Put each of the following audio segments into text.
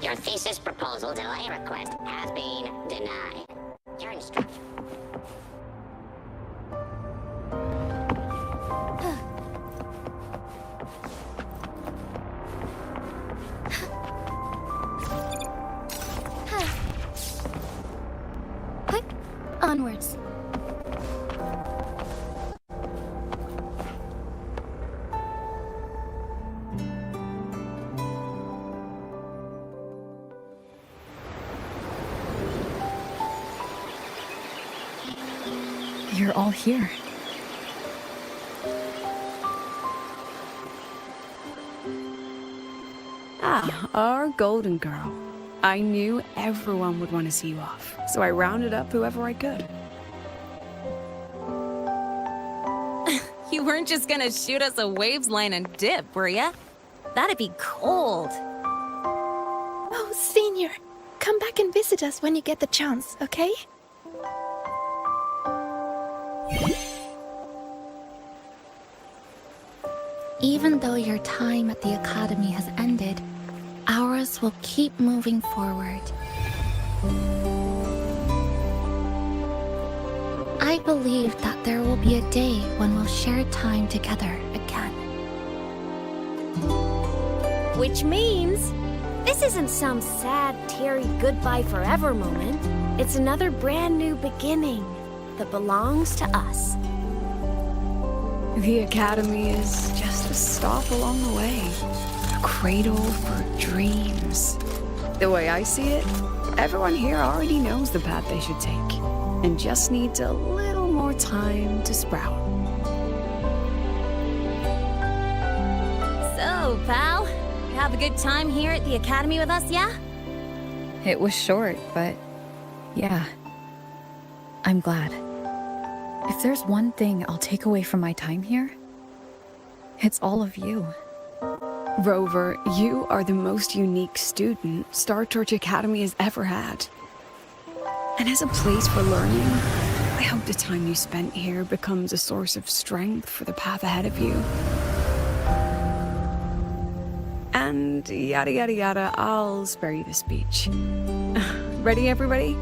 Your thesis proposal delay request has been denied. Your instruction. Onwards. You're all here. Ah, our golden girl. I knew everyone would want to see you off, so I rounded up whoever I could. You weren't just gonna shoot us a waves line and dip, were ya? That'd be cold. Oh, Senior, come back and visit us when you get the chance, okay? Even though your time at the Academy has ended, ours will keep moving forward. I believe that there will be a day when we'll share time together again. Which means, this isn't some sad, teary goodbye forever moment. It's another brand new beginning that belongs to us. The Academy is just a stop along the way. A cradle for dreams. The way I see it, everyone here already knows the path they should take, and just needs a little more time to sprout. So, pal, you have a good time here at the Academy with us, yeah? It was short, but yeah. I'm glad. If there's one thing I'll take away from my time here, it's all of you. Rover, you are the most unique student Star Torch Academy has ever had. And as a place for learning, I hope the time you spent here becomes a source of strength for the path ahead of you. And yada yada yada, I'll spare you the speech. Ready, everybody?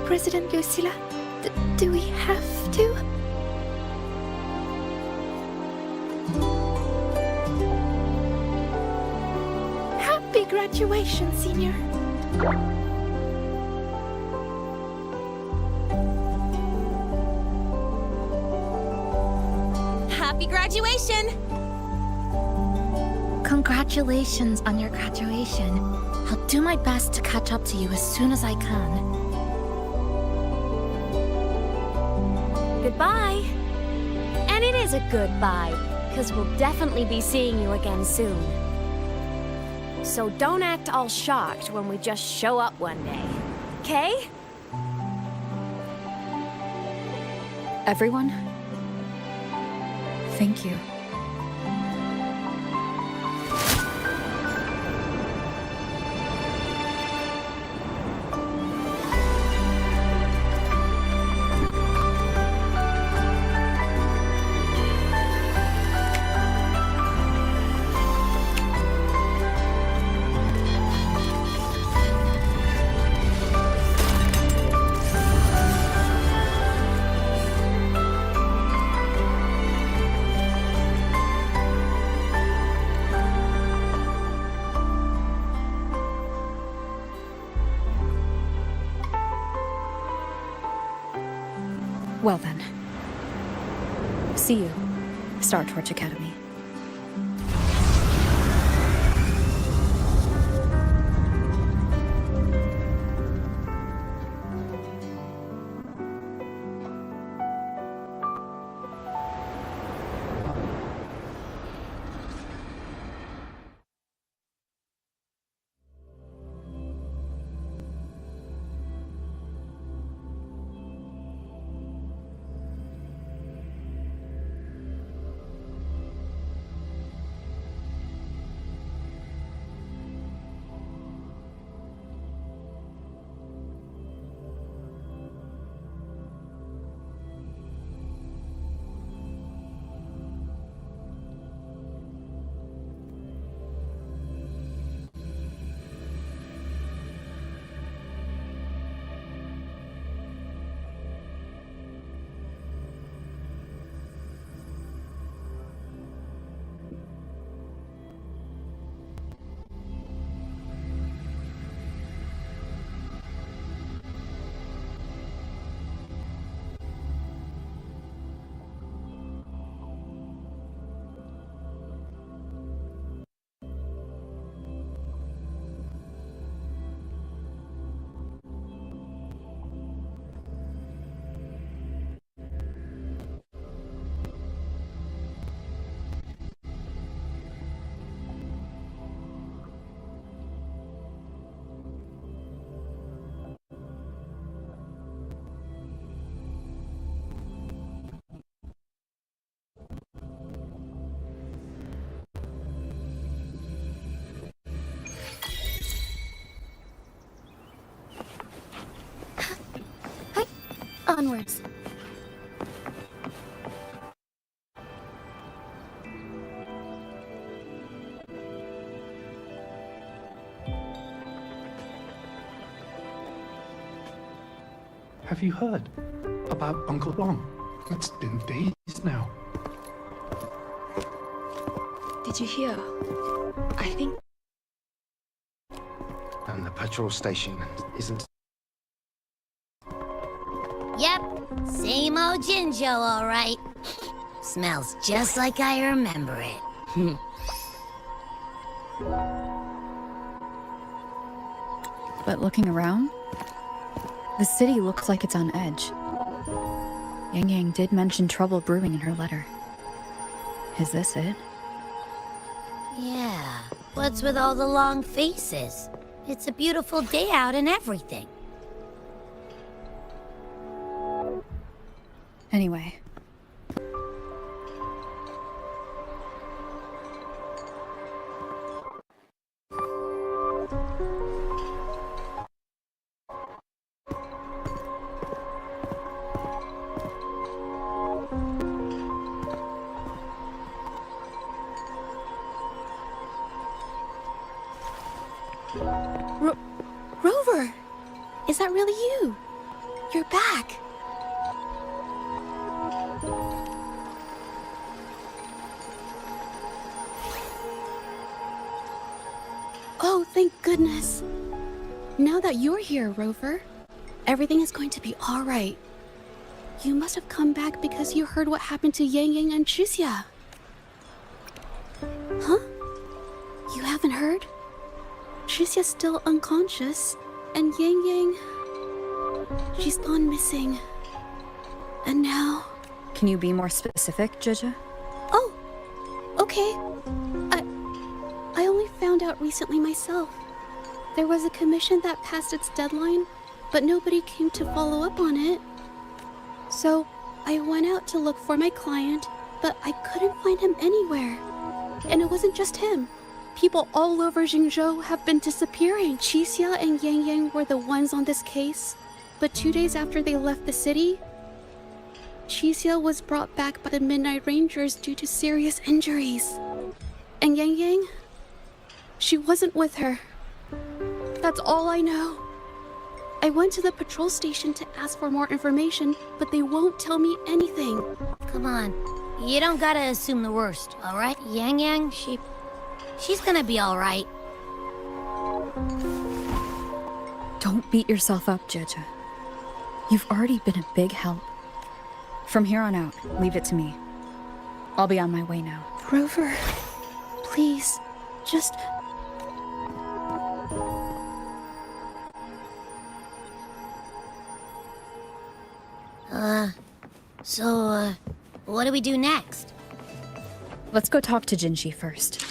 President Lucilla, do we have to? Happy graduation, Senior. Happy graduation! Congratulations on your graduation. I'll do my best to catch up to you as soon as I can. Goodbye. And it is a goodbye, because we'll definitely be seeing you again soon. So don't act all shocked when we just show up one day, okay? Everyone, thank you. Well then. See you, Star Torch Academy. Onwards. Have you heard about Uncle Long? It's been days now. Did you hear? I think... And the patrol station isn't... Yep, same old Jinjo, all right. Smells just like I remember it. But looking around, the city looks like it's on edge. Yang Yang did mention trouble brewing in her letter. Is this it? Yeah, what's with all the long faces? It's a beautiful day out and everything. Anyway. Rover! Is that really you? You're back! Oh, thank goodness. Now that you're here, Rover, everything is going to be alright. You must have come back because you heard what happened to Yang Yang and Chuxia. Huh? You haven't heard? Chuxia's still unconscious, and Yang Yang... she's gone missing. And now... Can you be more specific, Jija? Oh! Okay. I only found out recently myself. There was a commission that passed its deadline, but nobody came to follow up on it. So, I went out to look for my client, but I couldn't find him anywhere. And it wasn't just him. People all over Jingzhou have been disappearing. Chuxia and Yang Yang were the ones on this case, but 2 days after they left the city, Chuxia was brought back by the Midnight Rangers due to serious injuries. And Yang Yang? She wasn't with her. That's all I know. I went to the patrol station to ask for more information, but they won't tell me anything. Come on, you don't gotta assume the worst, all right? Yang Yang, she's gonna be all right. Don't beat yourself up, Jija. You've already been a big help. From here on out, leave it to me. I'll be on my way now. Rover, please, just... So, what do we do next? Let's go talk to Jinji first.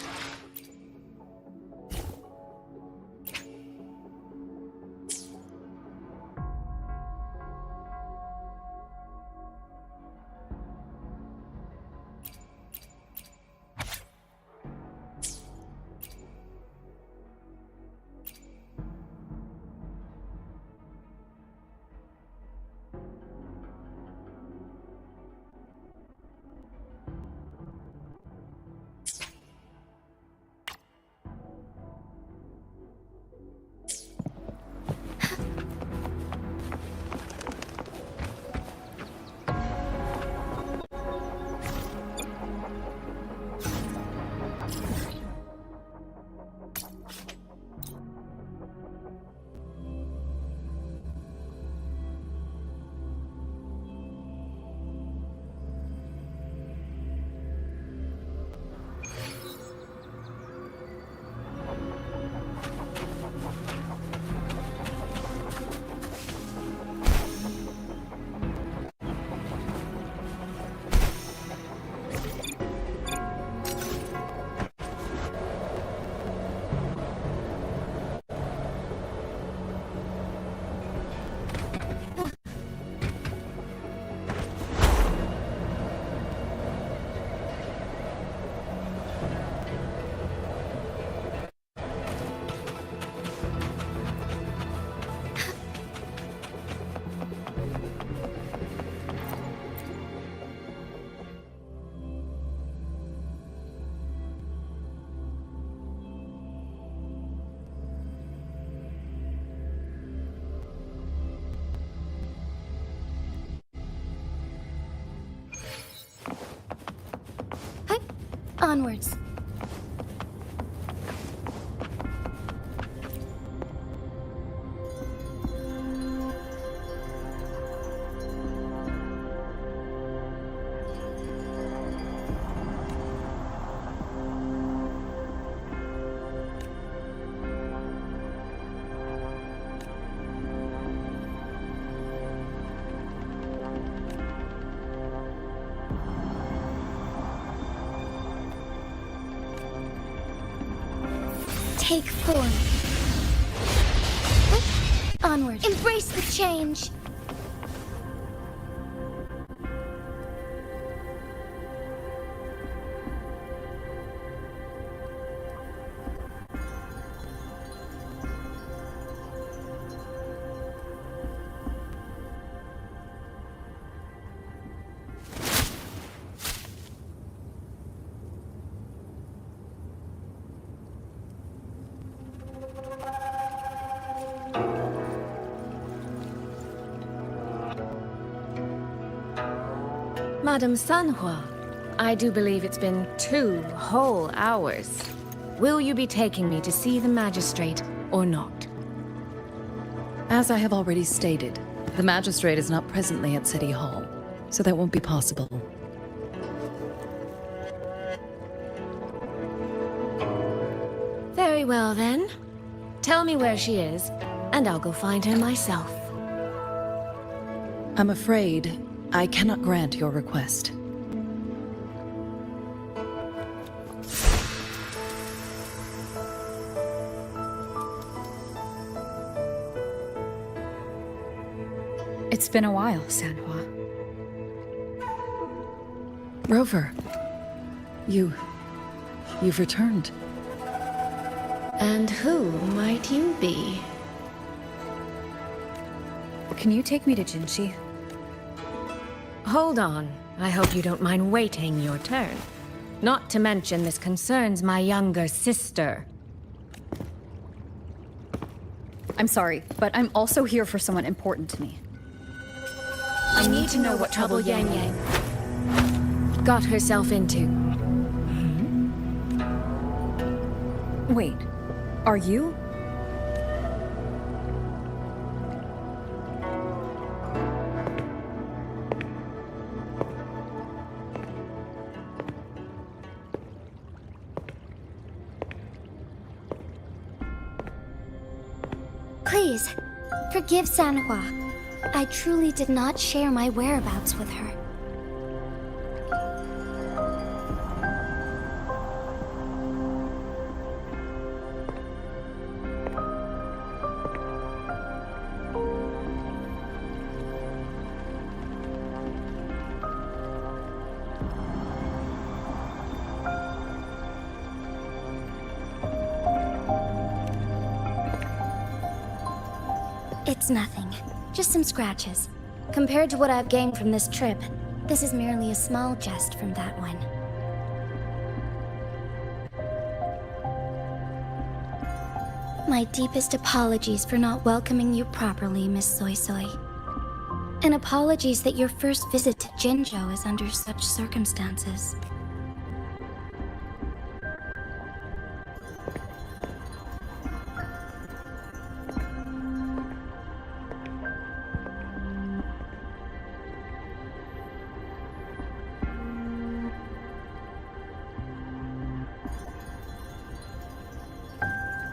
Onwards. Take form. Onward. Embrace the change. Madame Sanhua, I do believe it's been 2 whole hours. Will you be taking me to see the magistrate or not? As I have already stated, the magistrate is not presently at City Hall, so that won't be possible. Very well then. Tell me where she is, and I'll go find her myself. I'm afraid I cannot grant your request. It's been a while, Sanhua. Rover, you've returned. And who might you be? Can you take me to Jinchi? Hold on. I hope you don't mind waiting your turn. Not to mention this concerns my younger sister. I'm sorry, but I'm also here for someone important to me. I need to know what trouble Yang Yang got herself into. Wait, are you? Please, forgive Sanhua. I truly did not share my whereabouts with her. It's nothing. Just some scratches. Compared to what I've gained from this trip, this is merely a small jest from that one. My deepest apologies for not welcoming you properly, Miss Soy Soy. And apologies that your first visit to Jinzhou is under such circumstances.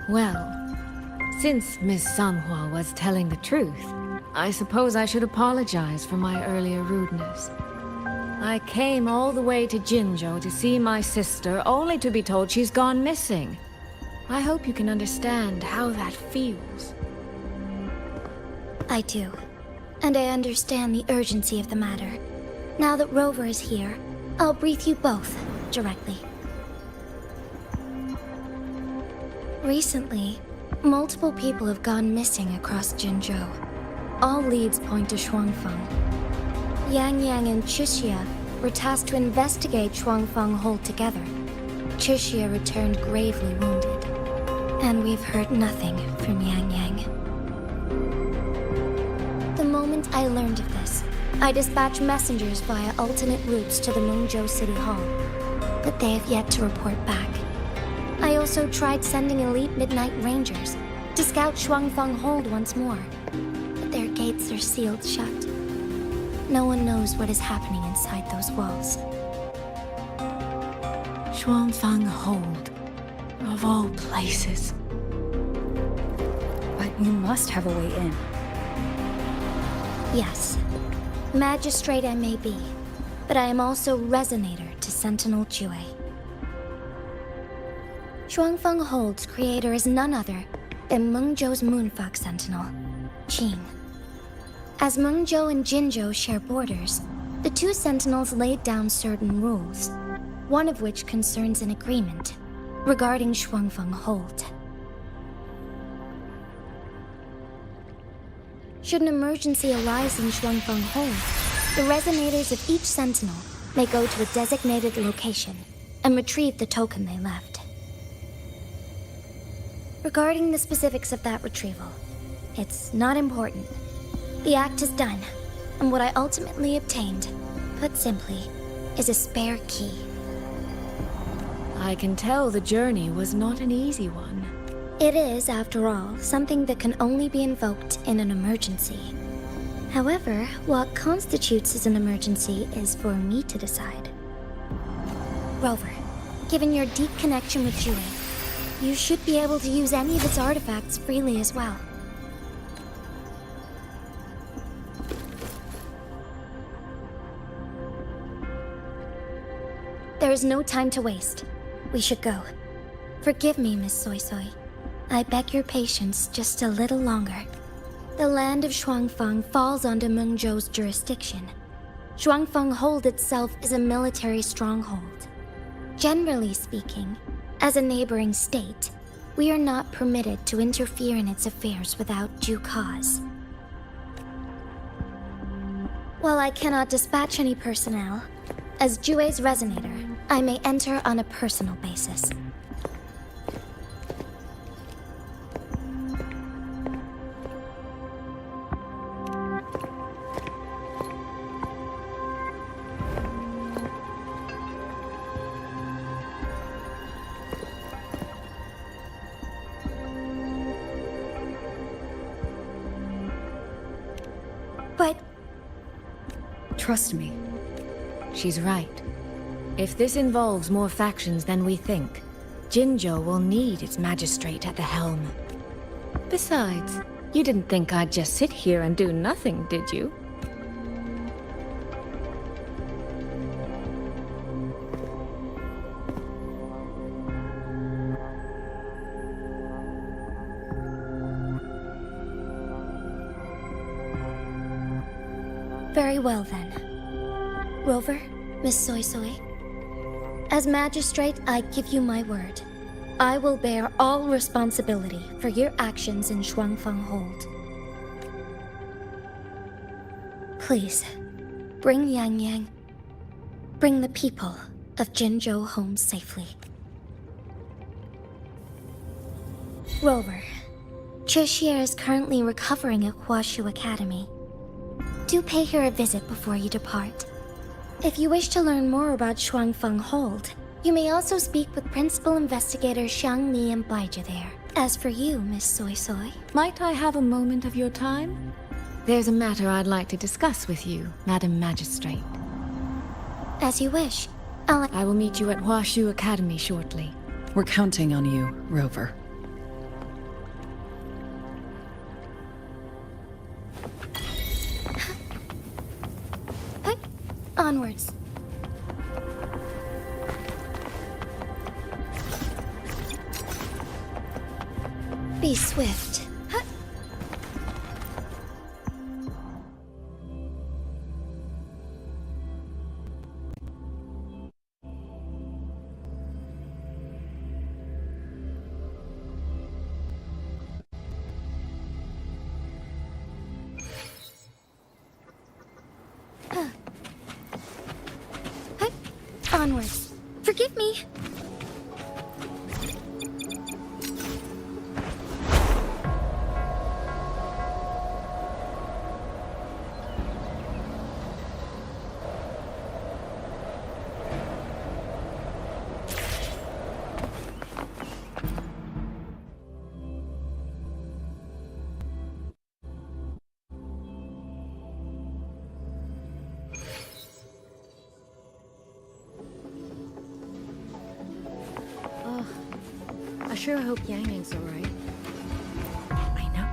Well, since Miss Sanhua was telling the truth, I suppose I should apologize for my earlier rudeness. I came all the way to Jinzhou to see my sister, only to be told she's gone missing. I hope you can understand how that feels. I do. And I understand the urgency of the matter. Now that Rover is here, I'll brief you both directly. Recently, multiple people have gone missing across Jinzhou. All leads point to Shuangfeng. Yang Yang and Chixia were tasked to investigate Shuangfeng altogether. Chixia returned gravely wounded, and we've heard nothing from Yang Yang. The moment I learned of this, I dispatched messengers via alternate routes to the Mungzhou City Hall. but they have yet to report back. I also tried sending elite Midnight Rangers to scout Shuangfeng Hold once more, but their gates are sealed shut. No one knows what is happening inside those walls. Shuangfeng Hold. Of all places. But you must have a way in. Yes. Magistrate I may be, but I am also Resonator to Sentinel Jue. Shuangfeng Hold's creator is none other than Mengzhou's Moonfuck Sentinel, Qing. As Mengzhou and Jinzhou share borders, the two Sentinels laid down certain rules, one of which concerns an agreement regarding Shuangfeng Hold. Should an emergency arise in Shuangfeng Hold, the resonators of each Sentinel may go to a designated location and retrieve the token they left. Regarding the specifics of that retrieval, it's not important. The act is done, and what I ultimately obtained, put simply, is a spare key. I can tell the journey was not an easy one. It is, after all, something that can only be invoked in an emergency. However, what constitutes as an emergency is for me to decide. Rover, given your deep connection with Jue, you should be able to use any of its artifacts freely as well. There is no time to waste. We should go. Forgive me, Miss Soy Soy. I beg your patience just a little longer. The land of Shuangfeng falls under Mengzhou's jurisdiction. Shuangfeng Hold itself is a military stronghold. Generally speaking, as a neighboring state, we are not permitted to interfere in its affairs without due cause. While I cannot dispatch any personnel, as Jue's resonator, I may enter on a personal basis. But Trust me. She's right. If this involves more factions than we think, Jinzhou will need its magistrate at the helm. Besides, you didn't think I'd just sit here and do nothing, did you? very well then. Rover, Miss Soy Soy. As magistrate, I give you my word. I will bear all responsibility for your actions in Shuangfeng Hold. Please, bring Yang Yang. Bring the people of Jinzhou home safely. Rover, Cheshire is currently recovering at Huashu Academy. Do pay her a visit before you depart. If you wish to learn more about Shuangfeng Hold, you may also speak with Principal Investigator Xiang Li and Baizhi there. As for you, Miss Soy Soy... Might I have a moment of your time? There's a matter I'd like to discuss with you, Madam Magistrate. As you wish. I will meet you at Huashu Academy shortly. We're counting on you, Rover. Onwards. Be swift. Onwards. Forgive me. sure hope Yang Yang's alright. I know.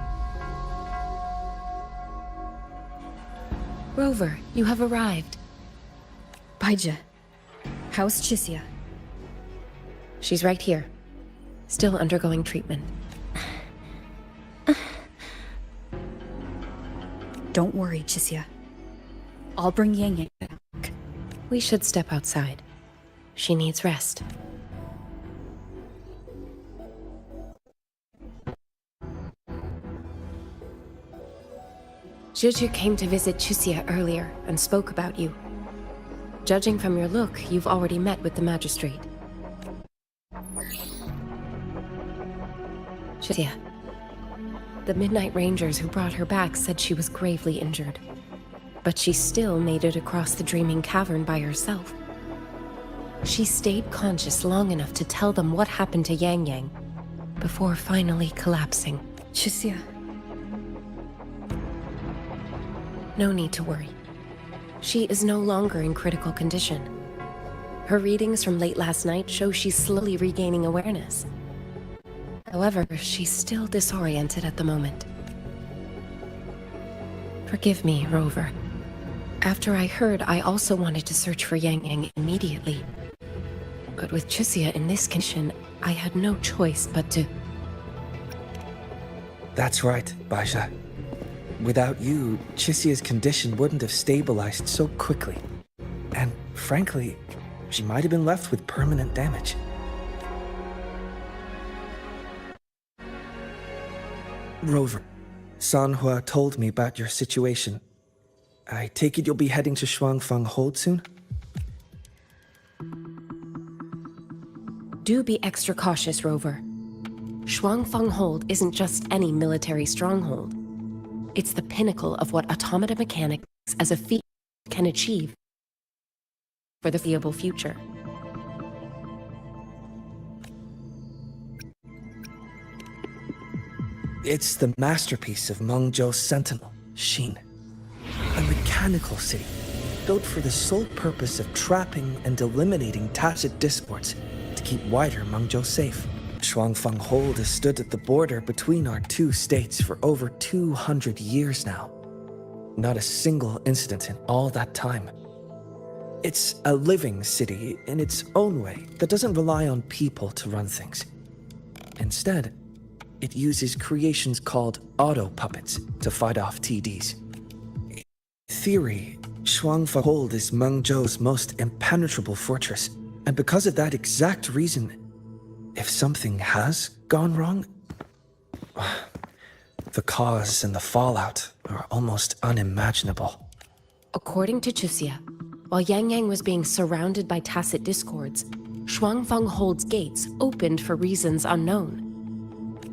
Rover, you have arrived. Baija, how's Chisia? She's right here. Still undergoing treatment. Don't worry, Chisia. I'll bring Yang Yang back. We should step outside. She needs rest. Juju came to visit Chisia earlier and spoke about you. Judging from your look, you've already met with the magistrate. Chisia. The Midnight Rangers who brought her back said she was gravely injured. But she still made it across the Dreaming Cavern by herself. She stayed conscious long enough to tell them what happened to Yang Yang, before finally collapsing. Chisia. No need to worry. She is no longer in critical condition. Her readings from late last night show she's slowly regaining awareness. However, she's still disoriented at the moment. Forgive me, Rover. After I heard, I also wanted to search for Yang Yang immediately. But with Chisia in this condition, I had no choice but to... That's right, Baija. Without you, Chisia's condition wouldn't have stabilized so quickly. And frankly, she might have been left with permanent damage. Rover, Sanhua told me about your situation. I take it you'll be heading to Shuangfang Hold soon? Do be extra cautious, Rover. Shuangfang Hold isn't just any military stronghold. It's the pinnacle of what automata mechanics as a field can achieve for the foreseeable future. It's the masterpiece of Mengzhou's sentinel, Xin. A mechanical city, built for the sole purpose of trapping and eliminating tacit discords to keep wider Mengzhou safe. Shuangfang Hold has stood at the border between our two states for over 200 years now. Not a single incident in all that time. It's a living city in its own way that doesn't rely on people to run things. Instead, it uses creations called auto-puppets to fight off TDs. In theory, Shuangfang Hold is Mengzhou's most impenetrable fortress, and because of that exact reason, if something has gone wrong, the cause and the fallout are almost unimaginable. According to Chisia, while Yang Yang was being surrounded by tacit discords, Shuangfang Hold's gates opened for reasons unknown.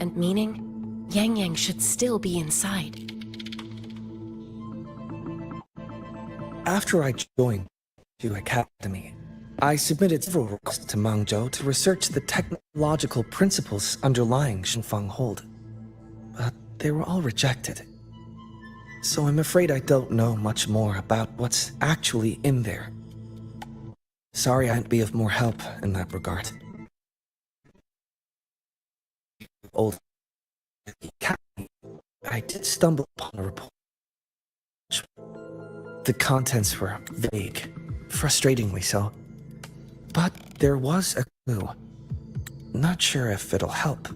And meaning, Yang Yang should still be inside. After I joined the academy, I submitted several requests to Mengzhou to research the technological principles underlying Shuangfang Hold. But they were all rejected. So I'm afraid I don't know much more about what's actually in there. Sorry I can't be of more help in that regard. Old academy, I did stumble upon a report. The contents were vague, frustratingly so. But there was a clue. Not sure if it'll help,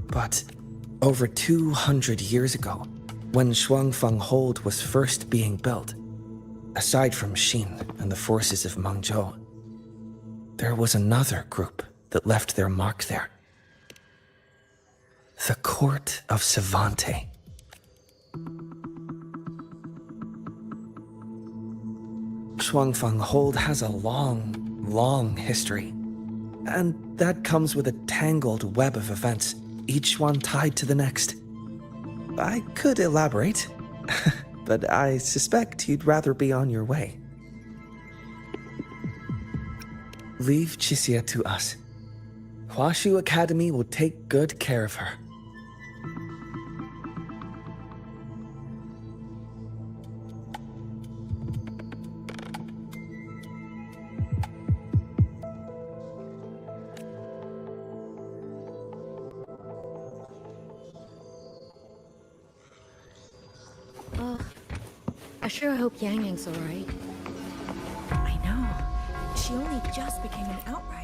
but over 200 years ago, when Shuangfang Hold was first being built, aside from Xin and the forces of Mengzhou, there was another group that left their mark there. The Court of Savante. Shuangfang Hold has a long history. And that comes with a tangled web of events, each one tied to the next. I could elaborate, but I suspect you'd rather be on your way. Leave Chisia to us. Huashu Academy will take good care of her. I sure hope Yang Yang's alright. I know. She only just became an outrider.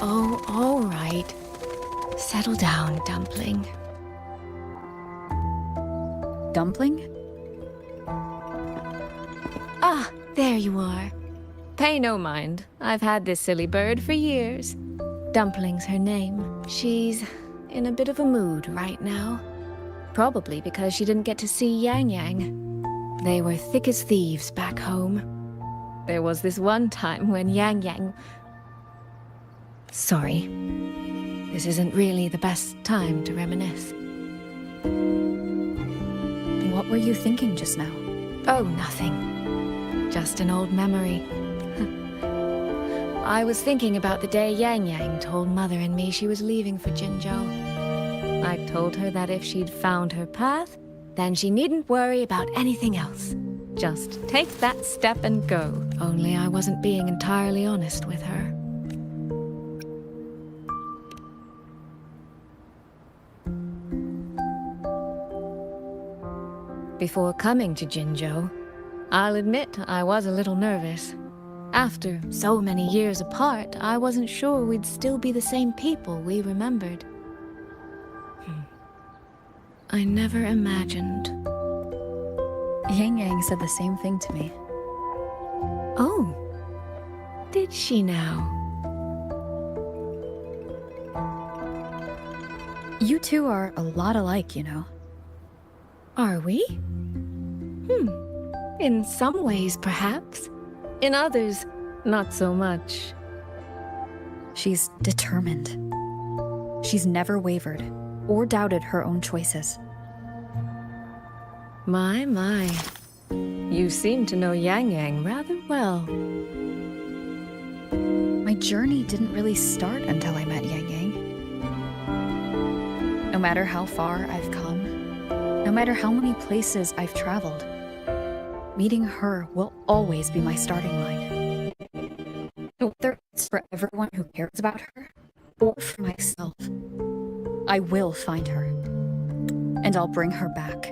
Oh, all right. Settle down, Dumpling. Dumpling? Ah, there you are. Pay no mind. I've had this silly bird for years. Dumpling's her name. She's in a bit of a mood right now. Probably because she didn't get to see Yang Yang. They were thick as thieves back home. There was this one time when Yang Yang... Sorry. This isn't really the best time to reminisce. What were you thinking just now? Oh, nothing. Just an old memory. I was thinking about the day Yang Yang told Mother and me she was leaving for Jinzhou. I told her that if she'd found her path, then she needn't worry about anything else. Just take that step and go. Only I wasn't being entirely honest with her. Before coming to Jinzhou, I'll admit I was a little nervous. After so many years apart, I wasn't sure we'd still be the same people we remembered. I never imagined. Yang Yang said the same thing to me. Oh, did she now? You two are a lot alike, you know. Are we? In some ways, perhaps. In others, not so much. She's determined. She's never wavered or doubted her own choices. My. You seem to know Yang Yang rather well. My journey didn't really start until I met Yang Yang. No matter how far I've come, no matter how many places I've traveled, meeting her will always be my starting line. Whether it's for everyone who cares about her, or for myself, I will find her. And I'll bring her back.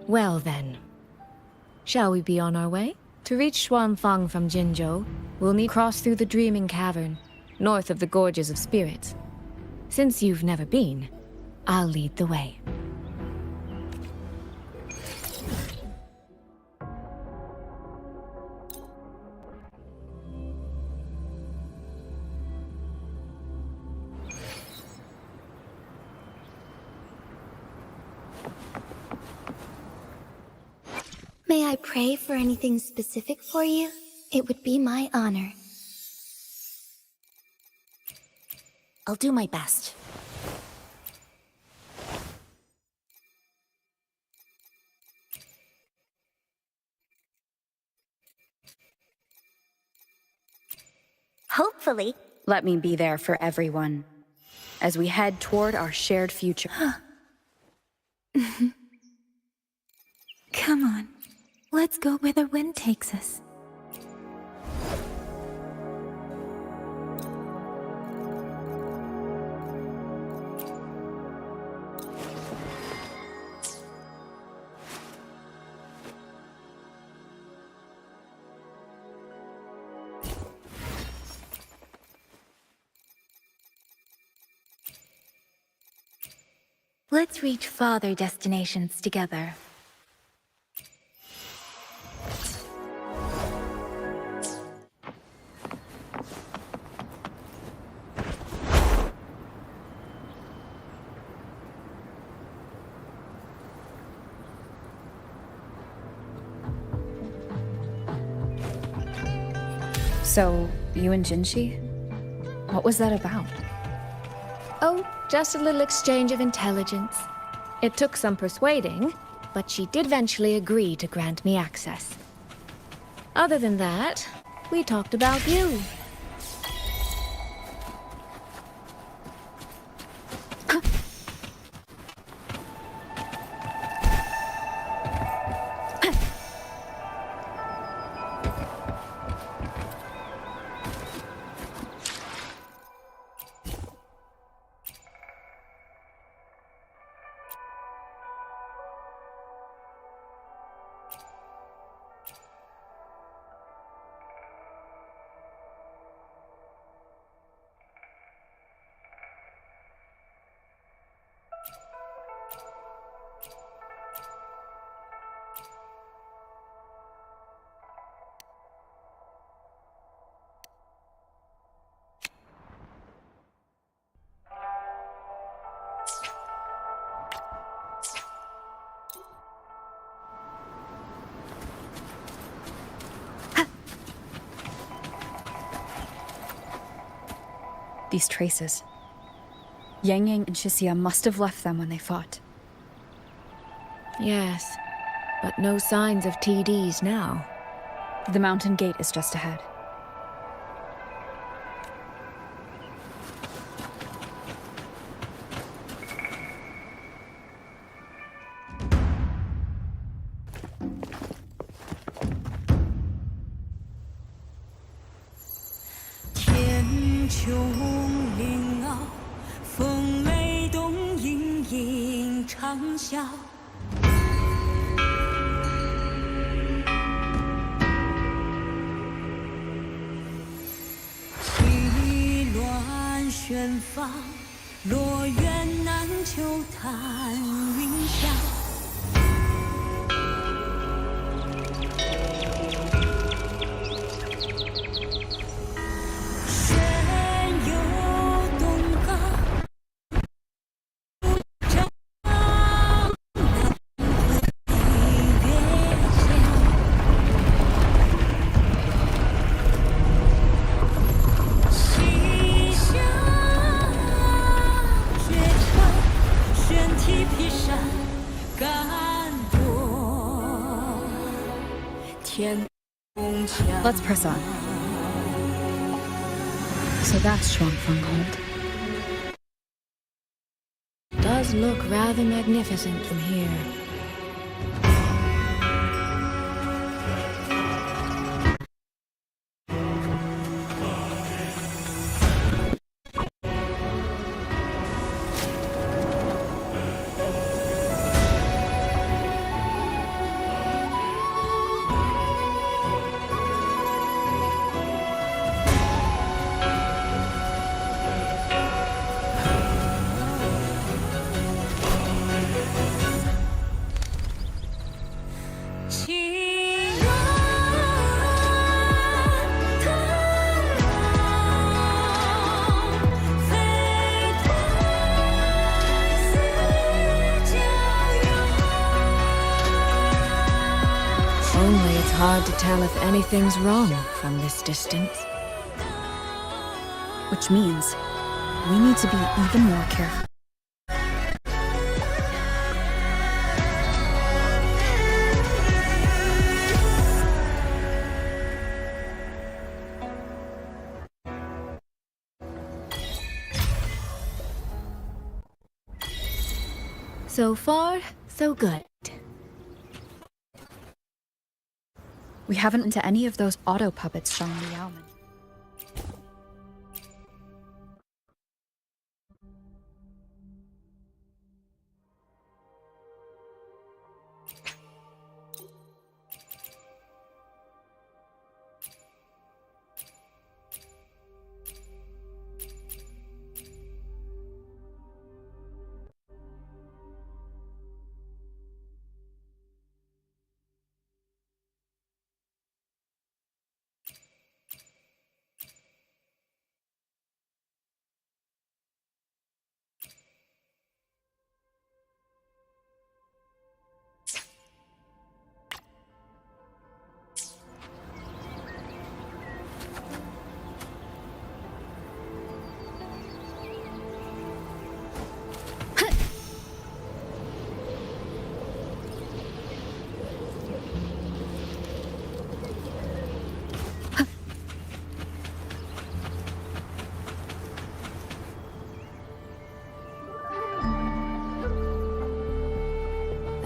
Well then, shall we be on our way? To reach Xuanfang from Jinzhou, we'll need to cross through the Dreaming Cavern, north of the Gorges of Spirits. Since you've never been, I'll lead the way. May I pray for anything specific for you? It would be my honor. I'll do my best. Hopefully. Let me be there for everyone as we head toward our shared future. Come on. Let's go where the wind takes us. Let's reach farther destinations together. So, you and Jinshi? What was that about? Oh, just a little exchange of intelligence. It took some persuading, but she did eventually agree to grant me access. Other than that, we talked about you. These traces. Yang Yang and Shisia must have left them when they fought. Yes, but no signs of TDs now. The mountain gate is just ahead. Let's press on. So that's Shuangfenghold. Does look rather magnificent from here. Only it's hard to tell if anything's wrong from this distance. Which means we need to be even more careful. So far, so good. We haven't been to any of those auto puppets shown in the Yaomen.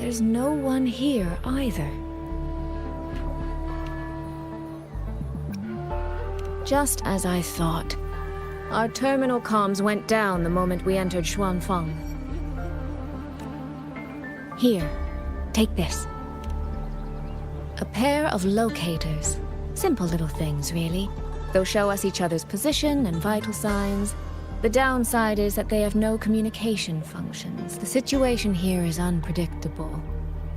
There's no one here either. Just as I thought. Our terminal comms went down the moment we entered Xuanfeng. Here, take this. A pair of locators. Simple little things, really. They'll show us each other's position and vital signs. The downside is that they have no communication functions. The situation here is unpredictable.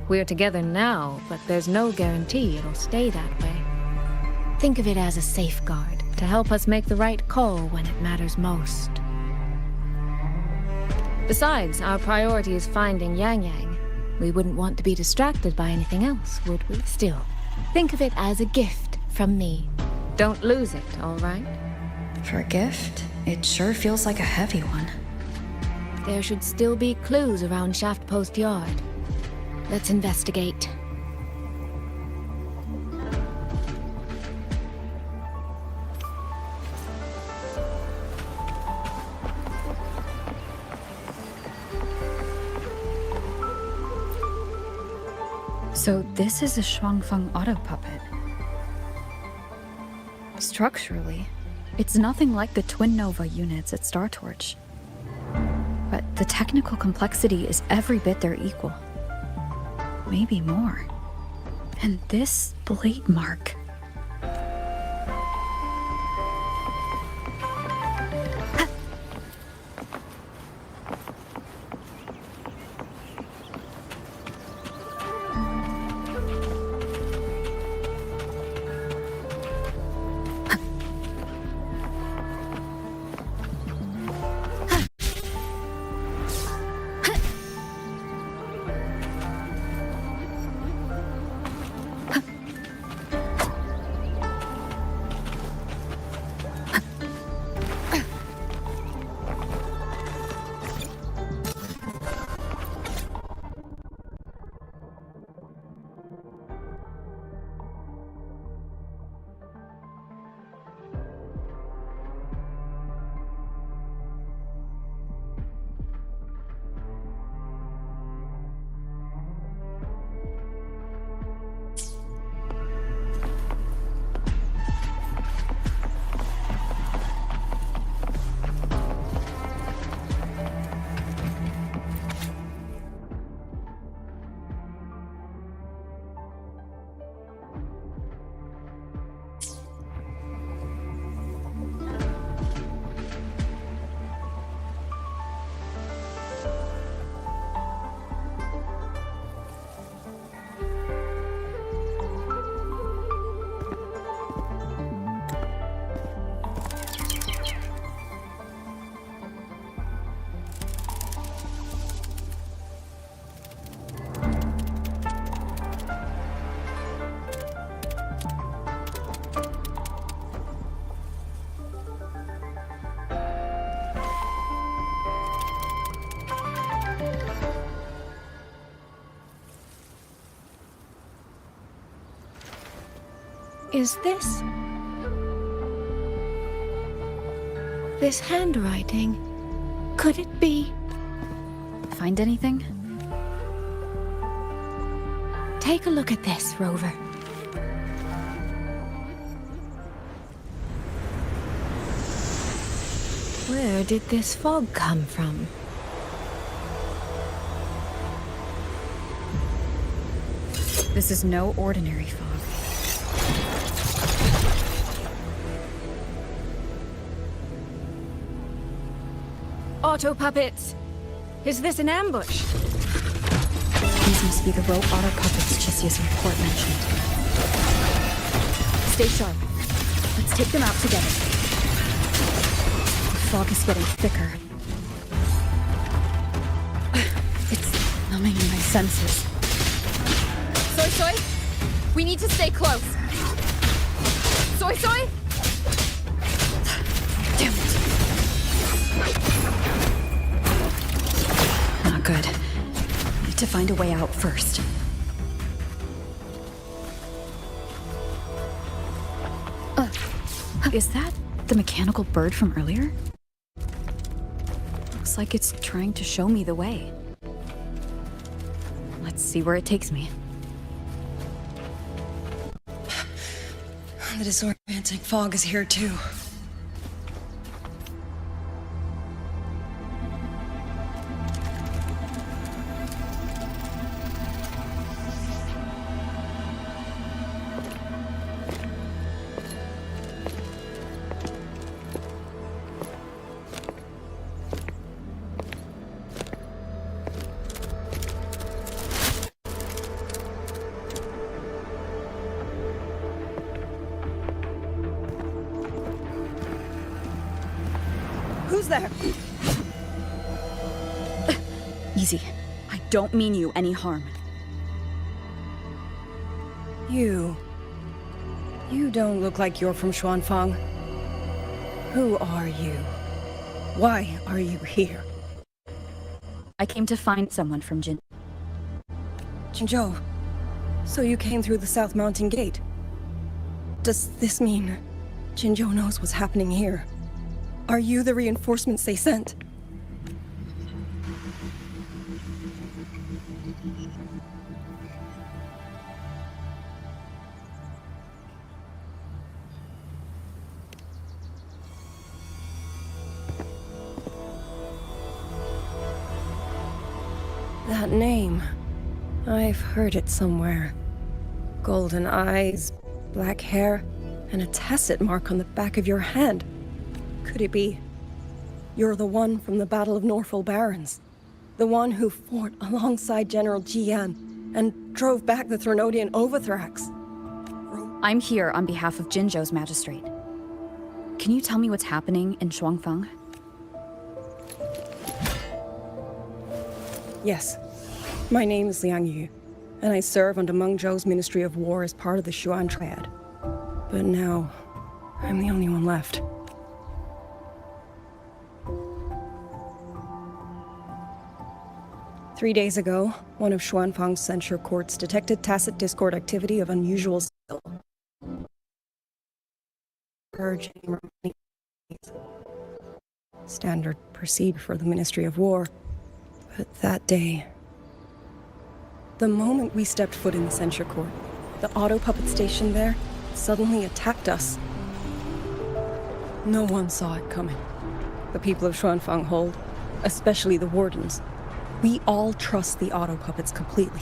We're together now, but there's no guarantee it'll stay that way. Think of it as a safeguard to help us make the right call when it matters most. Besides, our priority is finding Yang Yang. We wouldn't want to be distracted by anything else, would we? Still, think of it as a gift from me. Don't lose it, all right? For a gift, it sure feels like a heavy one. There should still be clues around Shaft Post Yard. Let's investigate. So this is a Xuanfeng auto puppet. Structurally, it's nothing like the Twin Nova units at Startorch. But the technical complexity is every bit their equal. Maybe more. And this blade mark. Is this handwriting? Could it be? Find anything? Take a look at this, Rover. Where did this fog come from? This is no ordinary fog. Auto puppets! Is this an ambush? These must be the rope auto puppets Chisia's report mentioned. Stay sharp. Let's take them out together. The fog is getting thicker. It's numbing my senses. Soy Soy? We need to stay close. Soy Soy? Damn it. Not good. Need to find a way out first. Is that the mechanical bird from earlier? Looks like it's trying to show me the way. Let's see where it takes me. The disorienting fog is here too. Who's there? Easy. I don't mean you any harm. You don't look like you're from Xuanfang. Who are you? Why are you here? I came to find someone from Jinzhou. So you came through the South Mountain Gate. Does this mean Jinzhou knows what's happening here? Are you the reinforcements they sent? That name. I've heard it somewhere. Golden eyes, black hair, and a tacit mark on the back of your hand. Could it be? You're the one from the Battle of Norfolk Barrens. The one who fought alongside General Jiyan and drove back the Threnodian Overthrax. I'm here on behalf of Jinzhou's magistrate. Can you tell me what's happening in Xuanfang? Yes. My name is Liang Yu, and I serve under Meng Zhou's Ministry of War as part of the Xuan Triad. But now, I'm the only one left. Three days ago, one of Xuanfang's censure courts detected tacit discord activity of unusual scale. Purging standard procedure for the Ministry of War. But that day, the moment we stepped foot in the censure court, the auto puppet station there suddenly attacked us. No one saw it coming. The people of Xuanfang hold, especially the wardens. We all trust the auto puppets completely.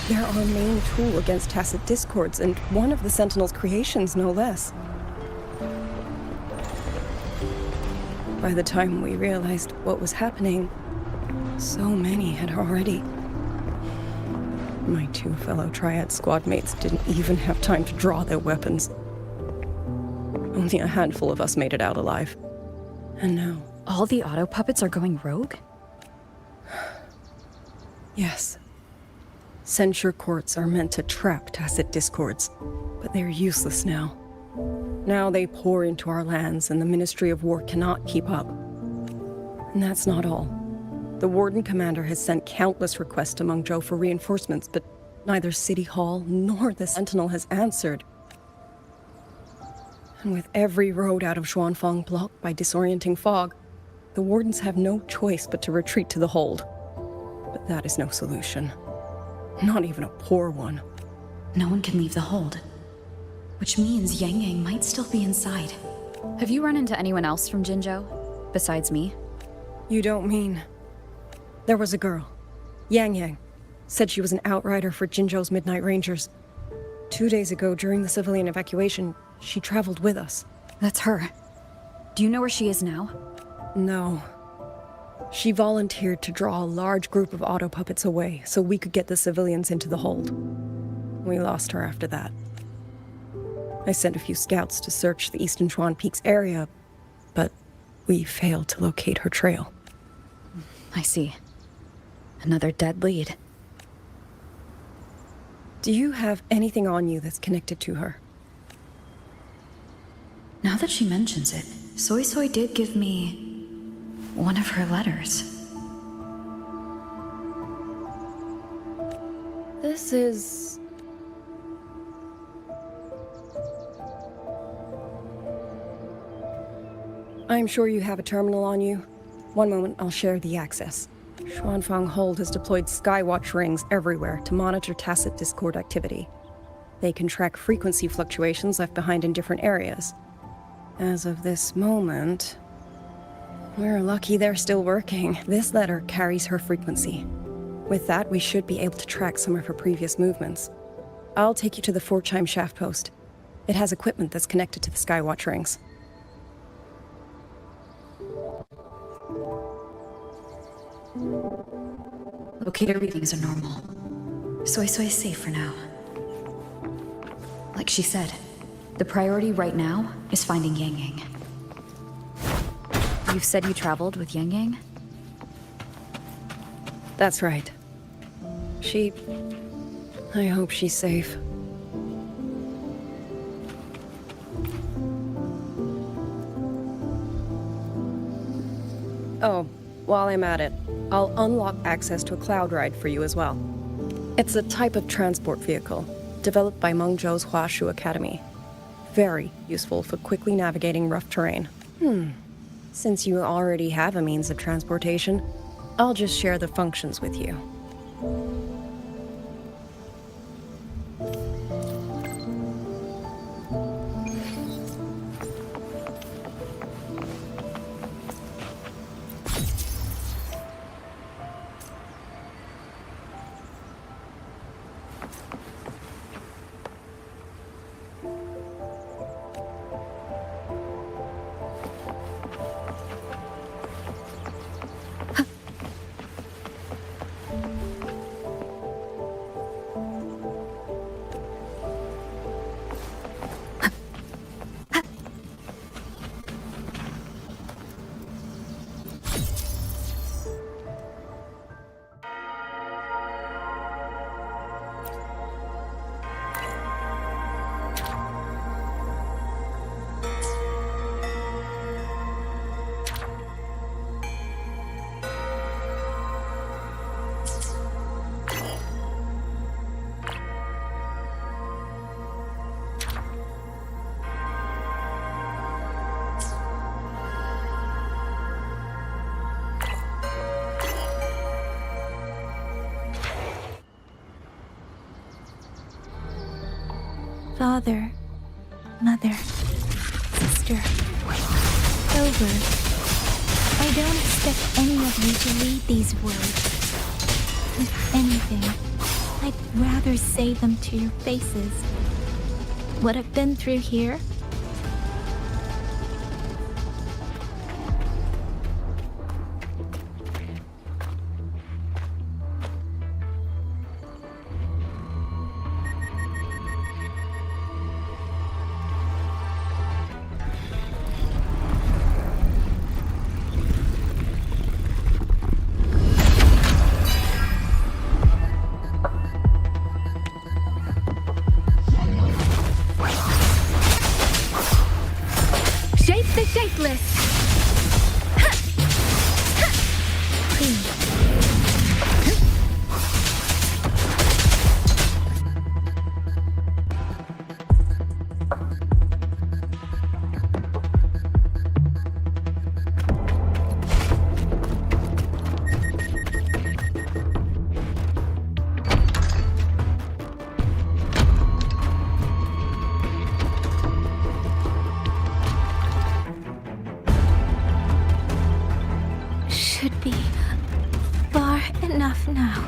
They're our main tool against tacit discords, and one of the Sentinel's creations, no less. By the time we realized what was happening, so many had already... My two fellow Triad squad mates didn't even have time to draw their weapons. Only a handful of us made it out alive. And now... All the auto puppets are going rogue? Yes. Censure courts are meant to trap tacit discords, but they're useless now. Now they pour into our lands, and the Ministry of War cannot keep up. And that's not all. The Warden Commander has sent countless requests to Meng Zhou for reinforcements, but neither City Hall nor the Sentinel has answered. And with every road out of Xuanfang blocked by disorienting fog, the Wardens have no choice but to retreat to the hold. But that is no solution. Not even a poor one. No one can leave the hold. Which means Yang Yang might still be inside. Have you run into anyone else from Jinzhou? Besides me? You don't mean... There was a girl. Yang Yang. Said she was an outrider for Jinzhou's Midnight Rangers. 2 days ago, during the civilian evacuation, she traveled with us. That's her. Do you know where she is now? No. She volunteered to draw a large group of auto puppets away so we could get the civilians into the hold. We lost her after that. I sent a few scouts to search the Eastern Chuan Peaks area, but we failed to locate her trail. I see. Another dead lead. Do you have anything on you that's connected to her? Now that she mentions it, Soy Soy did give me one of her letters. This is... I'm sure you have a terminal on you. One moment, I'll share the access. Xuanfang Hold has deployed Skywatch rings everywhere to monitor tacit Discord activity. They can track frequency fluctuations left behind in different areas. As of this moment, we're lucky they're still working. This letter carries her frequency. With that, we should be able to track some of her previous movements. I'll take you to the 4-chime shaft post. It has equipment that's connected to the Skywatch rings. Locator readings are normal. Soy is safe for now. Like she said, the priority right now is finding Yang Yang. You've said you traveled with Yang Yang? That's right. I hope she's safe. Oh, while I'm at it, I'll unlock access to a cloud ride for you as well. It's a type of transport vehicle, developed by Mengzhou's Huashu Academy. Very useful for quickly navigating rough terrain. Since you already have a means of transportation, I'll just share the functions with you. Father, mother, sister, over. I don't expect any of you to read these words. If anything, I'd rather say them to your faces. What I've been through here, the shapeless! should be far enough now.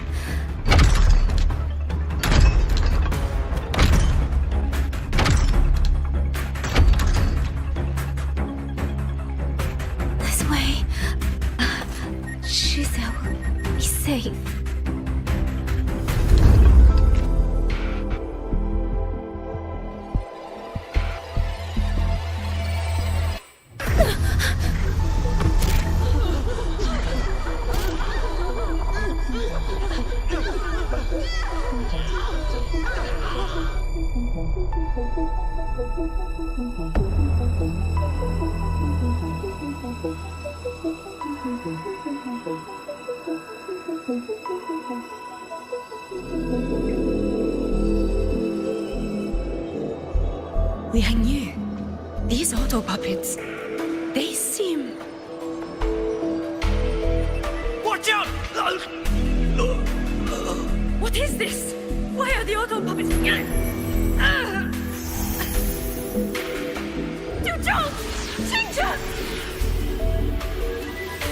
This way. Shizu will be safe. Liang Yu, these auto puppets, they seem... Watch out! is this? Why are the auto puppets...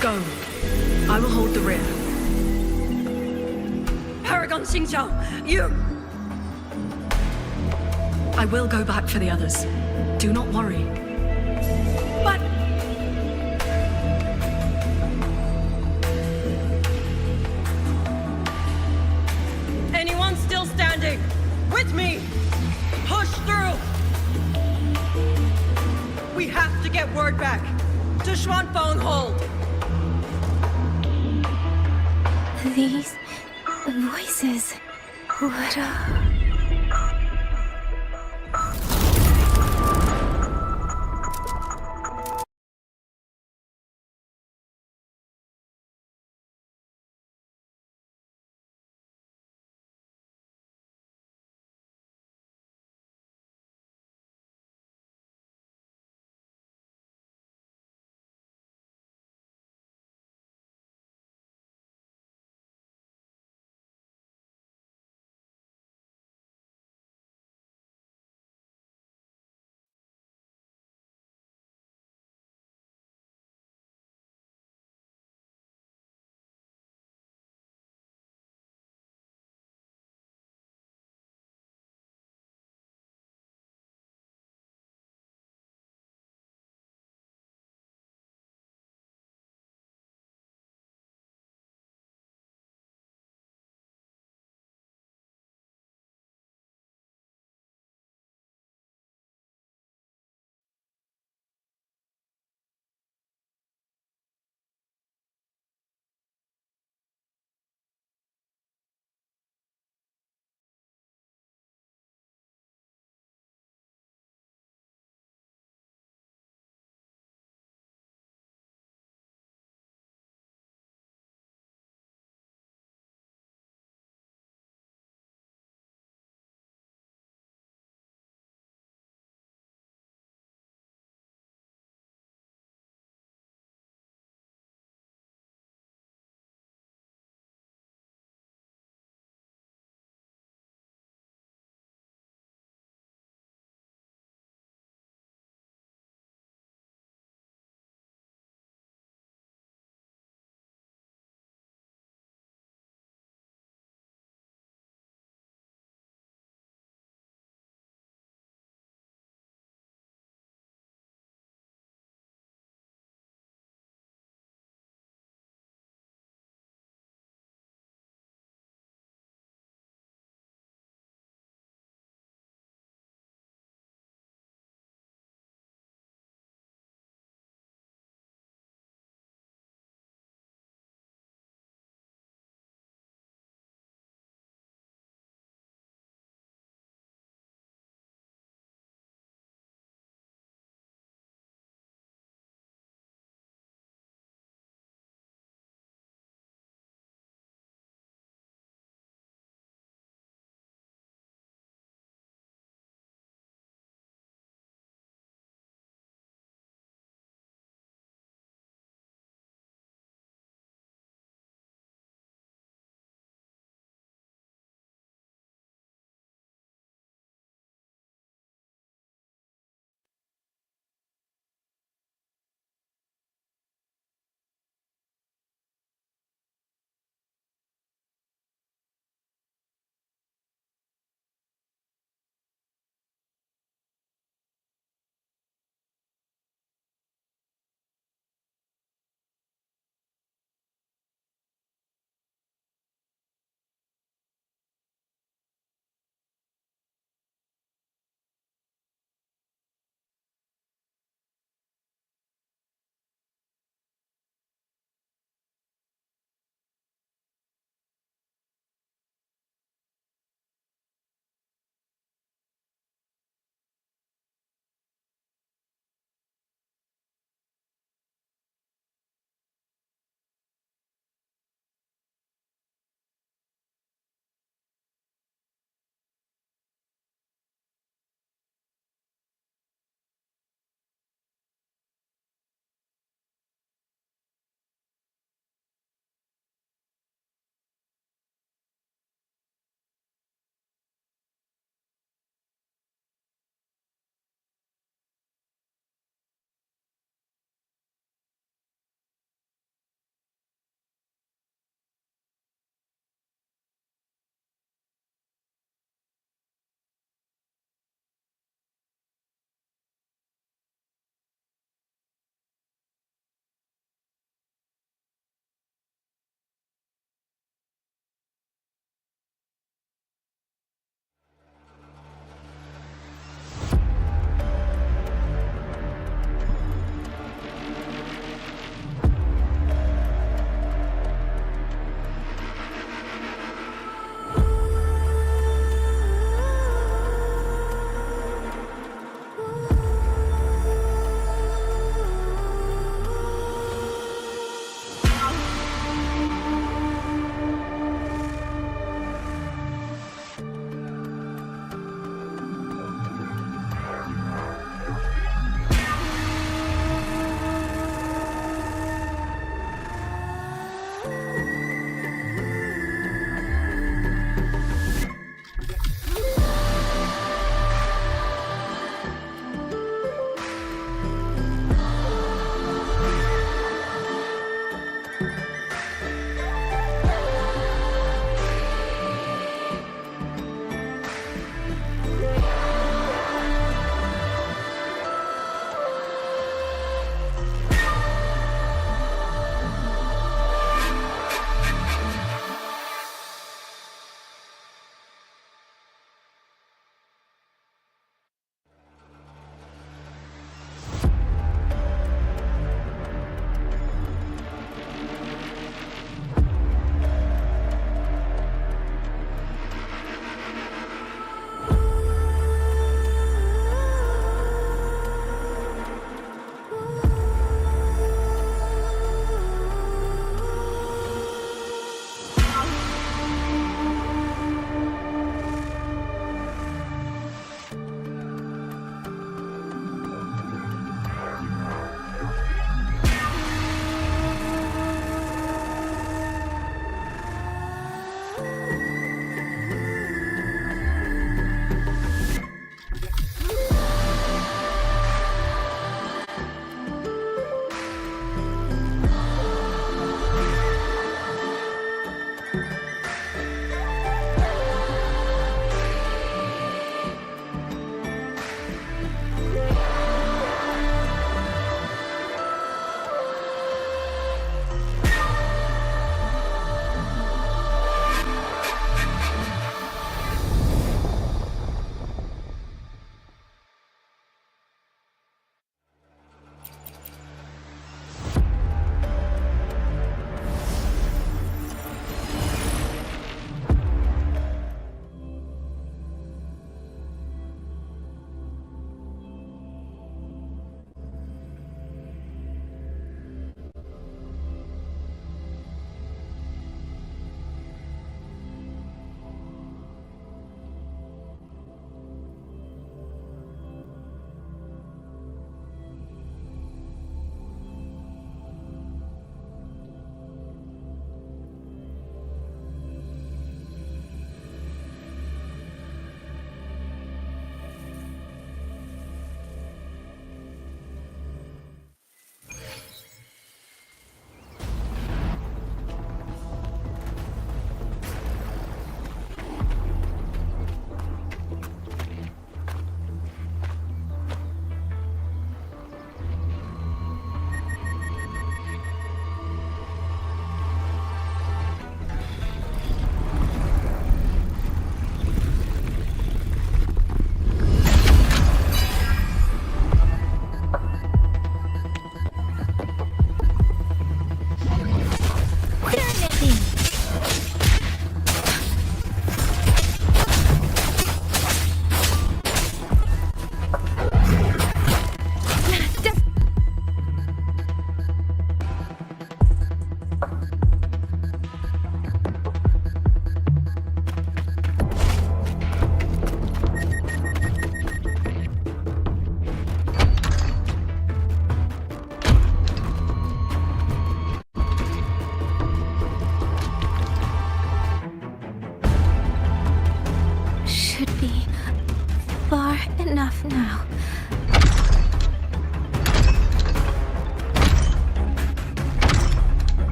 Go. I will hold the rear. Paragon Xingqiao, you... I will go back for the others. Do not worry. But... Anyone still standing? With me! Push through! We have to get word back. To Xuanfeng hold! These voices. What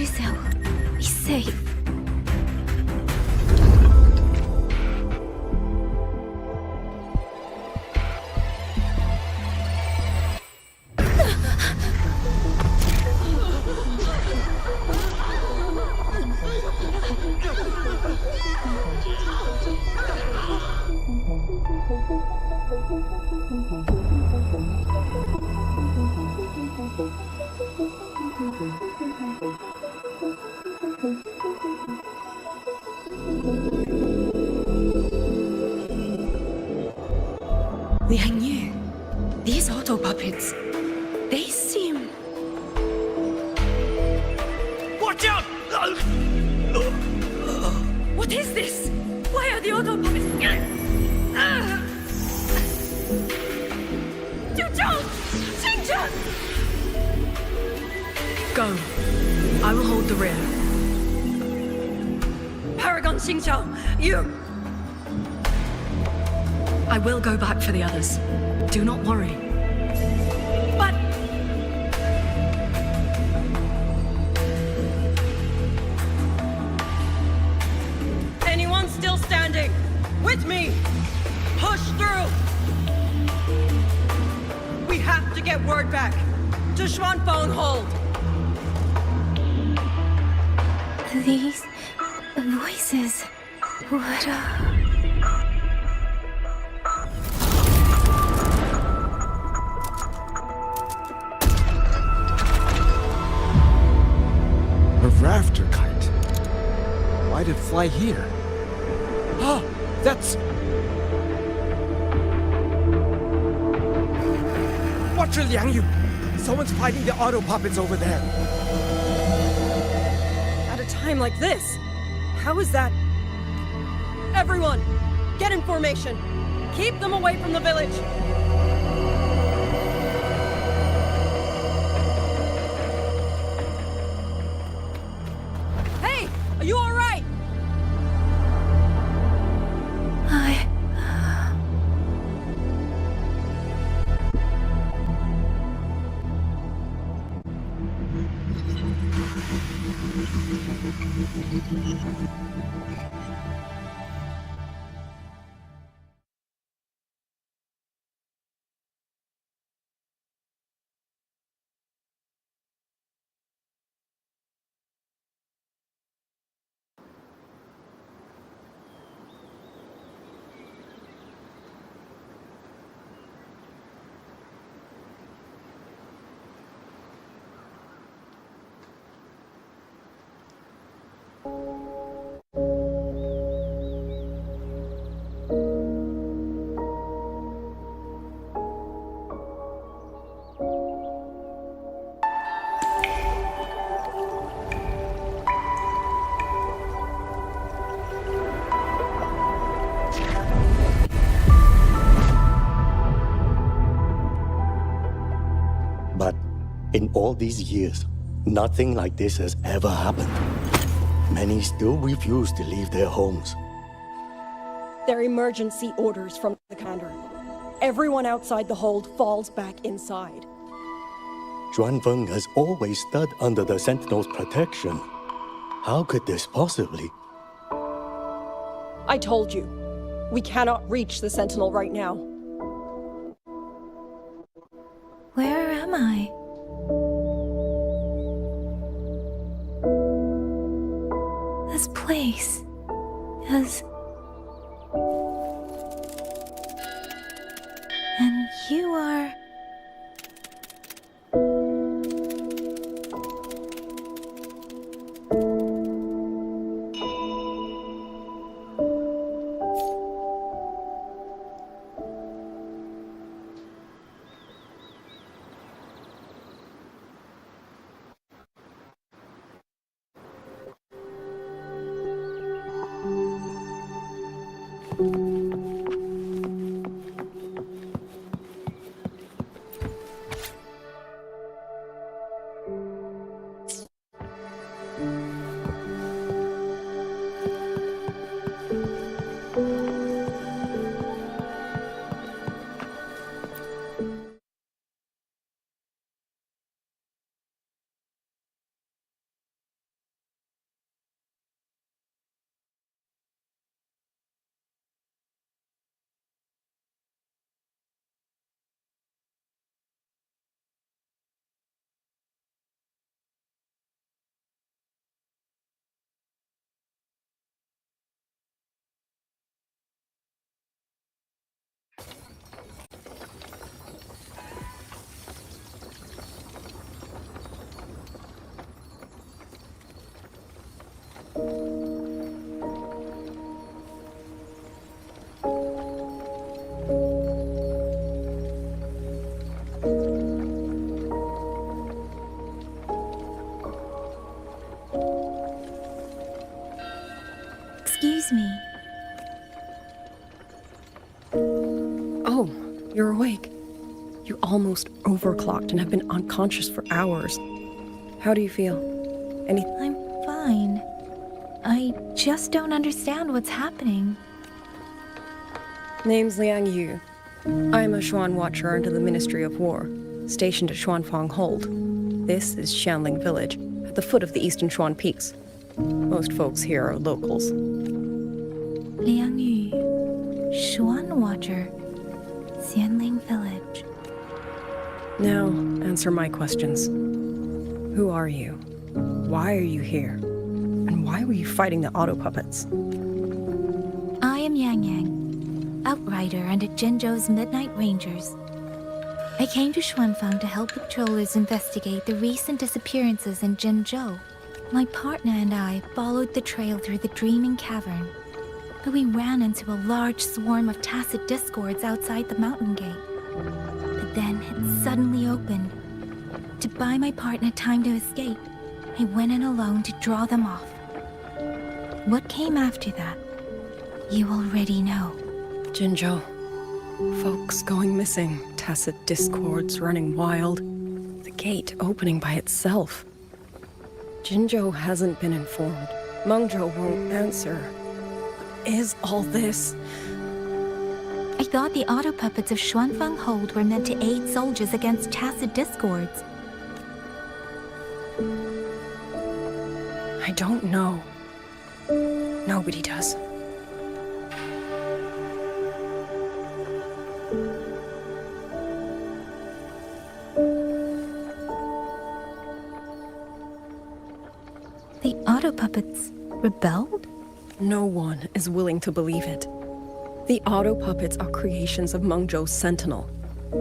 Please help. Be safe. Liang Yu, these auto puppets, they seem... Watch out! What is this? Why are the auto puppets... Go. I will hold the rear. Paragon Xingqiao, you... I will go back for the others. Do not worry. But... Anyone still standing? With me! Push through! We have to get word back. To Xuanfeng hold! These voices. What A rafter kite. Why'd it fly here? Ah, that's... Watch it, Liang Yu! Someone's fighting the auto puppets over there. At a time like this? How is that? Everyone, get in formation. Keep them away from the village. Hey, are you all right? But in all these years, nothing like this has ever happened. Many still refuse to leave their homes. They're emergency orders from the commander. Everyone outside the hold falls back inside. Xuanfeng has always stood under the Sentinel's protection. How could this possibly? I told you, we cannot reach the Sentinel right now. Where am I? This place is... And you are... Excuse me. Oh, you're awake. You almost overclocked and have been unconscious for hours. How do you feel? I'm fine. I just don't understand what's happening. Name's Liang Yu. I'm a Xuan Watcher under the Ministry of War, stationed at Xuanfang Hold. This is Xianling Village, at the foot of the Eastern Xuan Peaks. Most folks here are locals. Liang Yu, Xuan Watcher, Xianling Village. Now, answer my questions. Who are you? Why are you here? And why were you fighting the auto puppets? I am Yang Yang, Outrider under Jinzhou's Midnight Rangers. I came to Xuanfang to help the patrollers investigate the recent disappearances in Jinzhou. My partner and I followed the trail through the Dreaming Cavern, but we ran into a large swarm of tacit discords outside the mountain gate. But then it suddenly opened. To buy my partner time to escape, I went in alone to draw them off. What came after that, you already know. Jinzhou. Folks going missing, tacit discords running wild, the gate opening by itself. Jinzhou hasn't been informed. Mengzhou won't answer. Is all this? I thought the auto puppets of Xuanfang Hold were meant to aid soldiers against tacit discords. I don't know. Nobody does. The auto puppets rebelled? No one is willing to believe it. The auto puppets are creations of Mengzhou's Sentinel.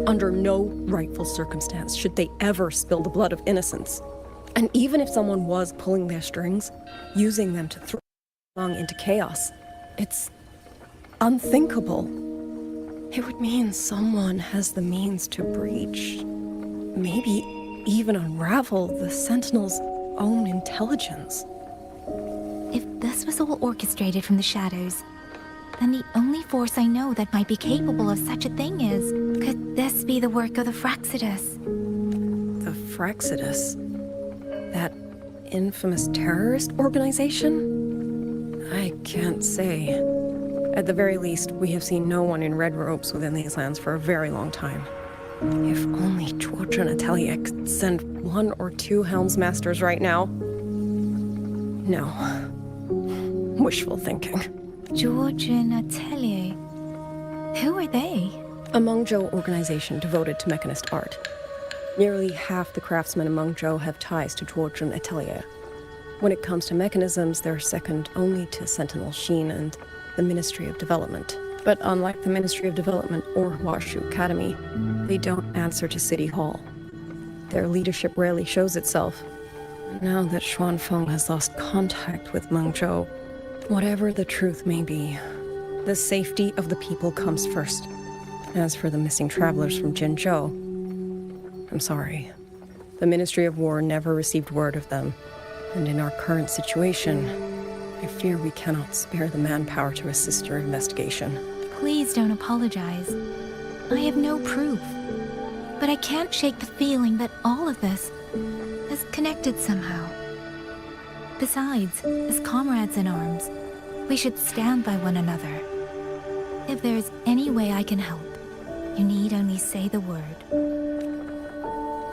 Under no rightful circumstance should they ever spill the blood of innocents. And even if someone was pulling their strings, using them to throw Long into chaos, it's unthinkable. It would mean someone has the means to breach, maybe even unravel the Sentinel's own intelligence. If this was all orchestrated from the shadows, then the only force I know that might be capable of such a thing is... Could this be the work of the Fraxidus? The Fraxidus? That infamous terrorist organization? I can't say. At the very least, we have seen no one in red robes within these lands for a very long time. If only Chuochen Atelier could send 1 or 2 Helmsmasters right now. No. Wishful thinking. Chuochen Atelier? Who are they? A Mengzhou organization devoted to mechanist art. Nearly half the craftsmen in Mengzhou have ties to Chuochen Atelier. When it comes to mechanisms, they're second only to Sentinel Xin and the Ministry of Development. But unlike the Ministry of Development or Huashu Academy, they don't answer to City Hall. Their leadership rarely shows itself. Now that Xuanfeng has lost contact with Mengzhou, whatever the truth may be, the safety of the people comes first. As for the missing travelers from Jinzhou, I'm sorry. The Ministry of War never received word of them, and in our current situation, I fear we cannot spare the manpower to assist your investigation. Please don't apologize. I have no proof. But I can't shake the feeling that all of this is connected somehow. Besides, as comrades in arms, we should stand by one another. If there's any way I can help, you need only say the word.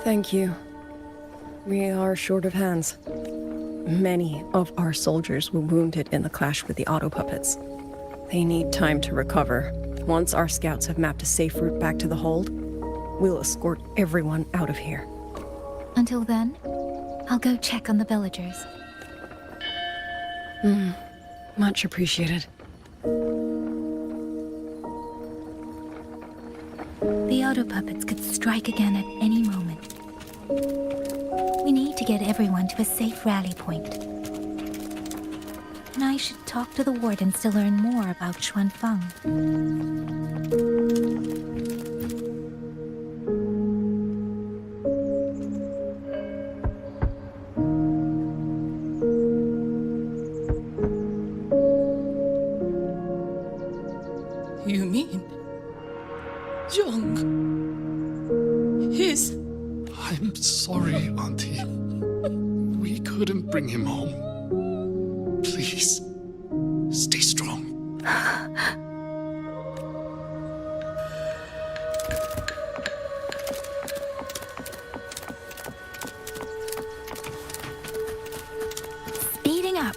Thank you. We are short of hands. Many of our soldiers were wounded in the clash with the auto puppets. They need time to recover. Once our scouts have mapped a safe route back to the hold, we'll escort everyone out of here. Until then, I'll go check on the villagers. Much appreciated. The auto puppets could strike again at any moment. We need to get everyone to a safe rally point. And I should talk to the wardens to learn more about Xuanfeng. I'm sorry, Auntie. We couldn't bring him home. Please, stay strong. Speeding up.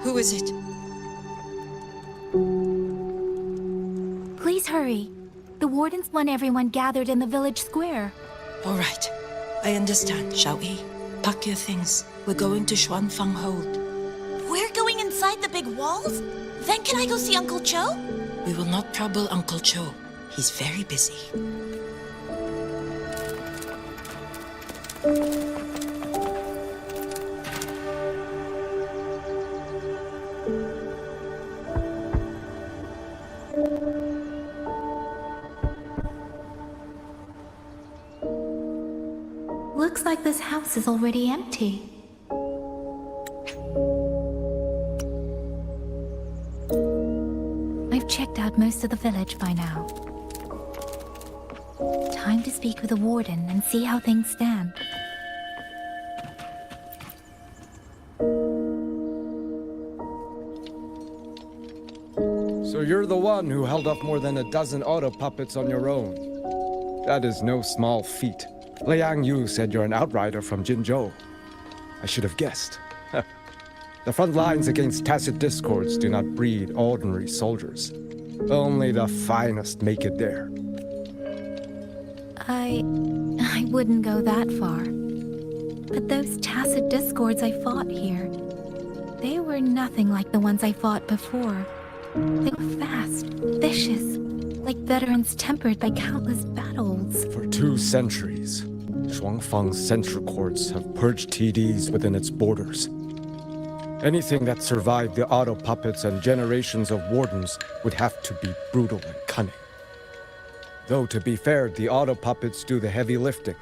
Who is it? Please hurry. The wardens want everyone gathered in the village square. All right. I understand, shall we? Pack your things. We're going to Xuanfang Hold. We're going inside the big walls? Then can I go see Uncle Cho? We will not trouble Uncle Cho. He's very busy. Looks like this house is already empty. I've checked out most of the village by now. Time to speak with the warden and see how things stand. So you're the one who held off more than a dozen auto puppets on your own. That is no small feat. Liang Yu said you're an outrider from Jinzhou. I should have guessed. The front lines against tacit discords do not breed ordinary soldiers. Only the finest make it there. I wouldn't go that far. But those tacit discords I fought here, they were nothing like the ones I fought before. They were fast, vicious, like veterans tempered by countless battles. For 2 centuries, Shuangfang's central courts have purged TDs within its borders. Anything that survived the auto puppets and generations of wardens would have to be brutal and cunning. Though, to be fair, the auto puppets do the heavy lifting.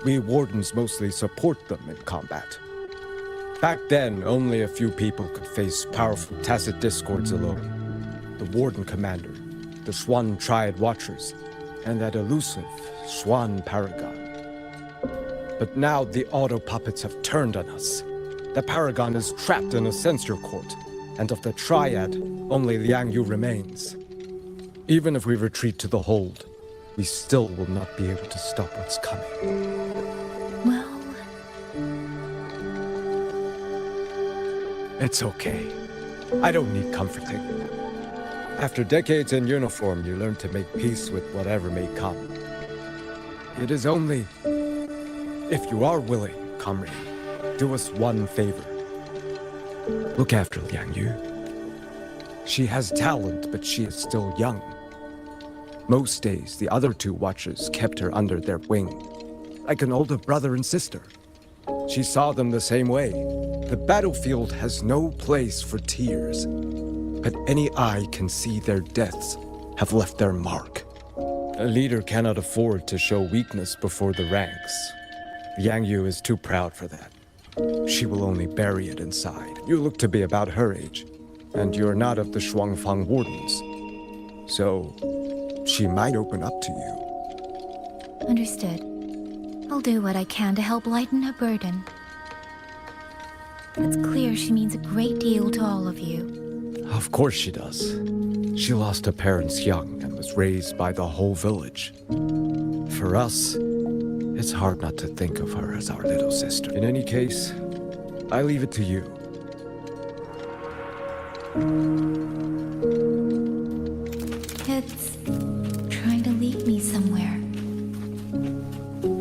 We wardens mostly support them in combat. Back then, only a few people could face powerful tacit discords alone. The warden commander, the Swan Triad Watchers, and that elusive Swan Paragon. But now the auto puppets have turned on us. The Paragon is trapped in a censor court, and of the Triad, only Liang Yu remains. Even if we retreat to the hold, we still will not be able to stop what's coming. Well... It's okay. I don't need comforting. After decades in uniform, you learn to make peace with whatever may come. It is only... if you are willing, comrade, do us one favor. Look after Liang Yu. She has talent, but she is still young. Most days, the other 2 watchers kept her under their wing, like an older brother and sister. She saw them the same way. The battlefield has no place for tears, but any eye can see their deaths have left their mark. A leader cannot afford to show weakness before the ranks. Liang Yu is too proud for that. She will only bury it inside. You look to be about her age, and you're not of the Shuangfang Wardens. So, she might open up to you. Understood. I'll do what I can to help lighten her burden. It's clear she means a great deal to all of you. Of course she does. She lost her parents young and was raised by the whole village. For us, it's hard not to think of her as our little sister. In any case, I leave it to you. It's trying to lead me somewhere.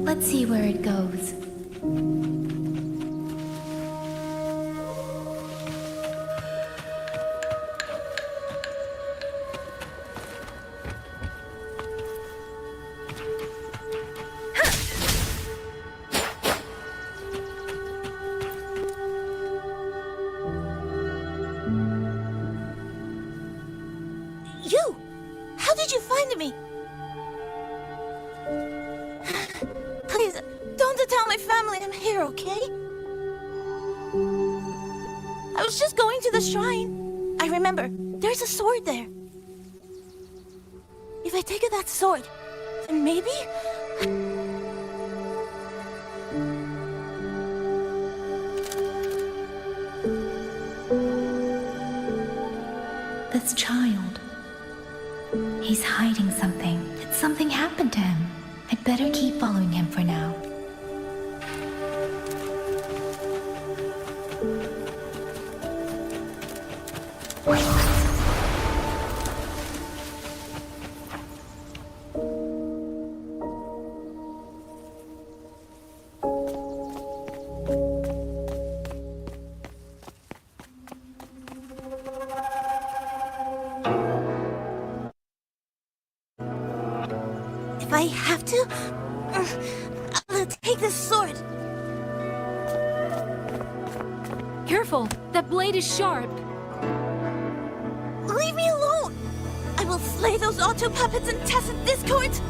Let's see where it goes. You! How did you find me? Please, don't tell my family I'm here, okay? I was just going to the shrine. I remember, there's a sword there. If I take that sword, then maybe... This child. He's hiding something. Did something happen to him? I'd better keep following him for now. If I have to, I'll take this sword. Careful! That blade is sharp! Leave me alone! I will slay those auto puppets and tacit discords!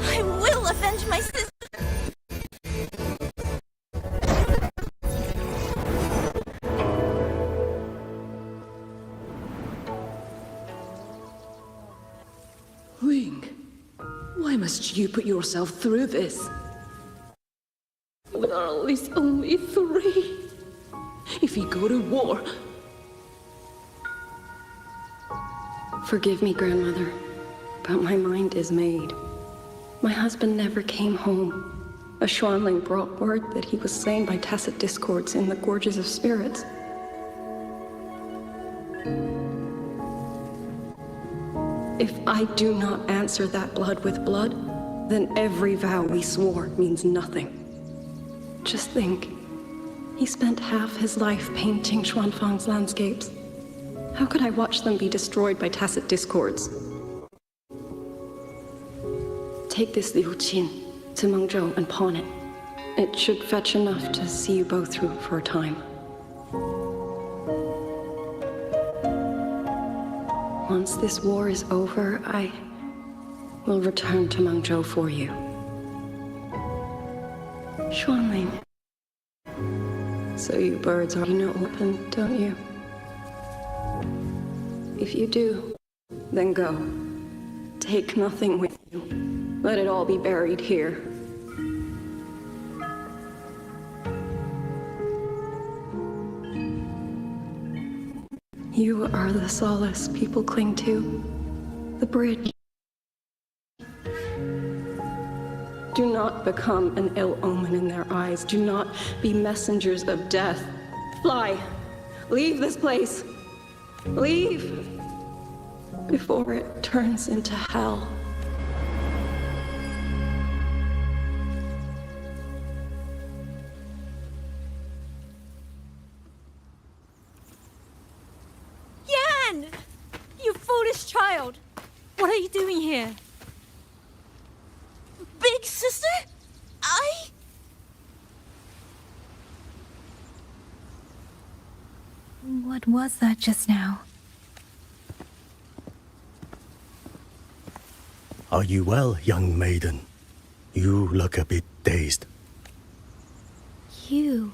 I will avenge my sister! Ling, why must you put yourself through this? We are at least only 3. If you go to war... Forgive me, grandmother, but my mind is made. My husband never came home. A Xuanling brought word that he was slain by tacit discords in the Gorges of Spirits. If I do not answer that blood with blood, then every vow we swore means nothing. Just think, he spent half his life painting Xuanfang's landscapes. How could I watch them be destroyed by tacit discords? Take this Liu Qin to Mengzhou and pawn it. It should fetch enough to see you both through for a time. Once this war is over, I will return to Mengzhou for you. Xuanling. So you birds already know open, don't you? If you do, then go. Take nothing with you. Let it all be buried here. You are the solace people cling to. The bridge. Do not become an ill omen in their eyes. Do not be messengers of death. Fly. Leave this place. Leave. Before it turns into hell. Yan! You foolish child! What are you doing here? Big sister? What was that just now? Are you well, young maiden? You look a bit dazed. You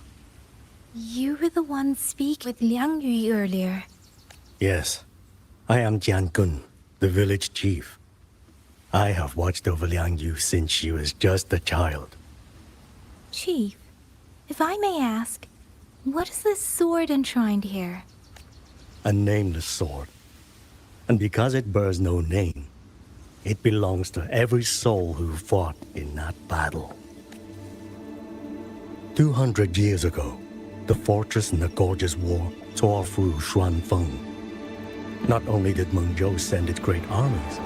were the one speaking with Liang Yu earlier. Yes, I am Jian Gun, the village chief. I have watched over Liang Yu since she was just a child. Chief, if I may ask, what is this sword enshrined here? A nameless sword. And because it bears no name, it belongs to every soul who fought in that battle. 200 years ago, the fortress in the Gorgeous War tore through Xuanfeng. Not only did Mengzhou send its great armies,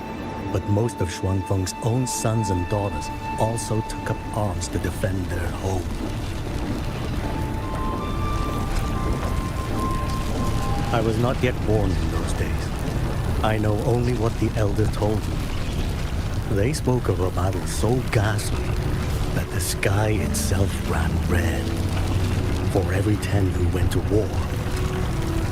but most of Xuanfeng's own sons and daughters also took up arms to defend their home. I was not yet born in those days. I know only what the elder told me. They spoke of a battle so ghastly that the sky itself ran red. For every 10 who went to war,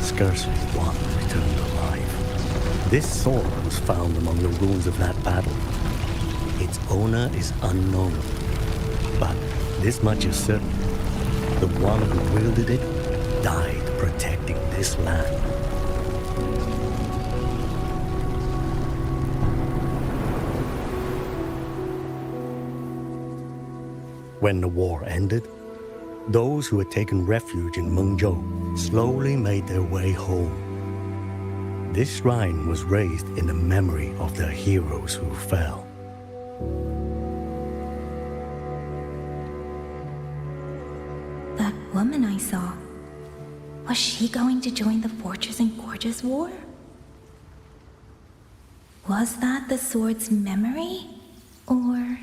scarcely one returned alive. This sword was found among the ruins of that battle. Its owner is unknown, But this much is certain. The one who wielded it died protecting this land. When the war ended, those who had taken refuge in Mengzhou slowly made their way home. This shrine was raised in the memory of the heroes who fell. That woman I saw, was she going to join the Fortress and Gorges War? Was that the sword's memory? Or...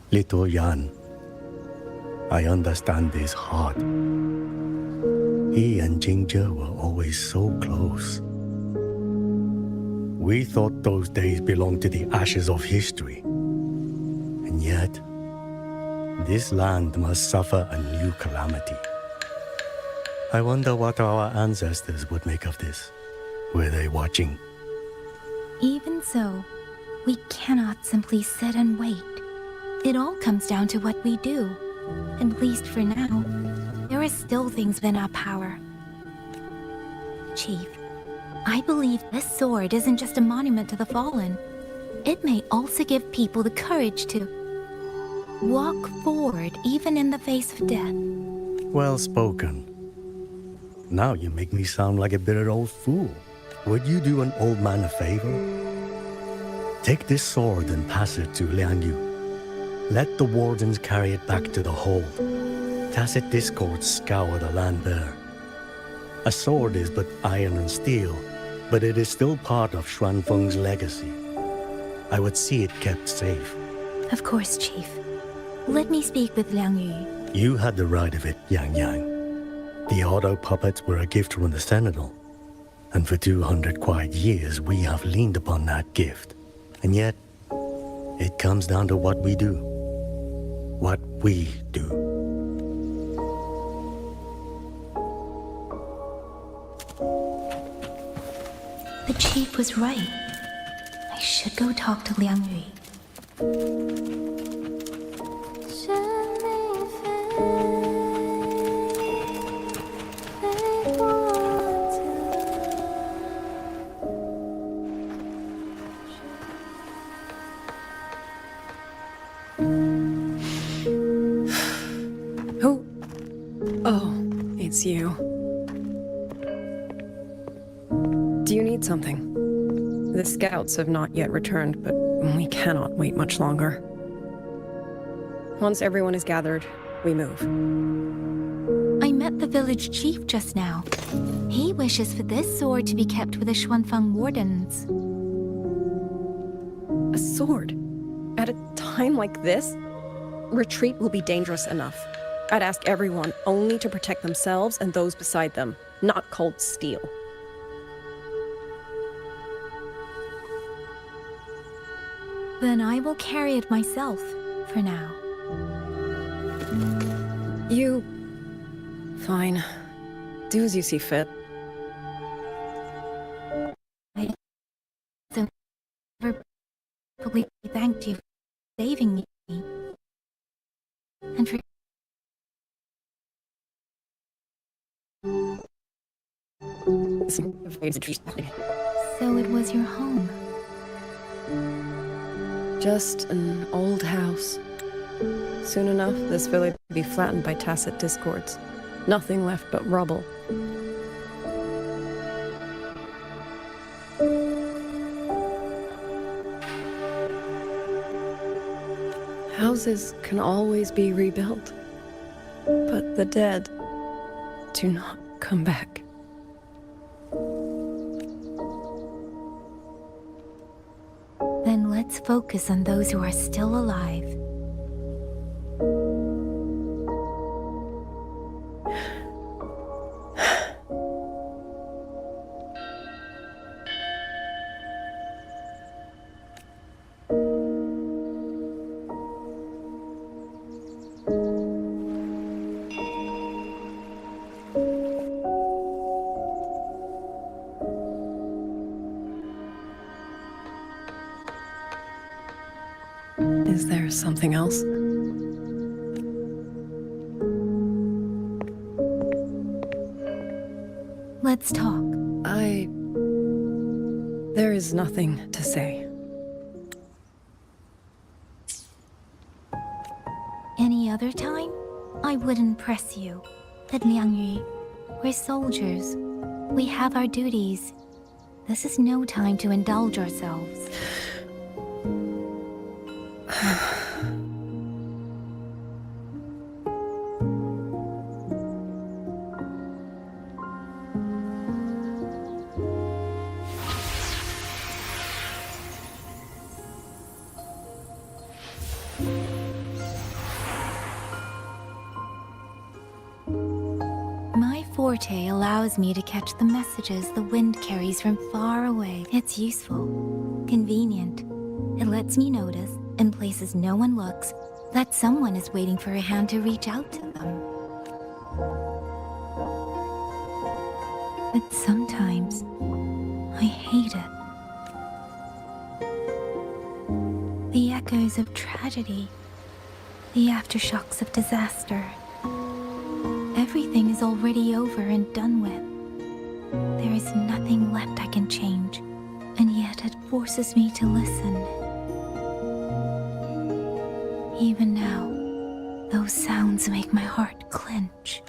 Little Yan, I understand his heart. He and Jingzhe were always so close. We thought those days belonged to the ashes of history. And yet, this land must suffer a new calamity. I wonder what our ancestors would make of this. Were they watching? Even so, we cannot simply sit and wait. It all comes down to what we do. At least for now, there are still things within our power. Chief, I believe this sword isn't just a monument to the fallen. It may also give people the courage to walk forward even in the face of death. Well spoken. Now you make me sound like a bitter old fool. Would you do an old man a favor? Take this sword and pass it to Liang Yu. Let the wardens carry it back to the hold. Tacit discords scour the land bare. A sword is but iron and steel, but it is still part of Xuanfeng's legacy. I would see it kept safe. Of course, Chief. Let me speak with Liang Yu. You had the right of it, Yang Yang. The auto puppets were a gift from the Sentinel. And for 200 quiet years, we have leaned upon that gift. And yet, it comes down to what we do. What we do. The chief was right. I should go talk to Liang Yu. Who? Oh, it's you. Do you need something? The scouts have not yet returned, but we cannot wait much longer. Once everyone is gathered, we move. I met the village chief just now. He wishes for this sword to be kept with the Xuanfeng wardens. A sword? At a time like this? Retreat will be dangerous enough. I'd ask everyone only to protect themselves and those beside them, not cold steel. Then I will carry it myself, for now. You... Fine. Do as you see fit. I never probably thanked you for saving me. And for... So it was your home. Just an old house. Soon enough, this village will be flattened by tacit discords. Nothing left but rubble. Houses can always be rebuilt, but the dead do not come back. Then let's focus on those who are still alive. Is there something else? Let's talk. There is nothing to say. Any other time, I wouldn't press you. But Liangyu, we're soldiers. We have our duties. This is no time to indulge ourselves. My forte allows me to catch the messages the wind carries from far away. It's useful, convenient. It lets me notice, in places no one looks, that someone is waiting for a hand to reach out to them. But sometimes, I hate it. The echoes of tragedy, the aftershocks of disaster. Everything is already over and done with. There is nothing left I can change, and yet it forces me to listen. Even now, those sounds make my heart clench.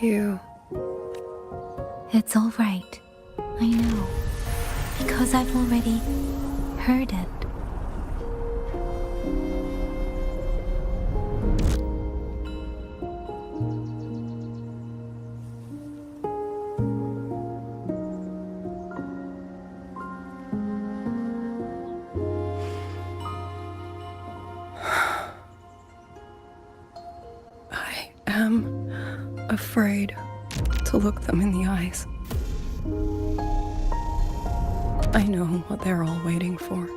You... It's all right. I know. Because I've already heard it. I am afraid to look them in the eyes. I know what they're all waiting for,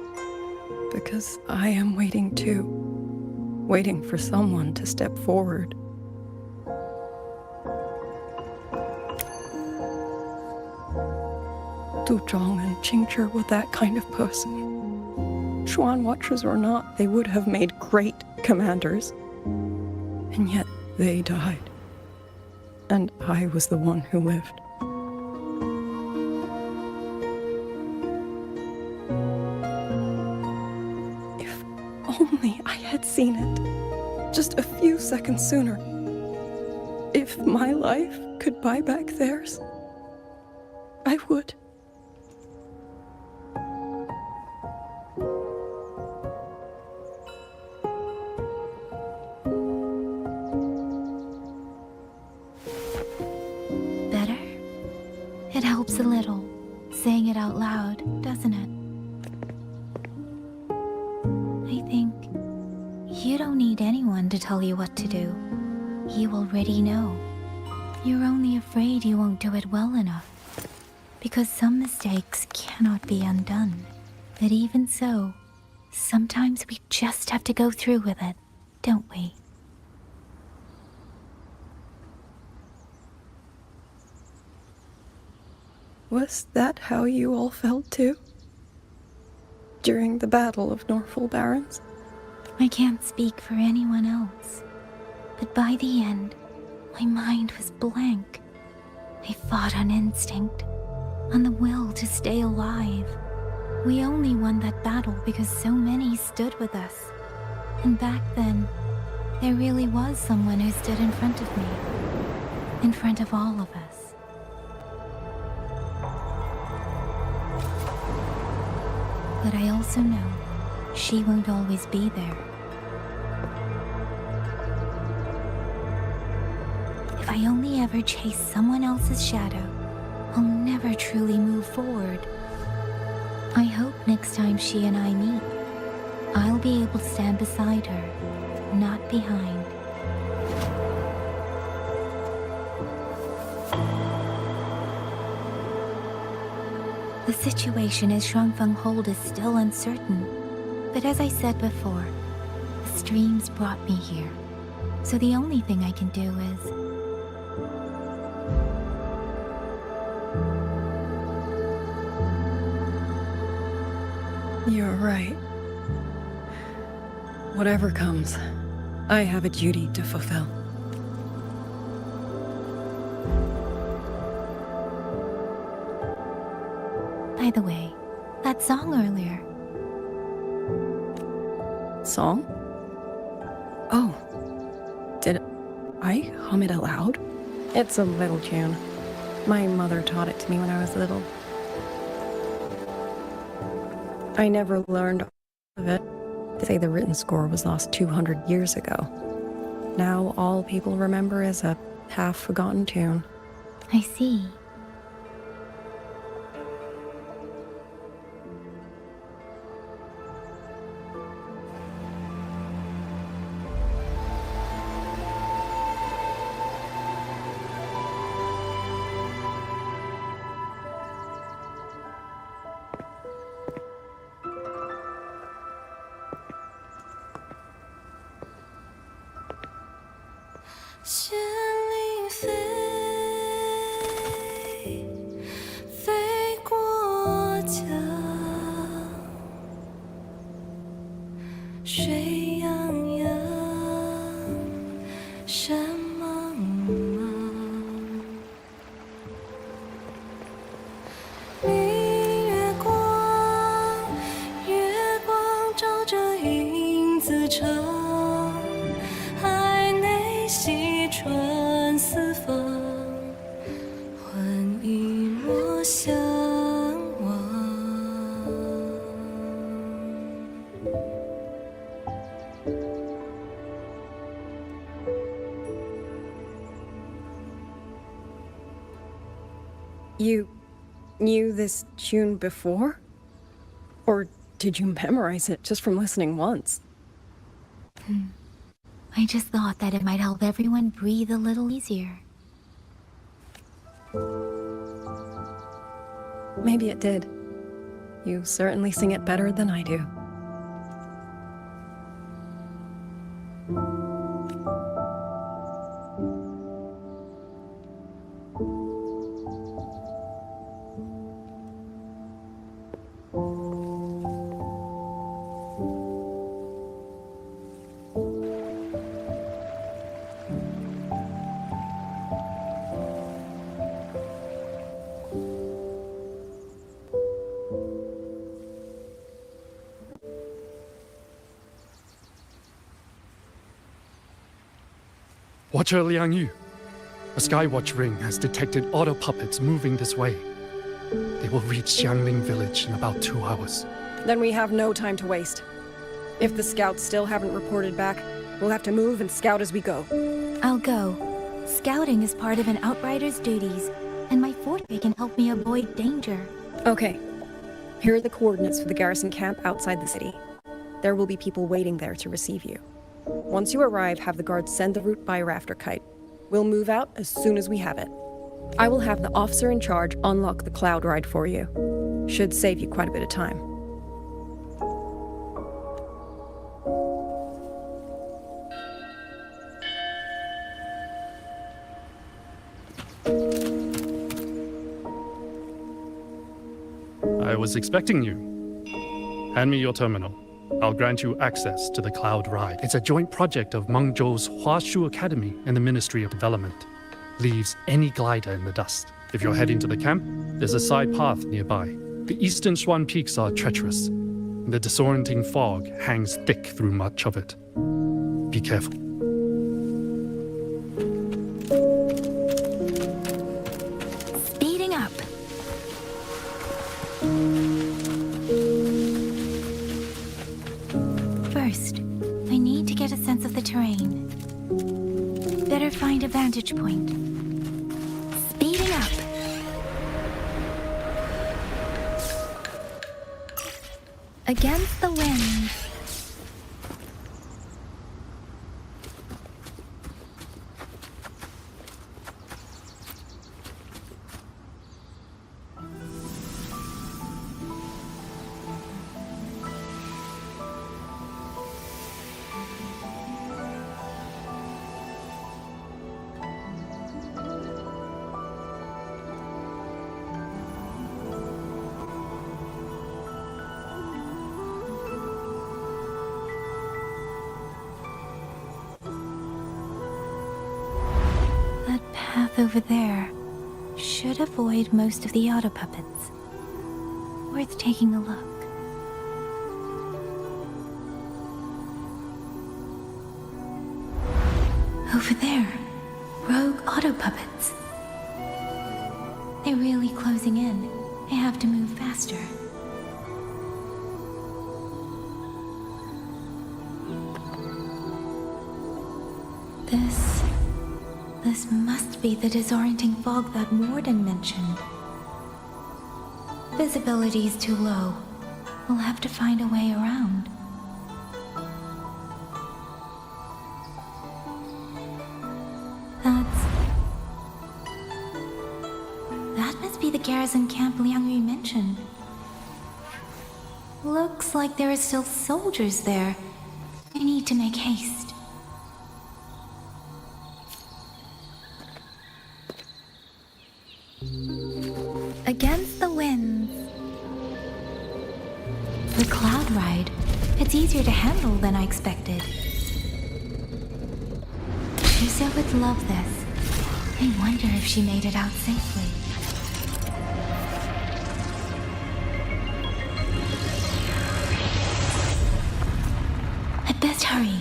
because I am waiting too. Waiting for someone to step forward. Du Zhong and Qingzhi were that kind of person. Xuan Watchers or not, they would have made great commanders. And yet they died. And I was the one who lived. If only I had seen it, just a few seconds sooner. If my life could buy back theirs, I would. Better? It helps a little, saying it out loud, doesn't it? I think you don't need anyone to tell you what to do. You already know. You're only afraid you won't do it well enough. Because some mistakes cannot be undone. But even so, sometimes we just have to go through with it, don't we? Was that how you all felt too? During the Battle of Norfolk Barrens? I can't speak for anyone else. But by the end, my mind was blank. I fought on instinct, on the will to stay alive. We only won that battle because so many stood with us. And back then, there really was someone who stood in front of me. In front of all of us. But I also know she won't always be there. If I only ever chase someone else's shadow, I'll never truly move forward. I hope next time she and I meet, I'll be able to stand beside her, not behind. The situation as Shuangfeng hold is still uncertain, but as I said before, the streams brought me here, so the only thing I can do is You're right. Whatever comes, I have a duty to fulfill. By the way, that song earlier. Song? Oh. Did I hum it aloud? It's a little tune. My mother taught it to me when I was little. I never learned of it. They say the written score was lost 200 years ago. Now all people remember is a half-forgotten tune. I see. You knew this tune before? Or did you memorize it just from listening once? I just thought that it might help everyone breathe a little easier. Maybe it did. You certainly sing it better than I do. Watcher Liang Yu, a Skywatch ring has detected auto puppets moving this way. They will reach Xiangling village in about 2 hours. Then we have no time to waste. If the scouts still haven't reported back, we'll have to move and scout as we go. I'll go. Scouting is part of an outrider's duties, and my forte can help me avoid danger. Okay. Here are the coordinates for the garrison camp outside the city. There will be people waiting there to receive you. Once you arrive, have the guards send the route by rafter kite. We'll move out as soon as we have it. I will have the officer in charge unlock the cloud ride for you. Should save you quite a bit of time. I was expecting you. Hand me your terminal. I'll grant you access to the Cloud Ride. It's a joint project of Mengzhou's Huashu Academy and the Ministry of Development. Leaves any glider in the dust. If you're heading to the camp, there's a side path nearby. The eastern Xuan peaks are treacherous. The disorienting fog hangs thick through much of it. Be careful. Speeding up. First, I need to get a sense of the terrain. Better find a vantage point. Speeding up. Against the wind. path over there should avoid most of the auto puppets. Worth taking a look. Over there, rogue auto puppets. They're really closing in. I have to move faster. This must be the disorienting fog that Warden mentioned. Visibility is too low. We'll have to find a way around. That must be the garrison camp Liang Yu mentioned. Looks like there are still soldiers there. I need to make haste. Against the winds. The cloud ride. It's easier to handle than I expected. Shusa would love this. I wonder if she made it out safely. I'd best hurry.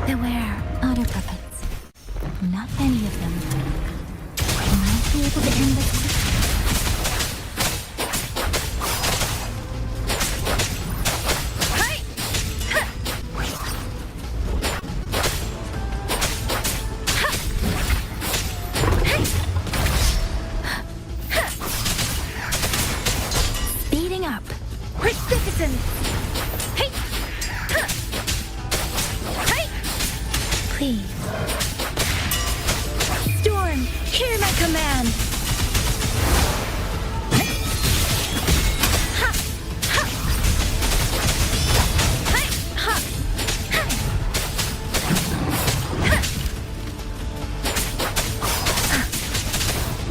Beware, auto puppets. Not many of them. I might be able to end this quickly. Speeding up. Precipitance! Please. Storm, hear my command!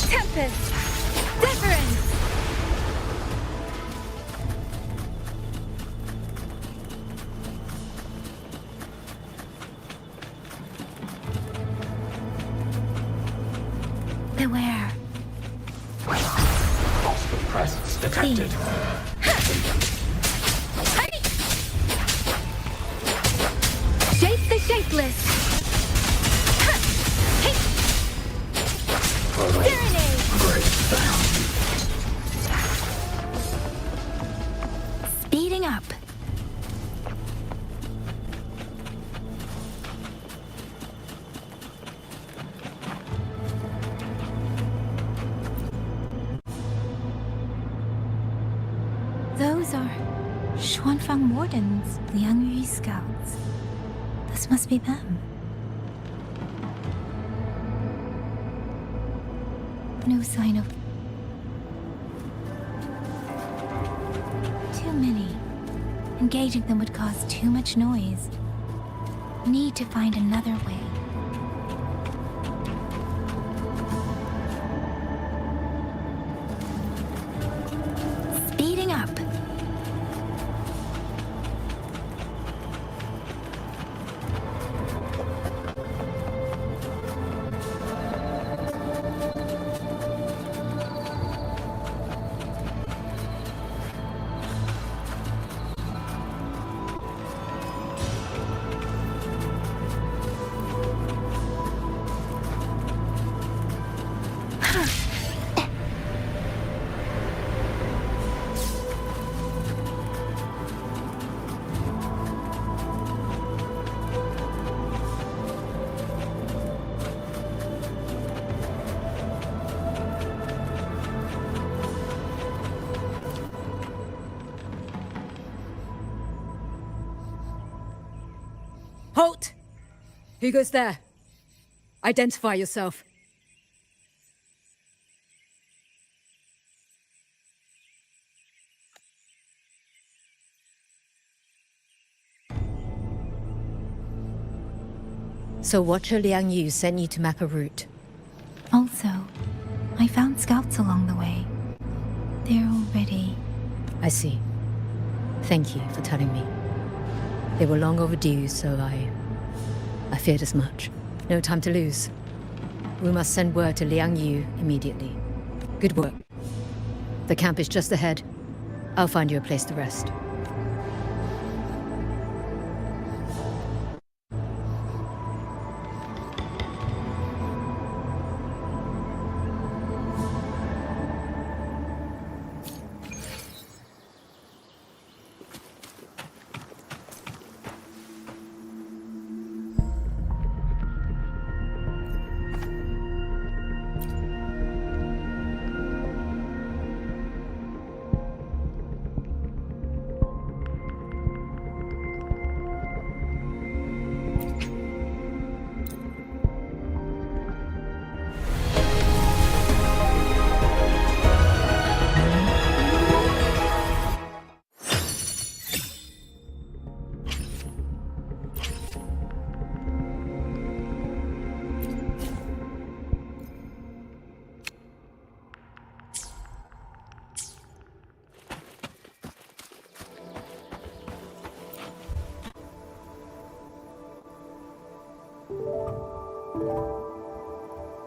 Tempest! Deference! Beware. Hostile presence detected. Shape the shapeless. Serenade. Great sound. Speeding up. Those are Xuanfang Wardens, Liang Yu scouts. This must be them. No sign of... Too many. Engaging them would cause too much noise. Need to find another way. Speeding up. Halt! Who goes there? Identify yourself. So Watcher Liang Yu sent you to map a route. Also, I found scouts along the way. They're already... I see. Thank you for telling me. They were long overdue, so I feared as much. No time to lose. We must send word to Liang Yu immediately. Good work. The camp is just ahead. I'll find you a place to rest.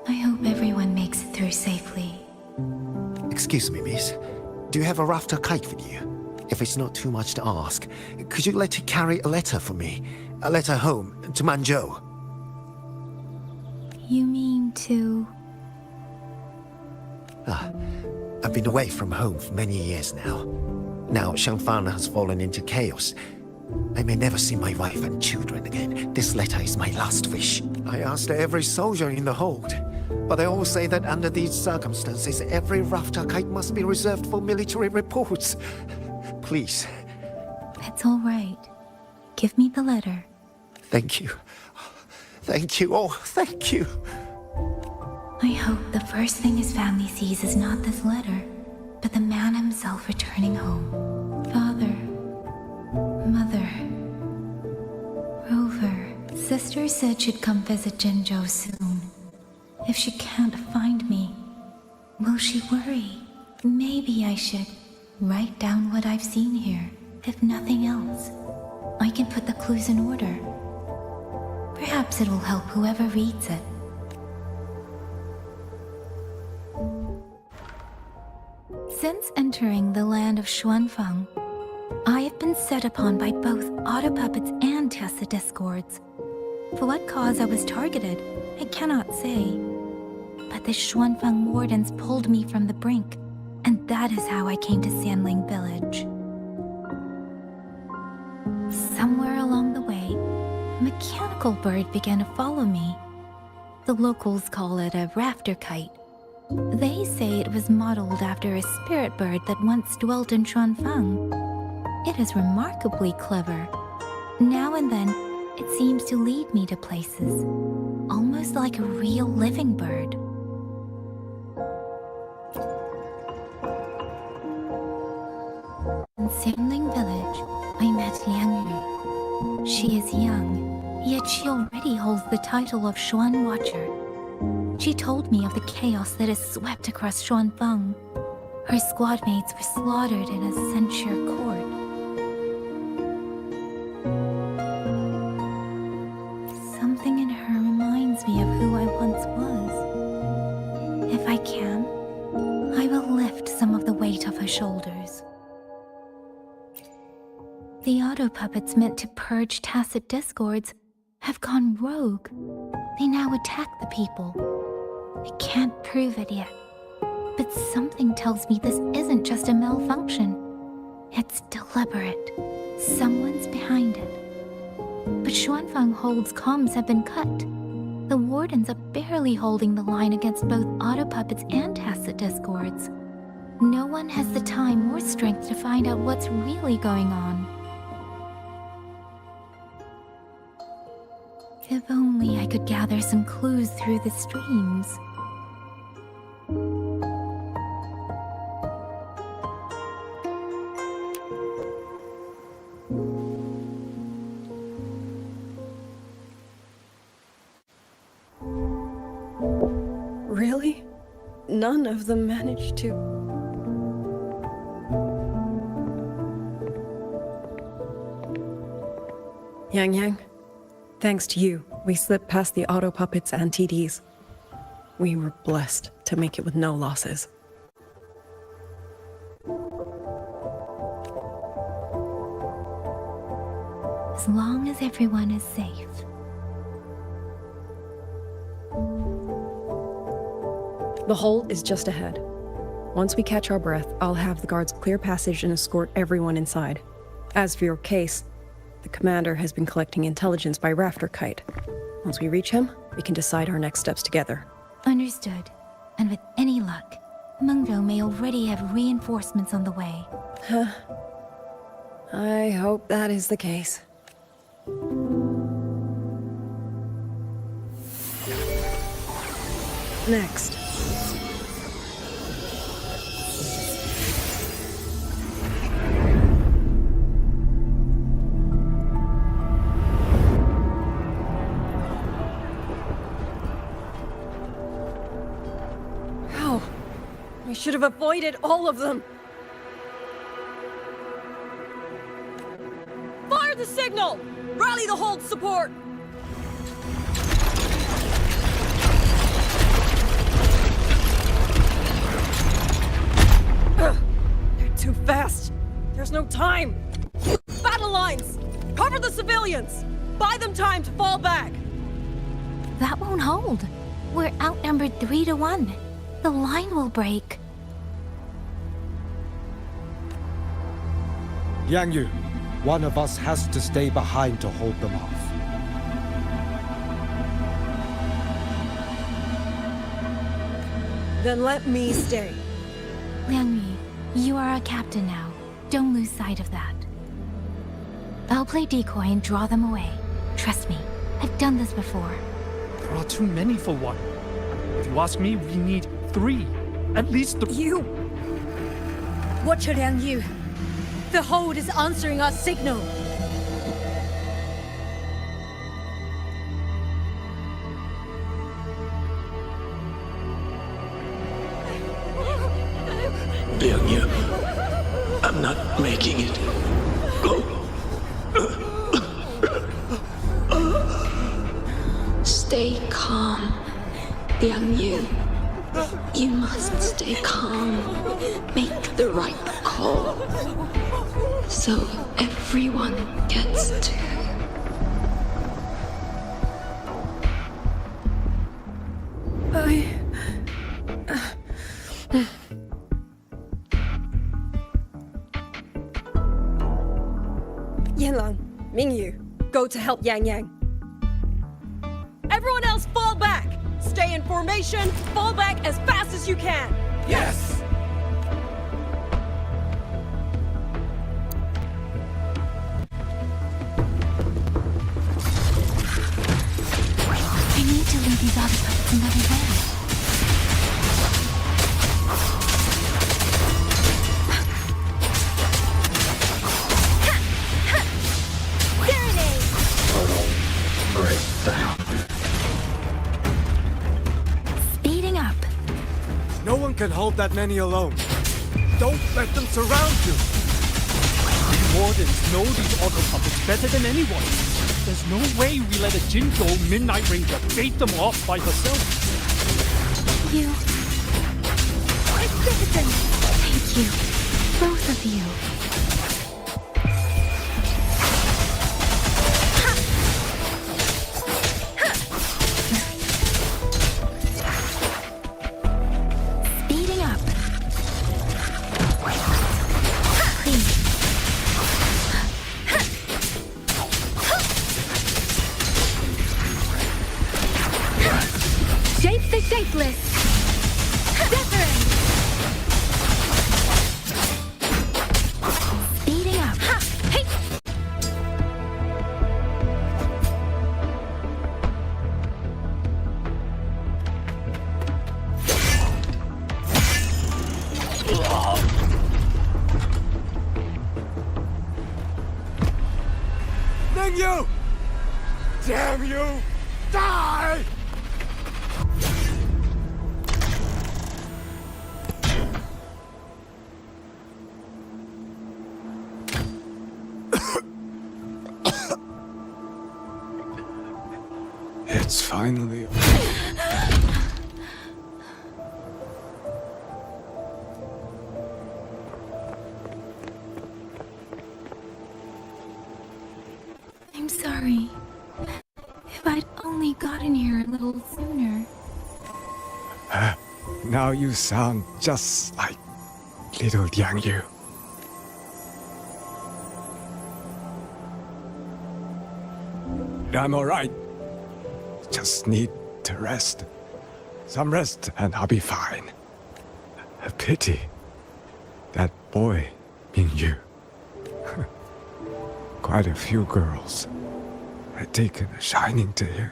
I hope everyone makes it through safely. Excuse me, miss. Do you have a rafter kite with you? If it's not too much to ask, could you let it carry a letter for me? A letter home, to Manzhou. You mean to... I've been away from home for many years now. Now Shangfang has fallen into chaos. I may never see my wife and children again. This letter is my last wish. I asked every soldier in the hold, but they all say that under these circumstances, every rafter kite must be reserved for military reports. Please. It's all right. Give me the letter. Thank you. Thank you. Oh, thank you. I hope the first thing his family sees is not this letter, but the man himself returning home. Father. Mother. Rover. Sister said she'd come visit Jinzhou soon. If she can't find me, will she worry? Maybe I should write down what I've seen here. If nothing else, I can put the clues in order. Perhaps it will help whoever reads it. Since entering the land of Xuanfang, I have been set upon by both auto puppets and Tessa discords. For what cause I was targeted, I cannot say. But the Xuanfang wardens pulled me from the brink, and that is how I came to Sanling Village. Somewhere along the way, a mechanical bird began to follow me. The locals call it a rafter kite. They say it was modeled after a spirit bird that once dwelt in Xuanfang. It is remarkably clever. Now and then, it seems to lead me to places, almost like a real living bird. In Sanling Village, I met Liang Yu. She is young, yet she already holds the title of Xuan Watcher. She told me of the chaos that has swept across Xuanfang. Her squad mates were slaughtered in a censure court. Something in her reminds me of who I once was. If I can, I will lift some of the weight off her shoulders. The auto puppets meant to purge tacit discords have gone rogue. They now attack the people. I can't prove it yet, but something tells me this isn't just a malfunction. It's deliberate. Someone's behind it. But Xuanfang Hold's comms have been cut. The wardens are barely holding the line against both auto puppets and tacit discords. No one has the time or strength to find out what's really going on. If only I could gather some clues through the streams. Really? None of them managed to... Yang, thanks to you, we slipped past the auto puppets and TDs. We were blessed to make it with no losses. As long as everyone is safe. The hold is just ahead. Once we catch our breath, I'll have the guards clear passage and escort everyone inside. As for your case, the commander has been collecting intelligence by Rafter Kite. Once we reach him, we can decide our next steps together. Understood. And with any luck, Mungjo may already have reinforcements on the way. I hope that is the case. Next. How? We should have avoided all of them. Fire the signal! Rally the hold support! They're too fast. There's no time. Battle lines! Cover the civilians! Buy them time to fall back! That won't hold. We're outnumbered 3 to 1. The line will break. Yang Yu, one of us has to stay behind to hold them off. Then let me stay. Liang Yi, you are a captain now. Don't lose sight of that. I'll play decoy and draw them away. Trust me, I've done this before. There are too many for one. If you ask me, we need 3. At least 3. You! Watch her, Liang Yu. The hold is answering our signal. Liang Yu, I'm not making it. Stay calm, Liang Yu. You must stay calm. Make the right call. So everyone gets to... Yanlang, Mingyu, go to help Yang Yang. Everyone else fall back! Stay in formation, fall back as fast as you can! Yes! I need to lead these autopuppets another way. Speeding up. No one can hold that many alone. Don't let them surround you! We wardens know these auto puppets better than anyone. There's no way we let a Jinzhou Midnight Ranger bait them off by herself. You... Magnificent! Thank you. Both of you. Speeding up. Please. Shape the shapeless. Wuthering. Speeding up. Hey. Damn you! Die! It's finally... I'm sorry. If I'd only gotten here a little sooner. Now you sound just like little Yang Yu. I'm alright. Just need to rest. Some rest and I'll be fine. A pity. That boy, Mingyu. Quite a few girls had taken a shining to him.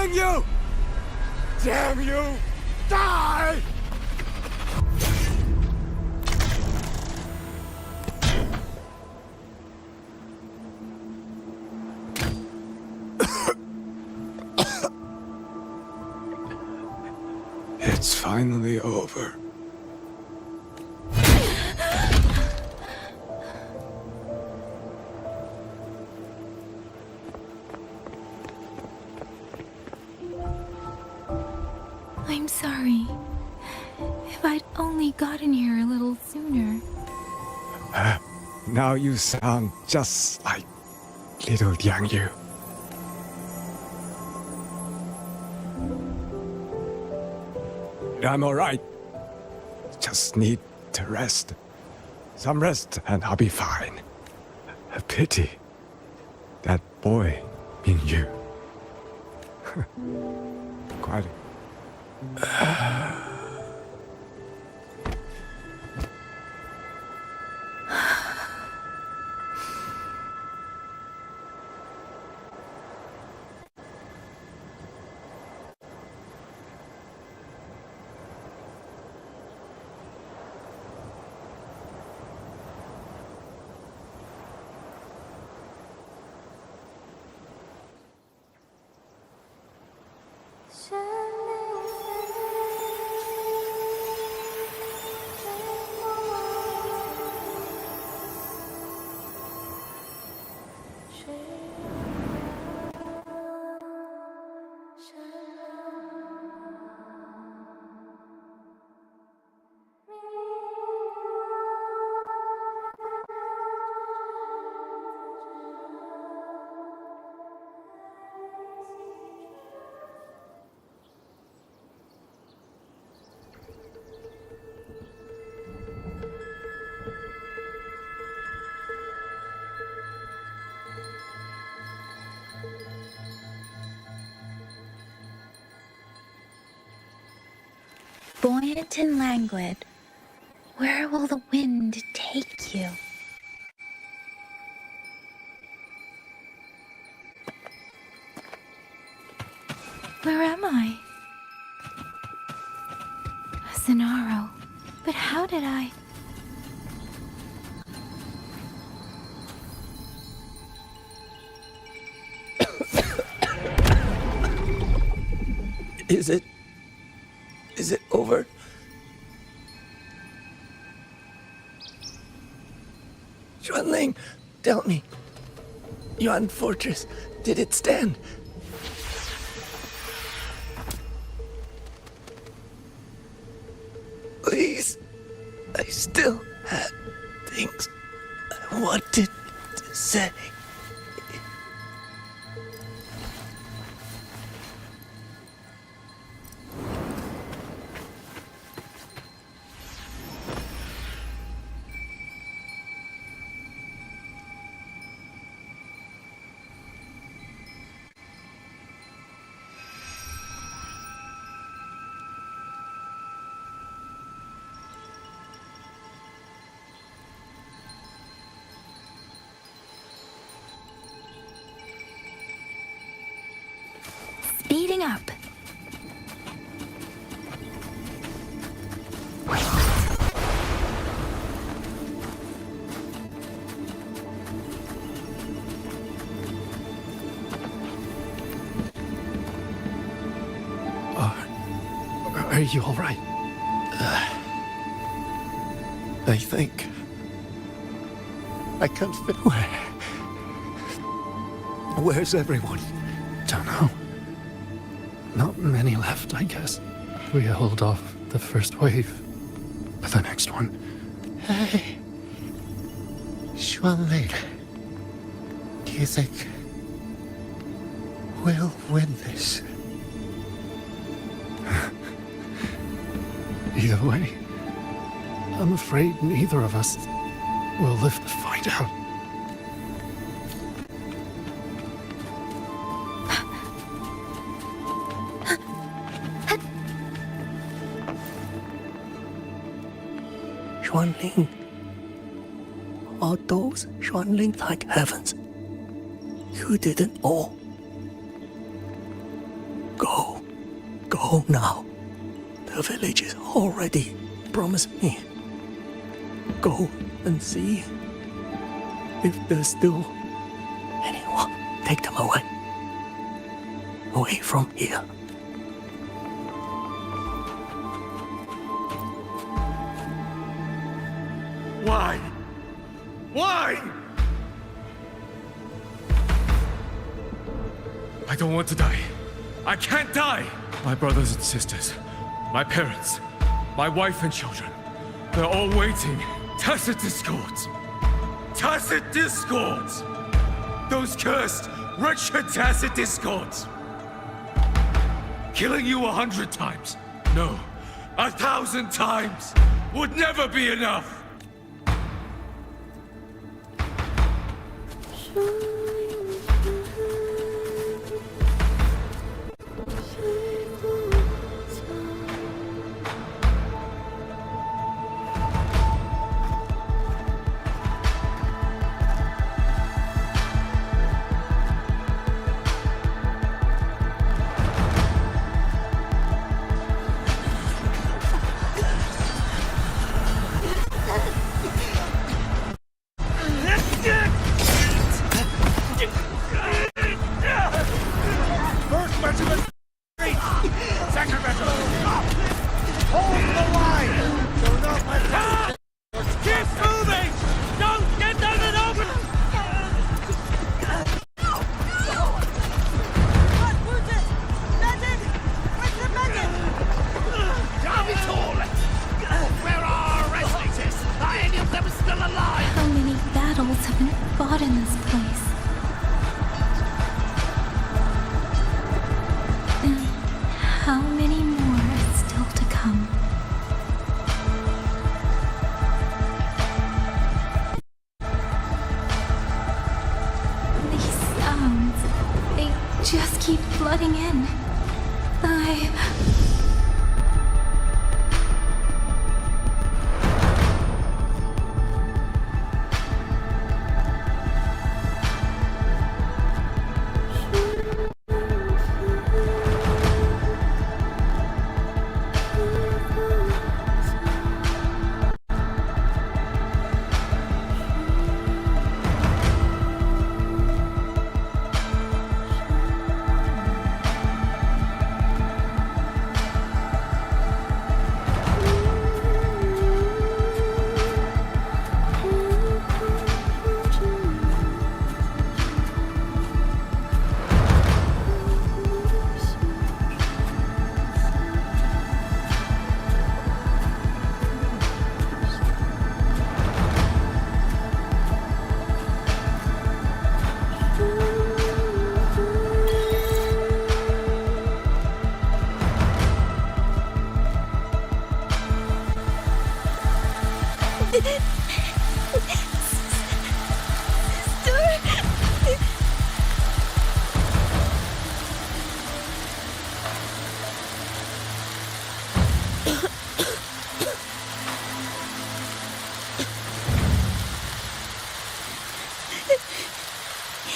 Damn you! Damn you! Die! It's finally over. I'm sorry. If I'd only gotten here a little sooner. Now you sound just like little Yang Yu. I'm alright. Just need to rest. Some rest and I'll be fine. A pity. That boy in you. Quite. Buoyant and languid, where will the wind take you? Where am I? Zenaro, but how did I? Is it over? Xuanling, tell me. Yuan Fortress, did it stand? Please, I still had things I wanted to say. Speeding up. Are you all right? I think I can't fit. Where's everyone? Don't know. Not many left, I guess. We hold off the first wave, but the next one. Hey, Xuanling, do you think we'll win this? Either way, I'm afraid neither of us will live to find out. Xuanling. Are those Xuanling like heavens? You didn't all. Go. Go now. The village is already promised me. Go and see if there's still anyone. Take them away. Away from here. Why? Why? I don't want to die. I can't die! My brothers and sisters, my parents, my wife and children, they're all waiting. Tacit discords. Tacit discords! Those cursed, wretched tacit discords! Killing you 100 times, no, 1,000 times, would never be enough! How many battles have been fought in this place? And how many more are still to come? These sounds, they just keep flooding in.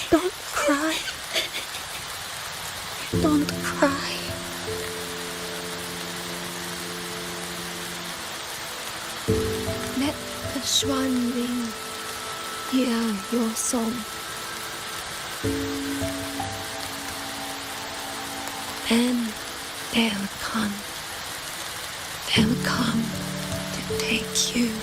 Don't cry. Don't cry. Let the swan ring. Hear your song. Then they'll come. They'll come to take you home.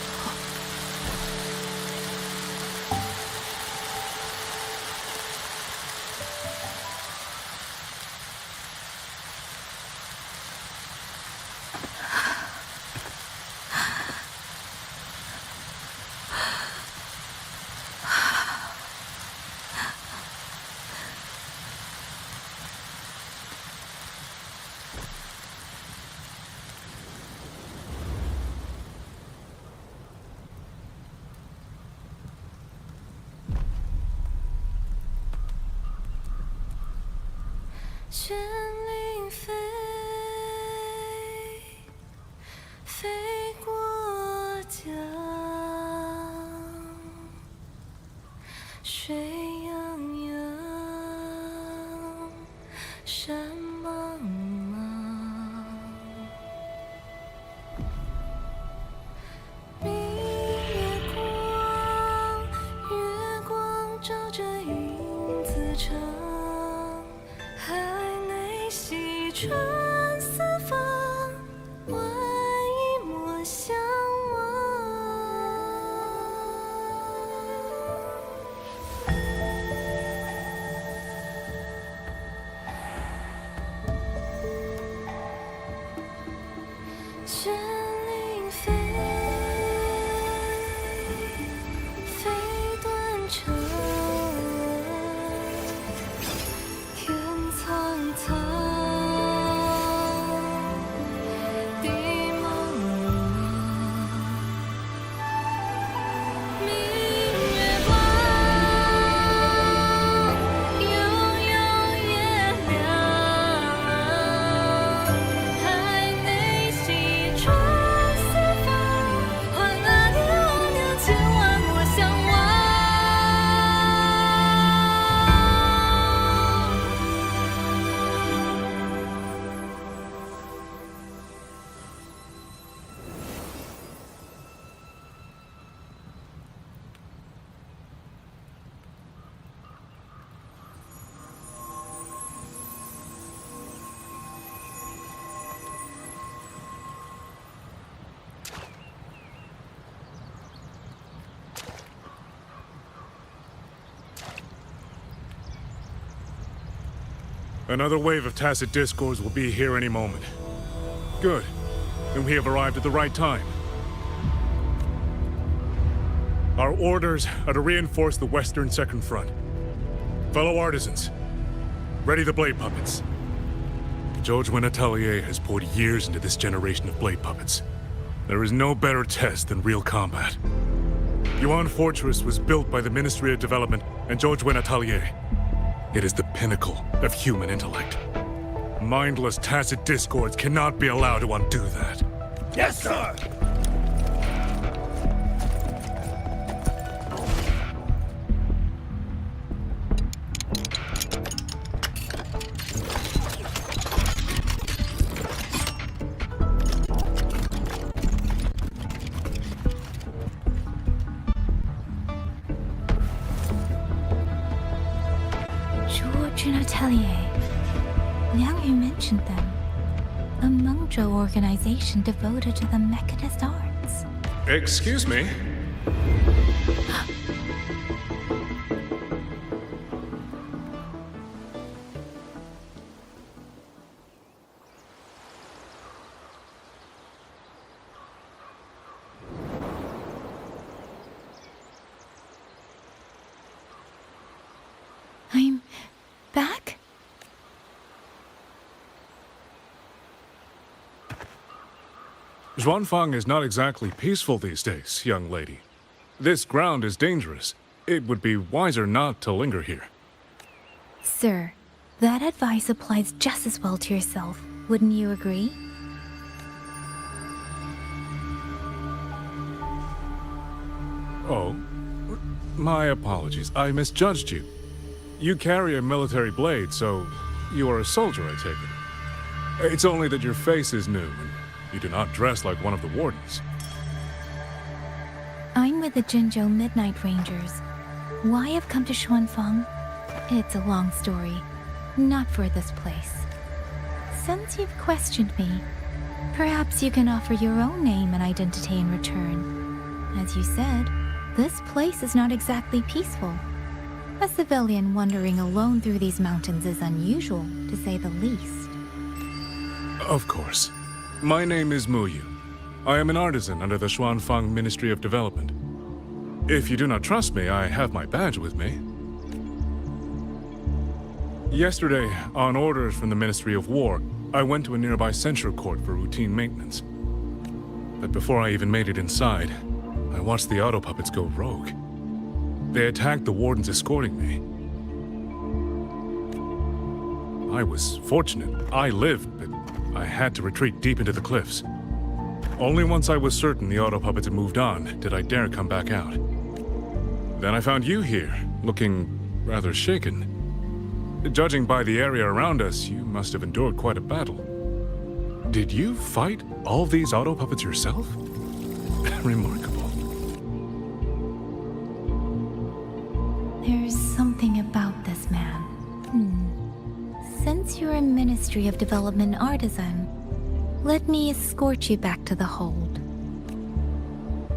Another wave of tacit discords will be here any moment. Good. Then we have arrived at the right time. Our orders are to reinforce the western second front. Fellow artisans, ready the blade puppets. George Atelier has poured years into this generation of blade puppets. There is no better test than real combat. Yuan Fortress was built by the Ministry of Development and George Atelier. It is the pinnacle of human intellect. Mindless, tacit discords cannot be allowed to undo that. Yes, sir! George and Atelier. Now you mentioned them. A Mengzhou organization devoted to the mechanist arts. Excuse me? I'm back? Xuanfang is not exactly peaceful these days, young lady. This ground is dangerous. It would be wiser not to linger here. Sir, that advice applies just as well to yourself. Wouldn't you agree? Oh, my apologies. I misjudged you. You carry a military blade, so you are a soldier, I take it. It's only that your face is new, and you do not dress like one of the wardens. I'm with the Jinzhou Midnight Rangers. Why I've come to Xuanfang? It's a long story. Not for this place. Since you've questioned me, perhaps you can offer your own name and identity in return. As you said, this place is not exactly peaceful. A civilian wandering alone through these mountains is unusual, to say the least. Of course. My name is Muyu. I am an artisan under the Xuanfang Ministry of Development. If you do not trust me, I have my badge with me. Yesterday, on orders from the Ministry of War, I went to a nearby censure court for routine maintenance. But before I even made it inside, I watched the auto puppets go rogue. They attacked the wardens escorting me. I was fortunate. I lived, but I had to retreat deep into the cliffs. Only once I was certain the auto puppets had moved on did I dare come back out. Then I found you here, looking rather shaken. Judging by the area around us, you must have endured quite a battle. Did you fight all these auto puppets yourself? Remarkable. There's something about this man. Since you're a Ministry of Development artisan, let me escort you back to the hold.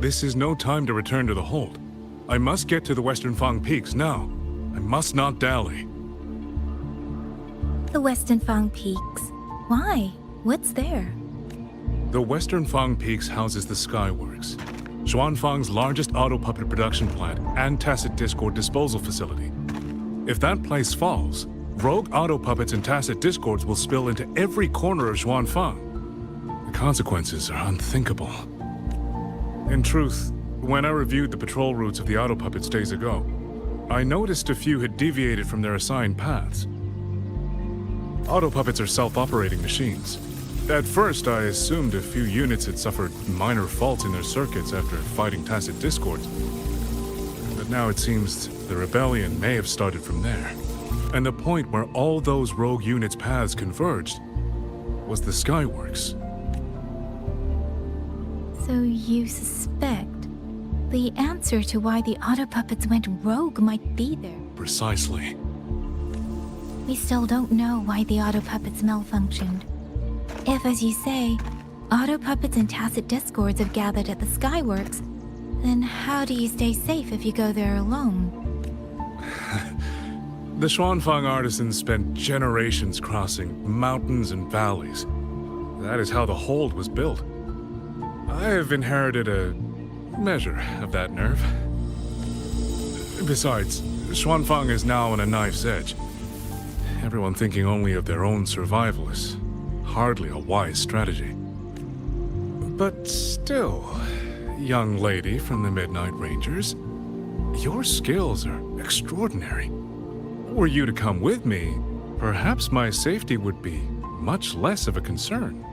This is no time to return to the hold. I must get to the Western Fang Peaks now. I must not dally. The Western Fang Peaks? Why? What's there? The Western Fang Peaks houses the Skyworks, Xuanfang's largest auto puppet production plant and tacit discord disposal facility. If that place falls, rogue auto puppets and tacit discords will spill into every corner of Xuanfang. The consequences are unthinkable. In truth, when I reviewed the patrol routes of the auto puppets days ago, I noticed a few had deviated from their assigned paths. Auto puppets are self-operating machines. At first, I assumed a few units had suffered minor faults in their circuits after fighting tacit discords. But now it seems the rebellion may have started from there. And the point where all those rogue units' paths converged was the Skyworks. So you suspect the answer to why the auto puppets went rogue might be there? Precisely. We still don't know why the auto puppets malfunctioned. If, as you say, auto puppets and tacit discords have gathered at the Skyworks, then how do you stay safe if you go there alone? The Xuanfang artisans spent generations crossing mountains and valleys. That is how the hold was built. I have inherited a measure of that nerve. Besides, Xuanfang is now on a knife's edge. Everyone thinking only of their own survival is hardly a wise strategy. But still, young lady from the Midnight Rangers, your skills are extraordinary. Were you to come with me, perhaps my safety would be much less of a concern.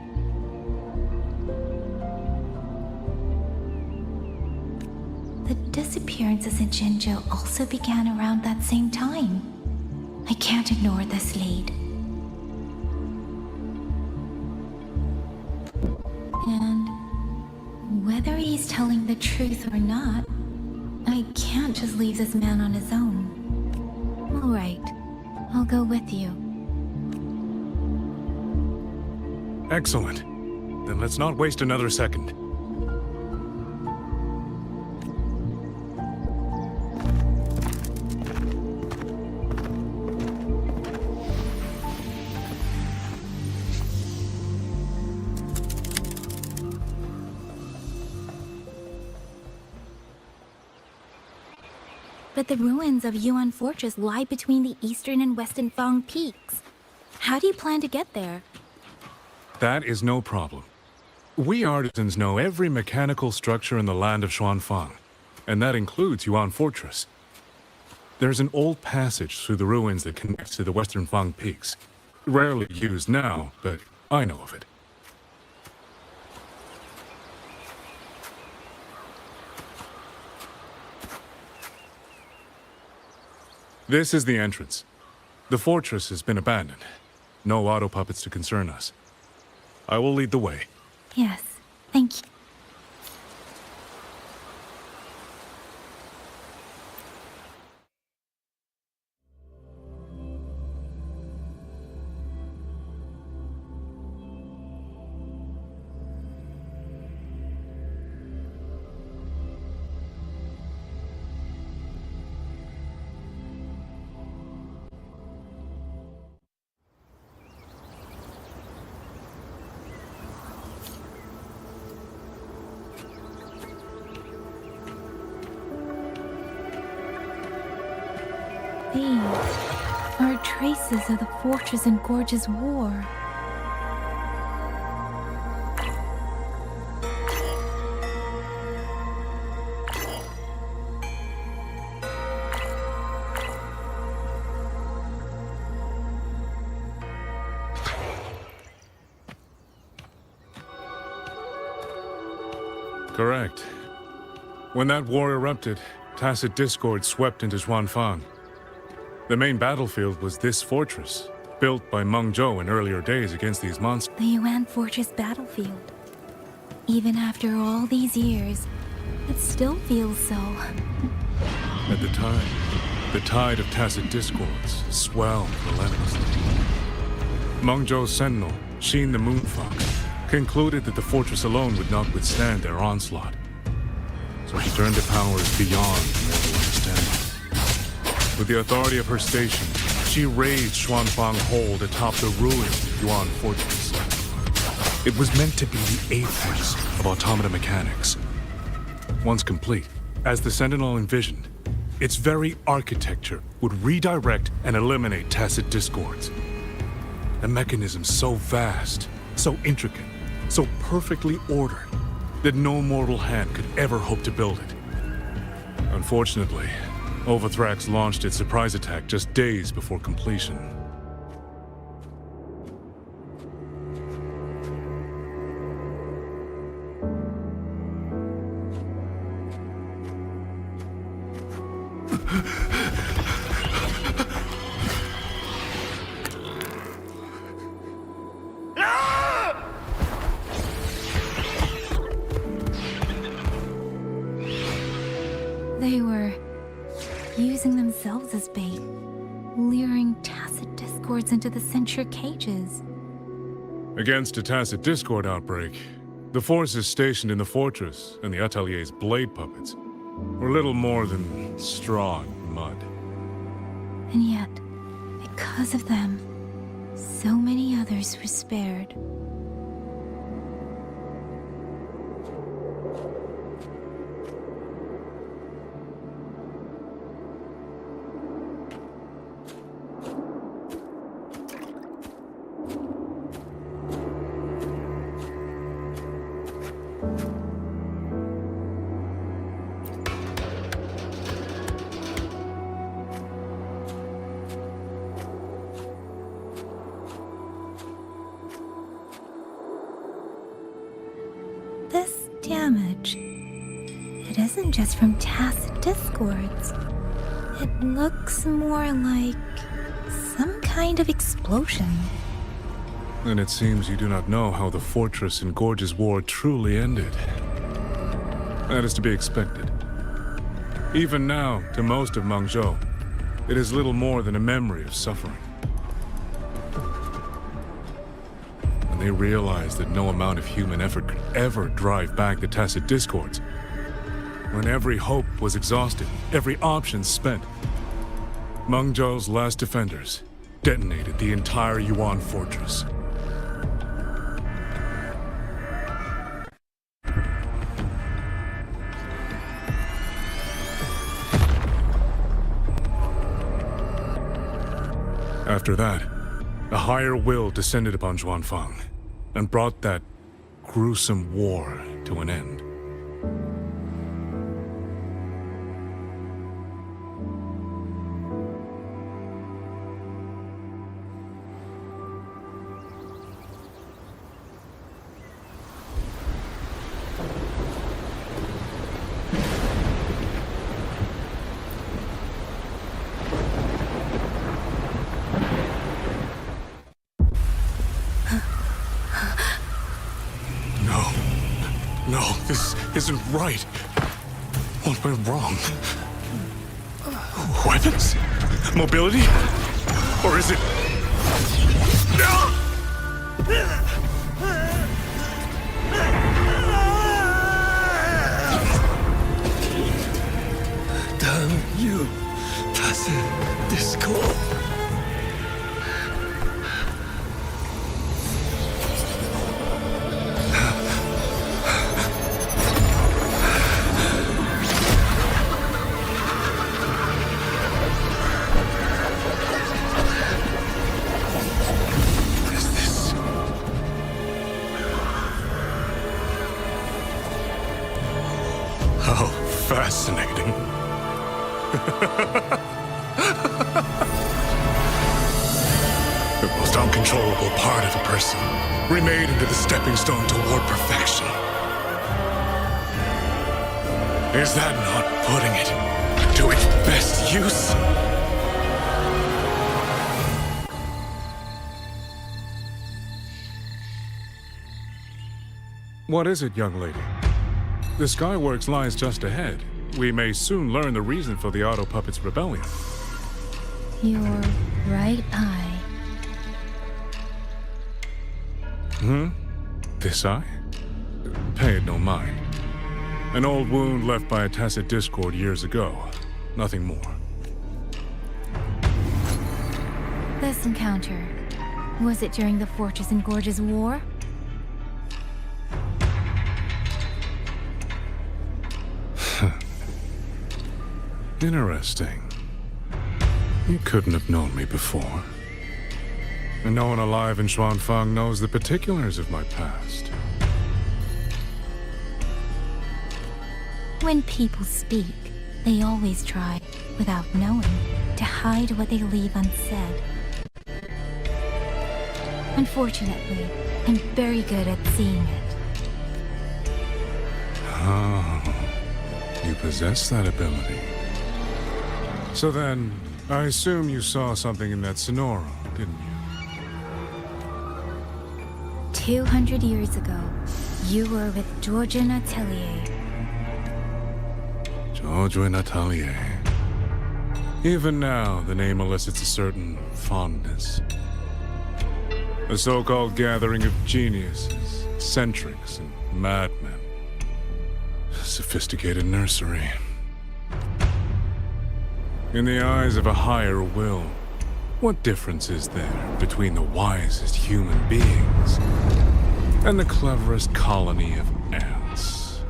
The disappearances in Jinzhou also began around that same time. I can't ignore this lead. And whether he's telling the truth or not, I can't just leave this man on his own. All right, I'll go with you. Excellent. Then let's not waste another second. But the ruins of Yuan Fortress lie between the eastern and western Fang peaks. How do you plan to get there? That is no problem. We artisans know every mechanical structure in the land of Xuanfang, and that includes Yuan Fortress. There's an old passage through the ruins that connects to the western Fang peaks. Rarely used now, but I know of it. This is the entrance. The fortress has been abandoned. No auto puppets to concern us. I will lead the way. Yes, thank you. These are traces of the Fortress and Gorge's war. Correct. When that war erupted, tacit discord swept into Xuanfang. The main battlefield was this fortress, built by Meng Zhou in earlier days against these monsters. The Yuan Fortress battlefield. Even after all these years, it still feels so. At the time, the tide of tacit discords swelled relentlessly. Meng Zhou's sentinel, Xin the Moonfox, concluded that the fortress alone would not withstand their onslaught. So she turned to powers beyond mortal understanding. With the authority of her station, she raised Xuanfang Hold atop the ruined Yuan Fortress. It was meant to be the apex of automata mechanics. Once complete, as the Sentinel envisioned, its very architecture would redirect and eliminate tacit discords. A mechanism so vast, so intricate, so perfectly ordered, that no mortal hand could ever hope to build it. Unfortunately, Overthrax launched its surprise attack just days before completion. They were using themselves as bait, luring tacit discords into the censure cages. Against a tacit discord outbreak, the forces stationed in the fortress and the Atelier's blade puppets were little more than straw and mud. And yet, because of them, so many others were spared. isn't just from tacit discords. It looks more like some kind of explosion. Then it seems you do not know how the Fortress and Gorge's war truly ended. That is to be expected. Even now, to most of Mengzhou, it is little more than a memory of suffering. When they realized that no amount of human effort could ever drive back the tacit discords, when every hope was exhausted, every option spent, Mengzhou's last defenders detonated the entire Yuan fortress. After that, a higher will descended upon Zhuanfang and brought that gruesome war to an end. No, this isn't right. What went wrong? Weapons? Mobility? Or is it... Damn you, tacit discord. How fascinating. The most uncontrollable part of a person, remade into the stepping stone toward perfection. Is that not putting it to its best use? What is it, young lady? The Skyworks lies just ahead. We may soon learn the reason for the Auto Puppet's rebellion. Your right eye. This eye? Pay it no mind. An old wound left by a tacit discord years ago. Nothing more. This encounter, was it during the Fortress and Gorge's war? Interesting. You couldn't have known me before. And no one alive in Zhuanfang knows the particulars of my past. When people speak, they always try, without knowing, to hide what they leave unsaid. Unfortunately, I'm very good at seeing it. Oh, you possess that ability. So then, I assume you saw something in that Sonoro, didn't you? 200 years ago, you were with Georgian Atelier. Georgian Atelier. Even now, the name elicits a certain fondness. A so-called gathering of geniuses, eccentrics, and madmen. A sophisticated nursery. In the eyes of a higher will, what difference is there between the wisest human beings and the cleverest colony of ants?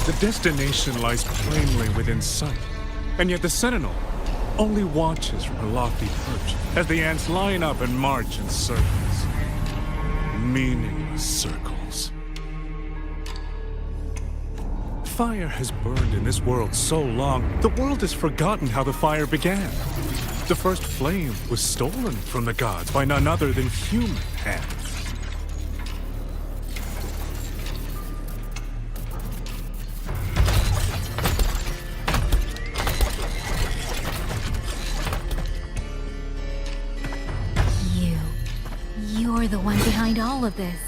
The destination lies plainly within sight, and yet the Sentinel only watches from her lofty perch as the ants line up and march in circles. Meaningless circles. Fire has burned in this world so long, the world has forgotten how the fire began. The first flame was stolen from the gods by none other than human hands. you're the one behind all of this.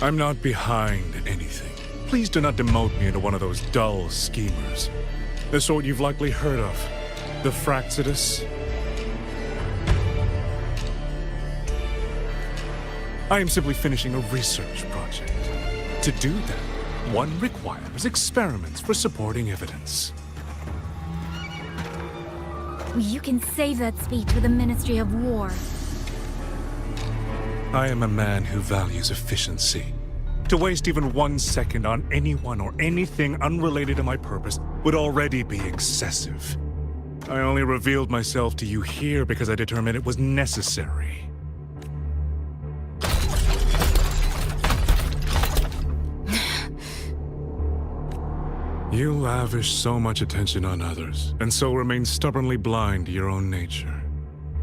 I'm not behind anything. Please do not demote me into one of those dull schemers. The sort you've likely heard of. The Fraxidus. I am simply finishing a research project. To do that, one requires experiments for supporting evidence. You can save that speech with the Ministry of War. I am a man who values efficiency. To waste even 1 second on anyone or anything unrelated to my purpose would already be excessive. I only revealed myself to you here because I determined it was necessary. You lavish so much attention on others, and so remain stubbornly blind to your own nature.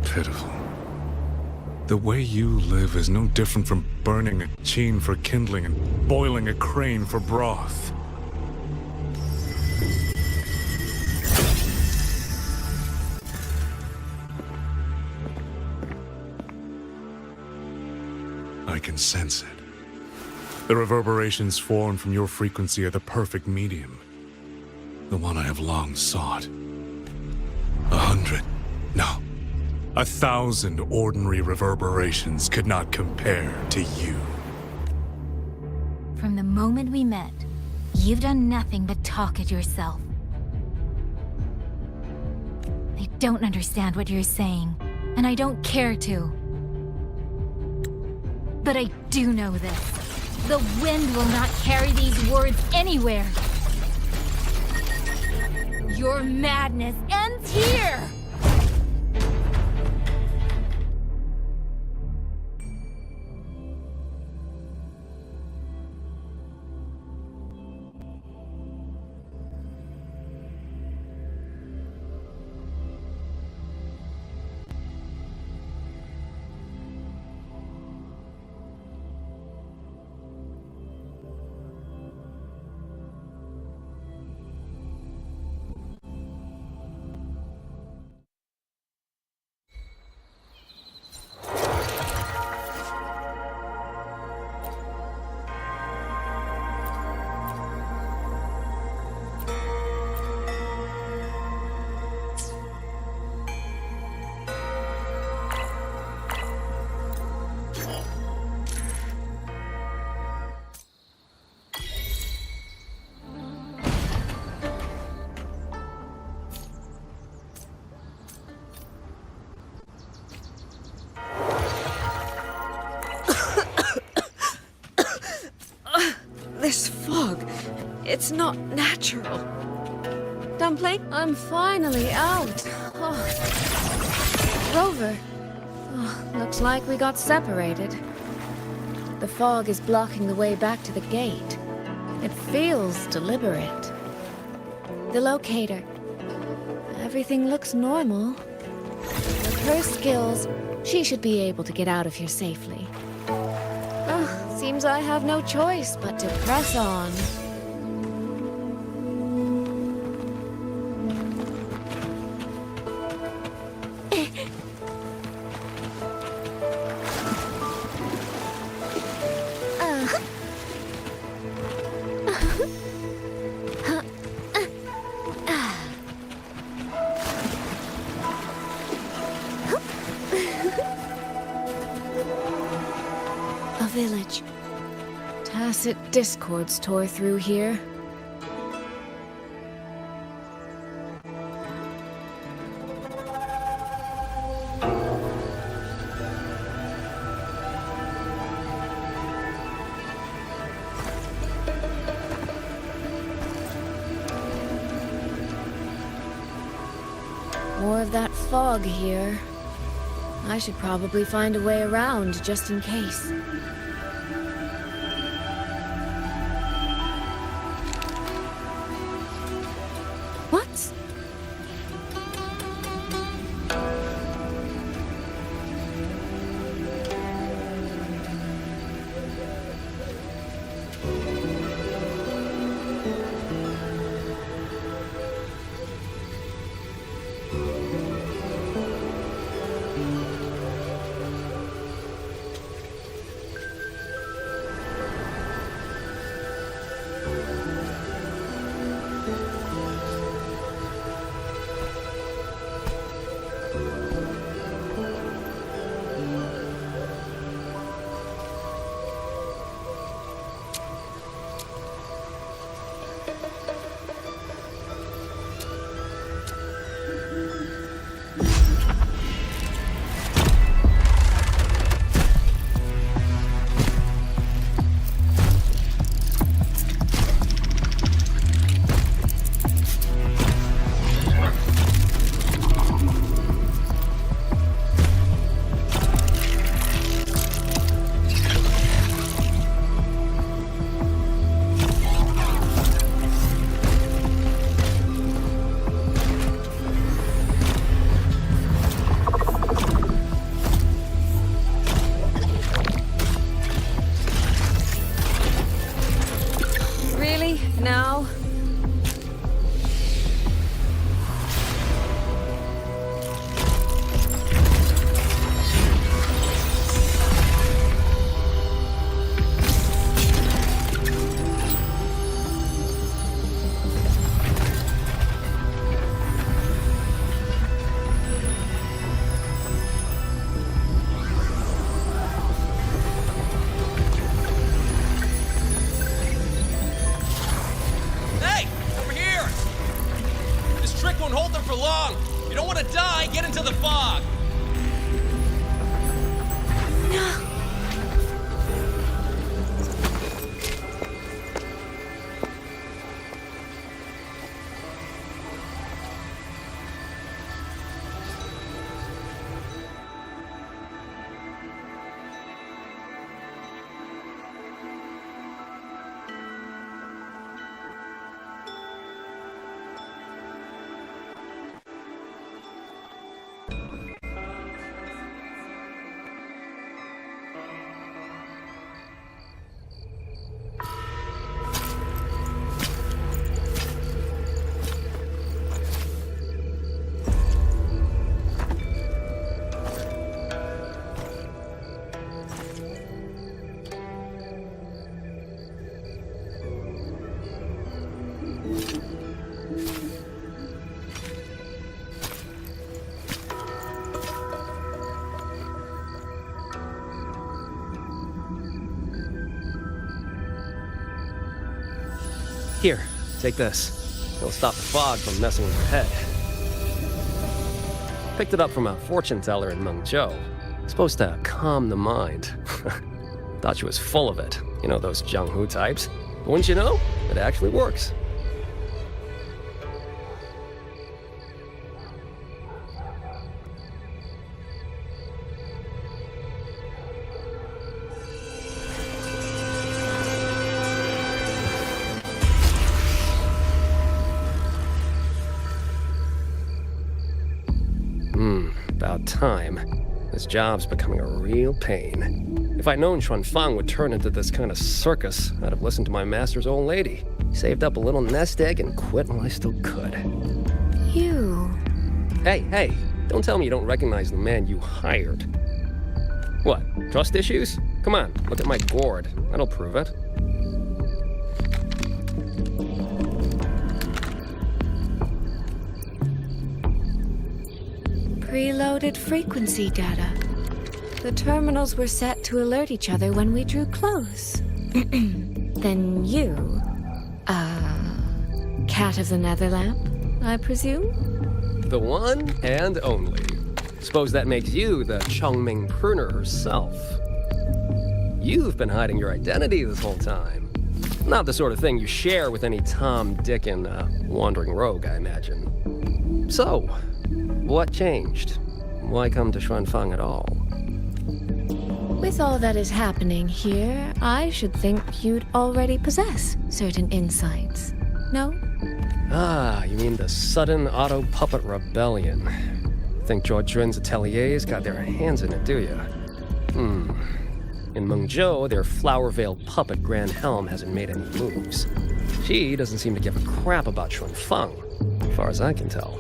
Pitiful. The way you live is no different from burning a cheen for kindling and boiling a crane for broth. I can sense it. The reverberations formed from your frequency are the perfect medium. The one I have long sought. 100, no, 1,000 ordinary reverberations could not compare to you. From the moment we met, you've done nothing but talk at yourself. I don't understand what you're saying, and I don't care to. But I do know this. The wind will not carry these words anywhere. Your madness ends here! This fog, it's not natural. Dumpling, I'm finally out. Oh. Rover. Oh, looks like we got separated. The fog is blocking the way back to the gate. It feels deliberate. The locator. Everything looks normal. With her skills, she should be able to get out of here safely. Seems I have no choice but to press on. A village. Tacit discords tore through here. More of that fog here. I should probably find a way around just in case. strength won't hold them for long. You don't want to die, get into the fog. No. Here, take this. It'll stop the fog from messing with your head. Picked it up from a fortune teller in Mengzhou. Supposed to calm the mind. Thought she was full of it. You know, those Jianghu types. But wouldn't you know? It actually works. About time. This job's becoming a real pain. If I'd known Xuanfang would turn into this kind of circus, I'd have listened to my master's old lady. Saved up a little nest egg and quit while I still could. You... Hey, don't tell me you don't recognize the man you hired. What, trust issues? Come on, look at my gourd. That'll prove it. Preloaded frequency data. The terminals were set to alert each other when we drew close. Then you... Cat of the Netherlamp, I presume? The one and only. Suppose that makes you the Chongming pruner herself. You've been hiding your identity this whole time. Not the sort of thing you share with any Tom, Dick, and wandering rogue, I imagine. So, what changed? Why come to Xuanfang at all? With all that is happening here, I should think you'd already possess certain insights. No? Ah, you mean the sudden auto-puppet rebellion. Think Zhuojuan's ateliers got their hands in it, do you? In Mengzhou, their Flower Veil puppet Grand Helm hasn't made any moves. She doesn't seem to give a crap about Xuanfang, as far as I can tell.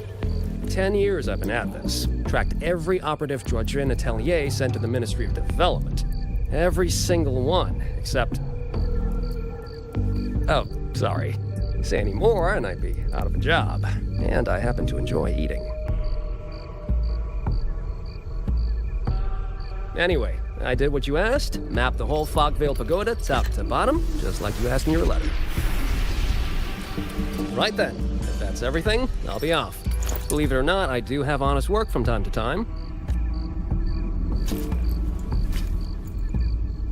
10 years I've been at this. Tracked every operative Zhuojuan atelier sent to the Ministry of Development. Every single one, except... Oh, sorry. Say any more and I'd be out of a job. And I happen to enjoy eating. Anyway, I did what you asked. Mapped the whole Fogvale Pagoda top to bottom, just like you asked in your letter. Right then, if that's everything, I'll be off. Believe it or not, I do have honest work from time to time.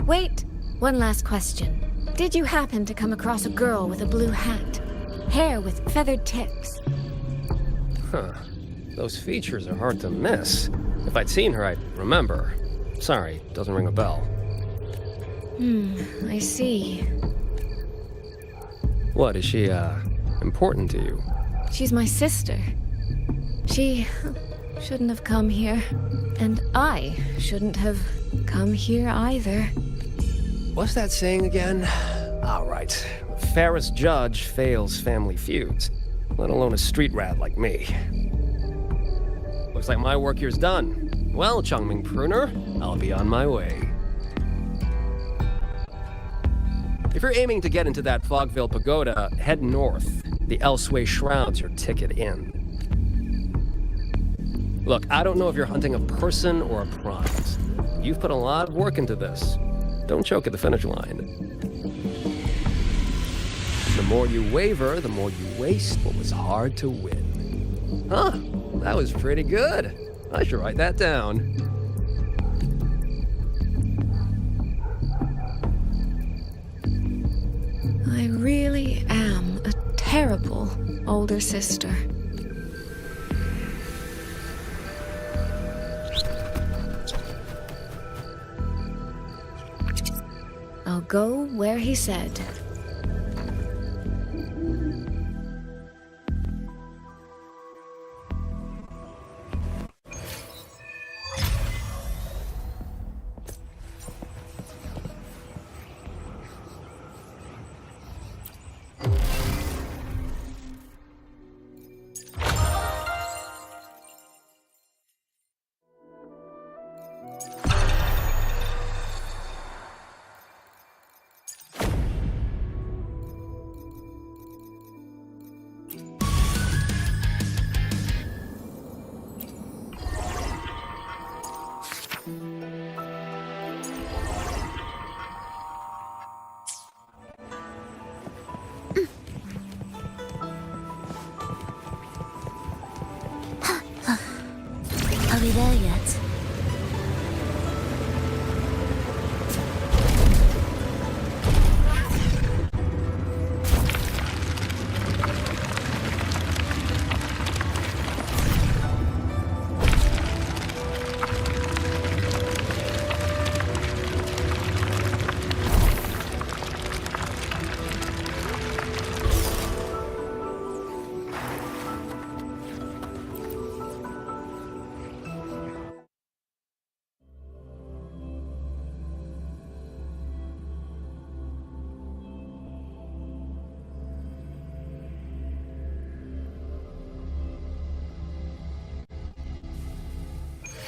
Wait, one last question. Did you happen to come across a girl with a blue hat? Hair with feathered tips? Huh. Those features are hard to miss. If I'd seen her, I'd remember. Sorry, doesn't ring a bell. I see. What, is she, important to you? She's my sister. She shouldn't have come here. And I shouldn't have come here either. What's that saying again? All right. The fairest judge fails family feuds, let alone a street rat like me. Looks like my work here's done. Well, Chongming Pruner, I'll be on my way. If you're aiming to get into that Fogvale Pagoda, head north. The Elseway Shroud's your ticket in. Look, I don't know if you're hunting a person or a prize. You've put a lot of work into this. Don't choke at the finish line. The more you waver, the more you waste what was hard to win. Huh, that was pretty good. I should write that down. I really am a terrible older sister. I'll go where he said. Are we there yet?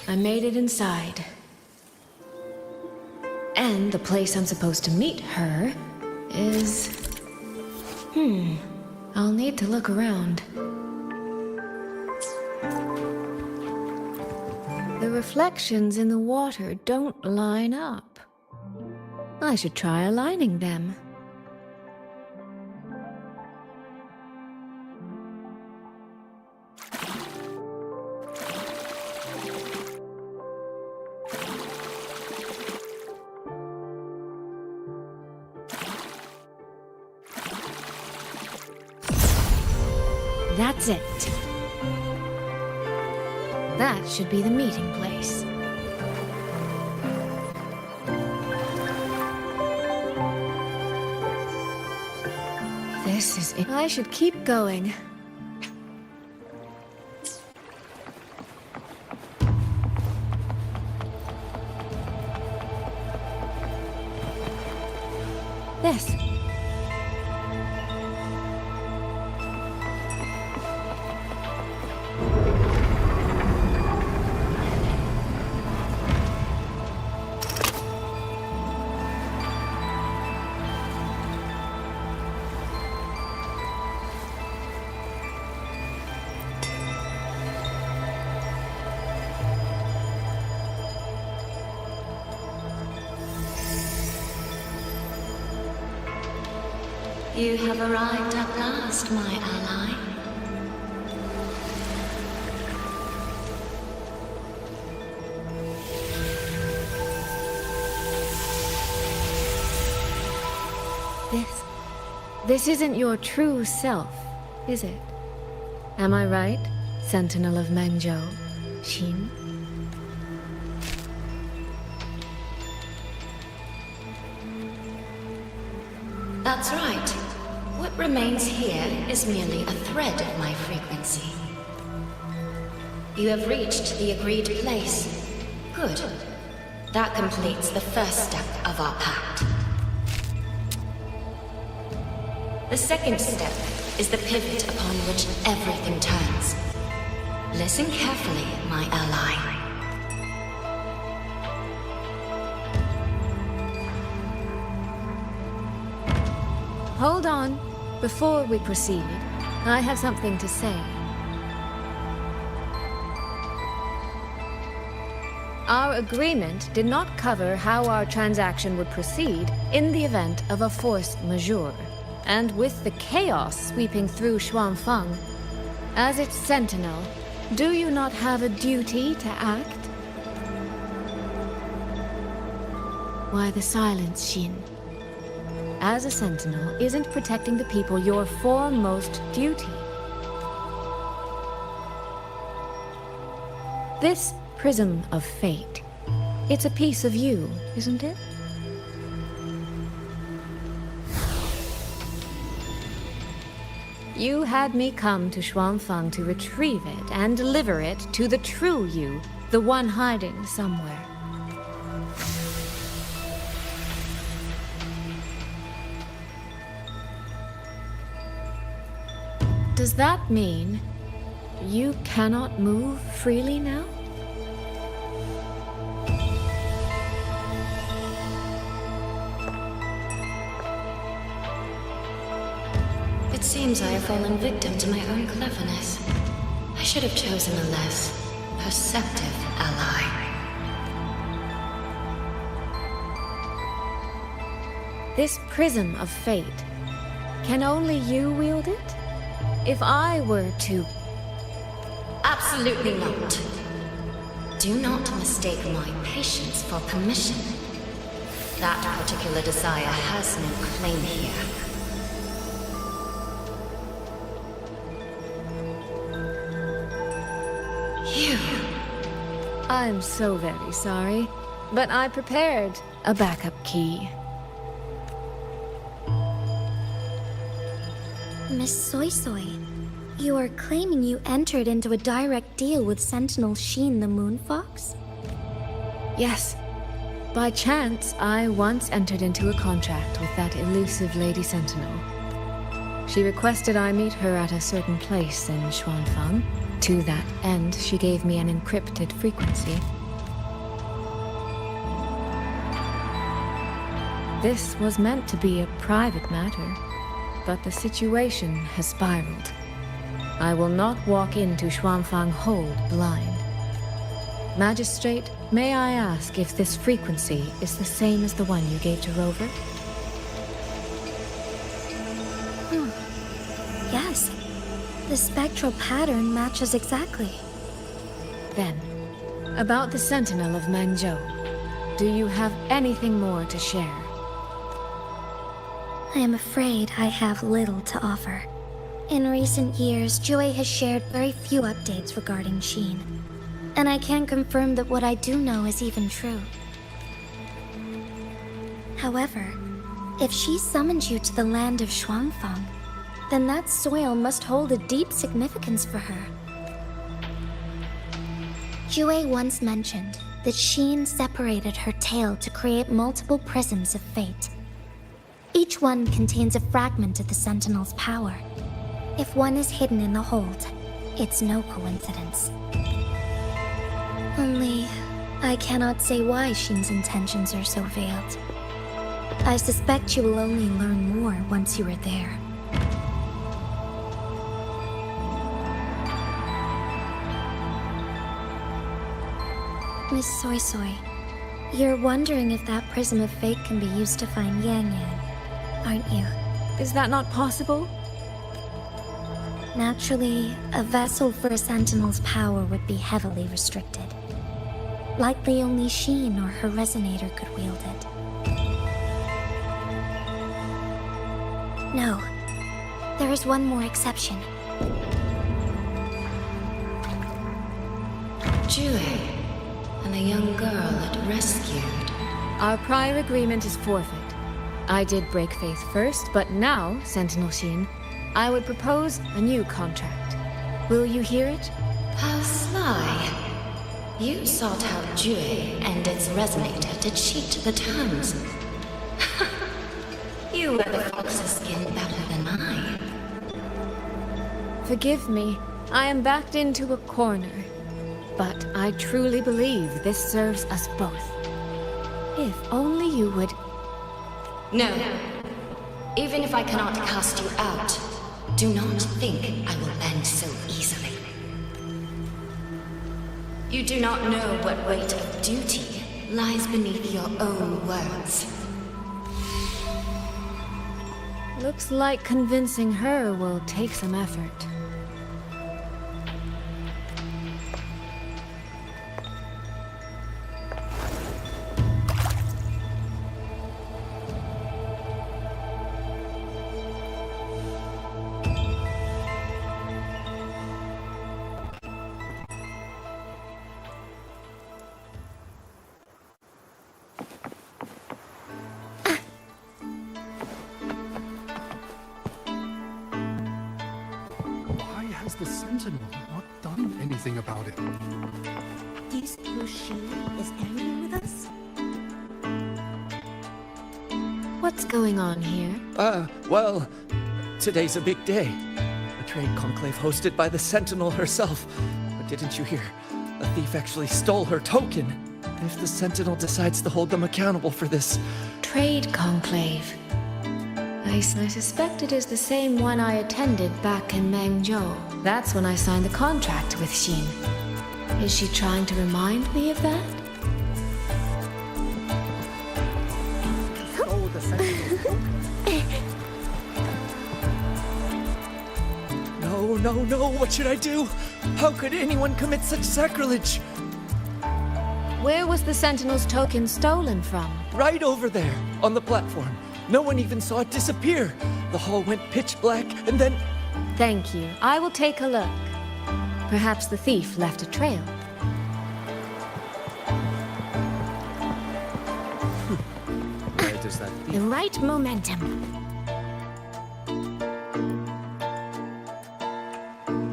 I made it inside. And the place I'm supposed to meet her is... I'll need to look around. The reflections in the water don't line up. I should try aligning them. That's it. That should be the meeting place. This is it. I should keep going. This. You have arrived at last, my ally. This isn't your true self, is it? Am I right, Sentinel of Mengzhou, Xin? That's right. What remains here is merely a thread of my frequency. You have reached the agreed place. Good. That completes the first step of our pact. The second step is the pivot upon which everything turns. Listen carefully, my ally. Hold on. Before we proceed, I have something to say. Our agreement did not cover how our transaction would proceed in the event of a force majeure. And with the chaos sweeping through Xuanfeng, As its sentinel, do you not have a duty to act? Why the silence, Shin? As a sentinel, isn't protecting the people your foremost duty? This prism of fate, it's a piece of you, isn't it? You had me come to Xuanfang to retrieve it and deliver it to the true you, the one hiding somewhere. Does that mean you cannot move freely now? It seems I have fallen victim to my own cleverness. I should have chosen a less perceptive ally. This prism of fate, can only you wield it? If I were to... Absolutely not. Do not mistake my patience for permission. That particular desire has no claim here. You... I'm so very sorry, but I prepared a backup key. Miss Soy Soy, you are claiming you entered into a direct deal with Sentinel Sheen the Moon Fox? Yes. By chance, I once entered into a contract with that elusive Lady Sentinel. She requested I meet her at a certain place in Xuanfang. To that end, she gave me an encrypted frequency. This was meant to be a private matter, but the situation has spiraled. I will not walk into Xuanfang Hold blind. Magistrate, may I ask if this frequency is the same as the one you gave to Rover? Yes. The spectral pattern matches exactly. Then, about the Sentinel of Mengzhou, do you have anything more to share? I am afraid I have little to offer. In recent years, Jue has shared very few updates regarding Sheen. And I can't confirm that what I do know is even true. However, if she summoned you to the land of Xuanfang, then that soil must hold a deep significance for her. Jue once mentioned that Sheen separated her tail to create multiple prisms of fate. Each one contains a fragment of the Sentinel's power. If one is hidden in the hold, it's no coincidence. Only, I cannot say why Sheen's intentions are so veiled. I suspect you will only learn more once you are there. Miss Soy Soy, you're wondering if that prism of fate can be used to find Yang Yang, aren't you? Is that not possible? Naturally, a vessel for a Sentinel's power would be heavily restricted. Likely only Sheen or her resonator could wield it. No, there is one more exception. Jue, and the young girl it rescued. Our prior agreement is forfeit. I did break faith first, but now, Sentinel Sheen, I would propose a new contract. Will you hear it? How sly. You sought out Jue and its resonator to cheat the terms. You wear the fox's skin better than I. Forgive me, I am backed into a corner. But I truly believe this serves us both. If only you would... No. Even if I cannot cast you out, do not think I will bend so easily. You do not know what weight of duty lies beneath your own words. Looks like convincing her will take some effort. the Sentinel not done anything about it? Do you suppose she is angry with us? What's going on here? Well, today's a big day. A trade conclave hosted by the Sentinel herself. But didn't you hear? A thief actually stole her token. If the Sentinel decides to hold them accountable for this... Trade conclave. I suspect it is the same one I attended back in Mengzhou. That's when I signed the contract with Xin. Is she trying to remind me of that? Stole the Sentinel's token. No, what should I do? How could anyone commit such sacrilege? Where was the Sentinel's token stolen from? Right over there, on the platform. No one even saw it disappear. The hall went pitch black, and then... Thank you. I will take a look. Perhaps the thief left a trail. Where does that The right momentum.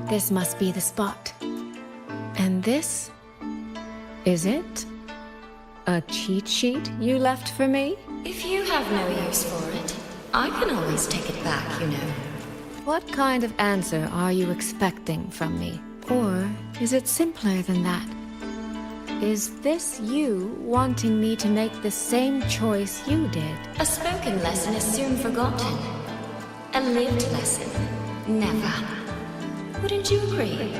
This must be the spot. And this? Is it? A cheat sheet you left for me? If you have no use for it, I can always take it back, you know. What kind of answer are you expecting from me? Or is it simpler than that? Is this you wanting me to make the same choice you did? A spoken lesson is soon forgotten. A lived lesson, never. Wouldn't you agree?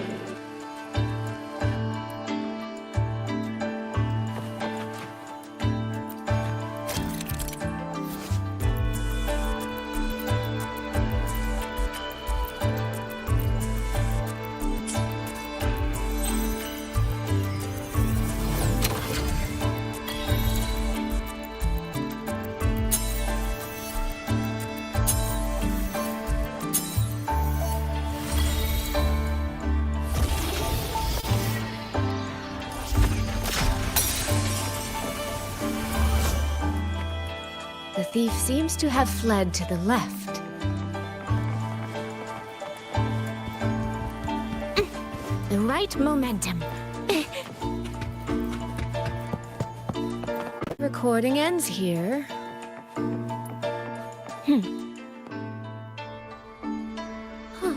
The thief seems to have fled to the left. The right momentum. Recording ends here. Huh.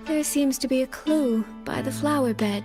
There seems to be a clue by the flower bed.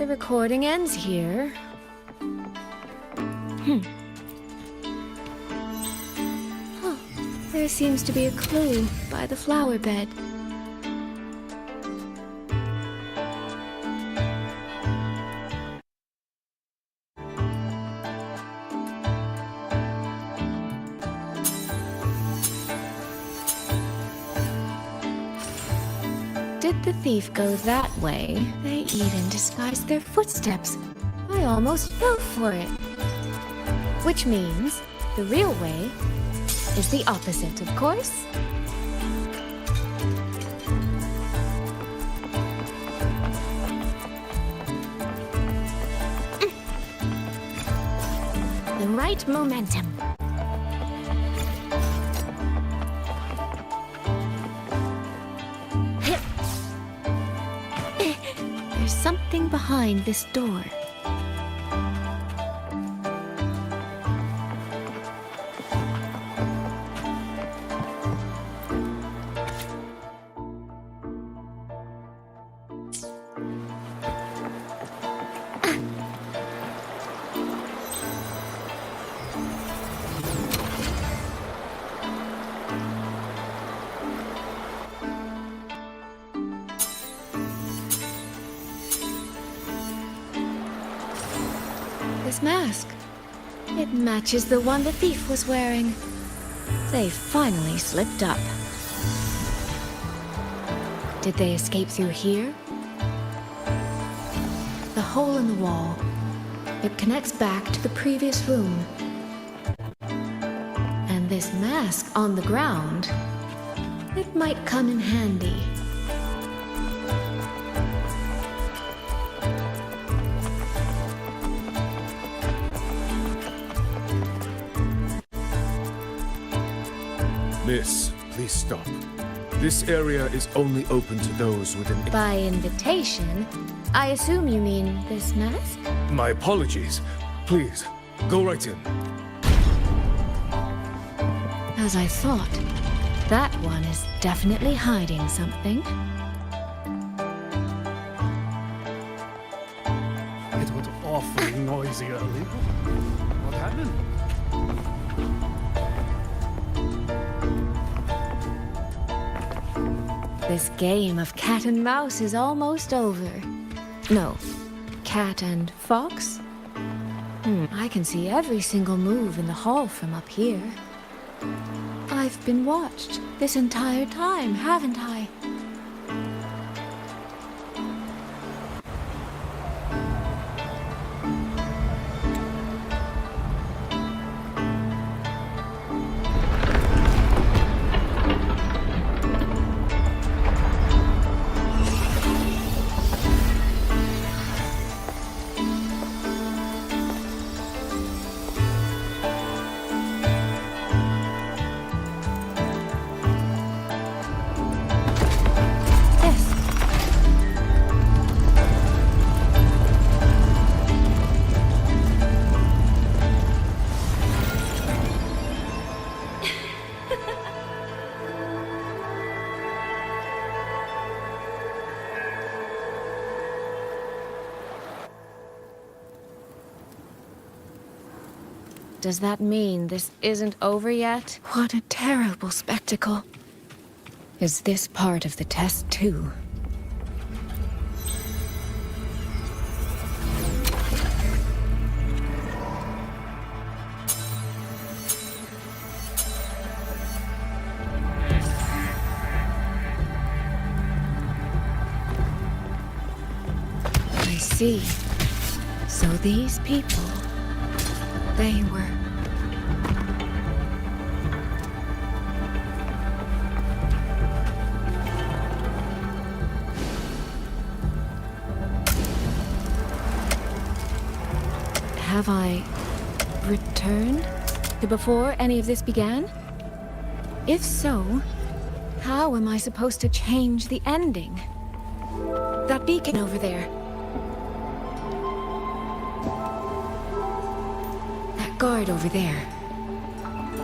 The recording ends here. Oh, there seems to be a clue by the flower bed. Did the thief go that way? They even disguised their footsteps. I almost fell for it. Which means the real way is the opposite, of course. The right momentum. There's something behind this door. This mask. It matches the one the thief was wearing. They finally slipped up. Did they escape through here? The hole in the wall. It connects back to the previous room. And this mask on the ground, it might come in handy. Miss, please stop. This area is only open to those with an... By invitation, I assume you mean this mask? My apologies. Please, go right in. As I thought, that one is definitely hiding something. It was awfully noisy earlier. What happened? This game of cat and mouse is almost over. No, cat and fox? I can see every single move in the hall from up here. I've been watched this entire time, haven't I? Does that mean this isn't over yet? What a terrible spectacle. Is this part of the test too? I see. So these people, they were... Have I returned to before any of this began? If so, how am I supposed to change the ending? That beacon over there. That guard over there.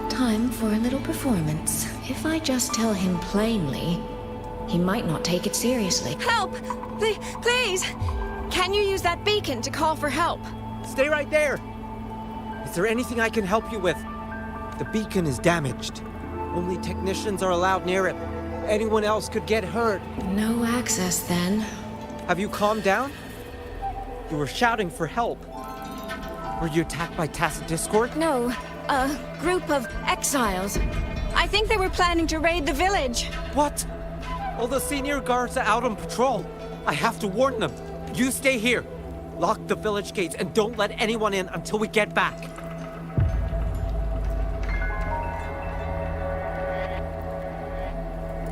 Time for a little performance. If I just tell him plainly, he might not take it seriously. Help! Please! Can you use that beacon to call for help? Stay right there! Is there anything I can help you with? The beacon is damaged. Only technicians are allowed near it. Anyone else could get hurt. No access, then. Have you calmed down? You were shouting for help. Were you attacked by tacit discord? No, a group of exiles. I think they were planning to raid the village. What? All the senior guards are out on patrol. I have to warn them. You stay here. Lock the village gates and don't let anyone in until we get back.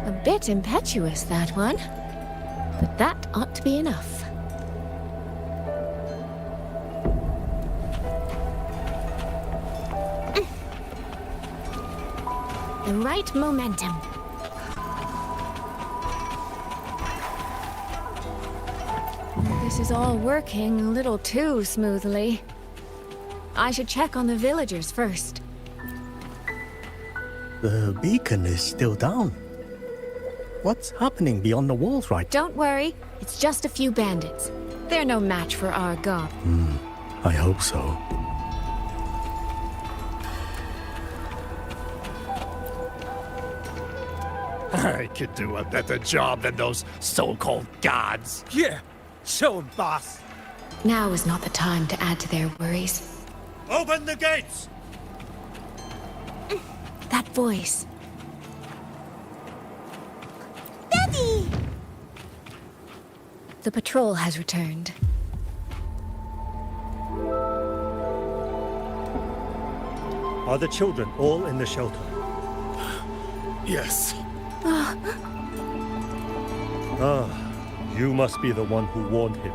A bit impetuous, that one. But that ought to be enough. The right momentum. This is all working a little too smoothly. I should check on the villagers first. The beacon is still down. What's happening beyond the walls right now? Don't worry, it's just a few bandits. They're no match for our god. I hope so. I could do a better job than those so-called gods. Yeah, show 'em, boss. Now is not the time to add to their worries. Open the gates! That voice. Daddy! The patrol has returned. Are the children all in the shelter? Yes. You must be the one who warned him.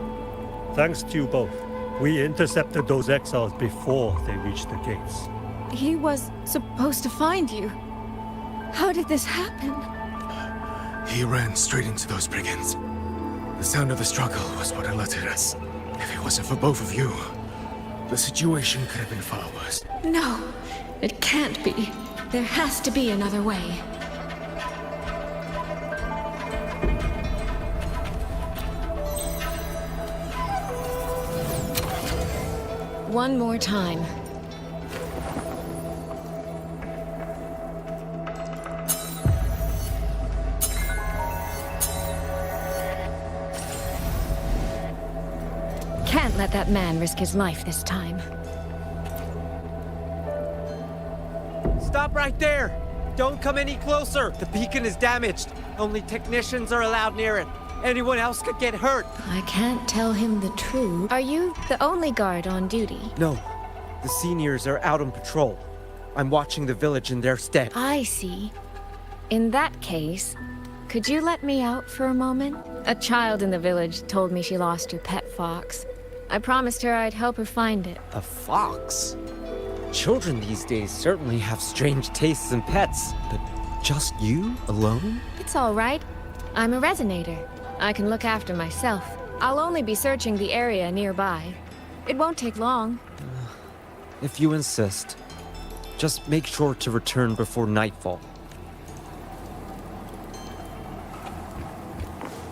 Thanks to you both. We intercepted those exiles before they reached the gates. He was supposed to find you. How did this happen? He ran straight into those brigands. The sound of the struggle was what alerted us. If it wasn't for both of you, the situation could have been far worse. No, it can't be. There has to be another way. One more time. Can't let that man risk his life this time. Stop right there! Don't come any closer! The beacon is damaged. Only technicians are allowed near it. Anyone else could get hurt. I can't tell him the truth. Are you the only guard on duty? No. The seniors are out on patrol. I'm watching the village in their stead. I see. In that case, could you let me out for a moment? A child in the village told me she lost her pet fox. I promised her I'd help her find it. A fox? Children these days certainly have strange tastes in pets, but just you alone? It's all right. I'm a resonator. I can look after myself. I'll only be searching the area nearby. It won't take long. If you insist. Just make sure to return before nightfall.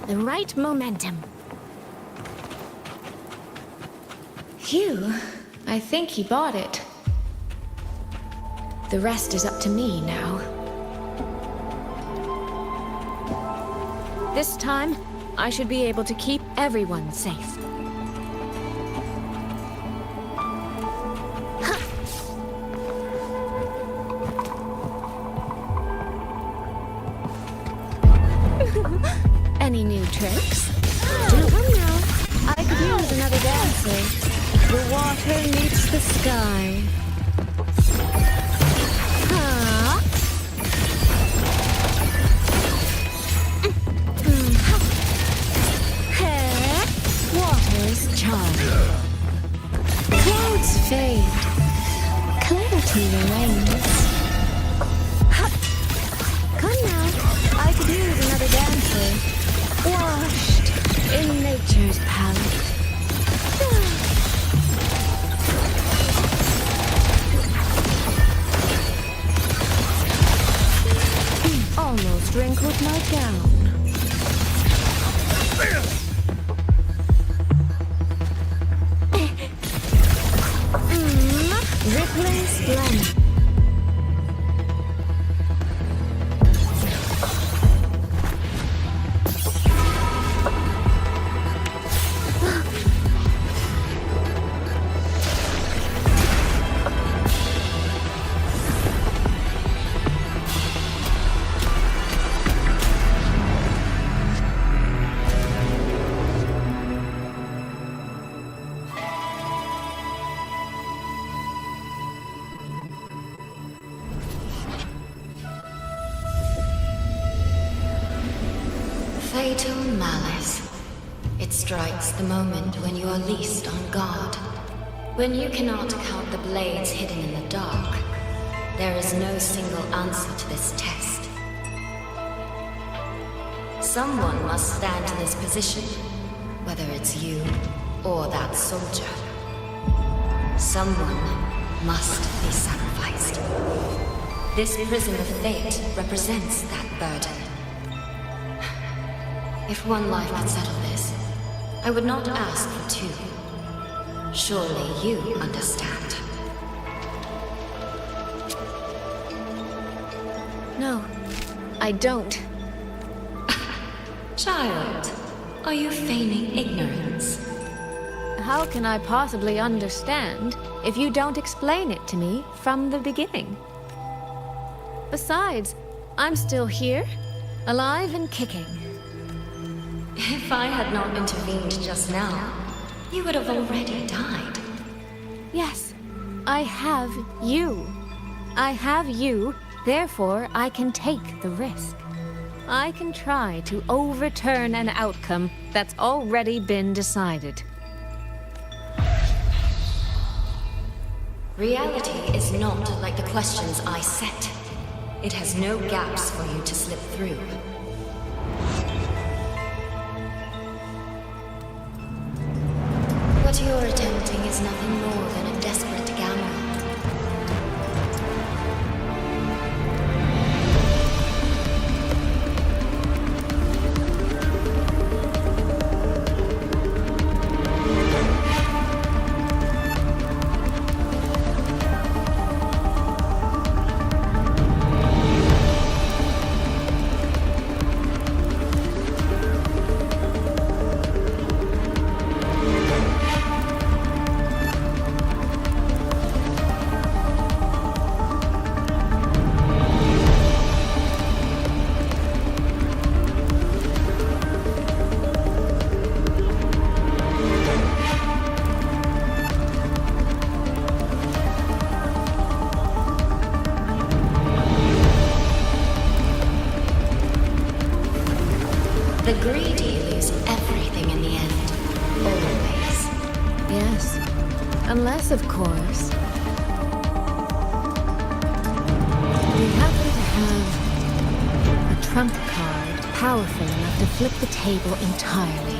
The right momentum. Phew, I think he bought it. The rest is up to me now. This time, I should be able to keep everyone safe. Any new tricks? Don't come now. I could use another dancer. The water meets the sky. Huh? Water's charm. Clouds fade. Clarity remains. Come now. I could use another dancer. Washed in nature's palette. Almost wrinkled my gown. Fatal malice. It strikes the moment when you are least on guard. When you cannot count the blades hidden in the dark, there is no single answer to this test. Someone must stand in this position, whether it's you or that soldier. Someone must be sacrificed. This prison of fate represents that burden. If one life could settle this, I would not ask for two. Surely you understand. No, I don't. Child, are you feigning ignorance? How can I possibly understand if you don't explain it to me from the beginning? Besides, I'm still here, alive and kicking. If I had not intervened just now, you would have already died. Yes, I have you. I have you, therefore I can take the risk. I can try to overturn an outcome that's already been decided. Reality is not like the questions I set. It has no gaps for you to slip through. What you're attempting is nothing more than a desperate gamble. The greedy lose everything in the end. Always. Yes, unless, of course, we happen to have a trump card powerful enough to flip the table entirely.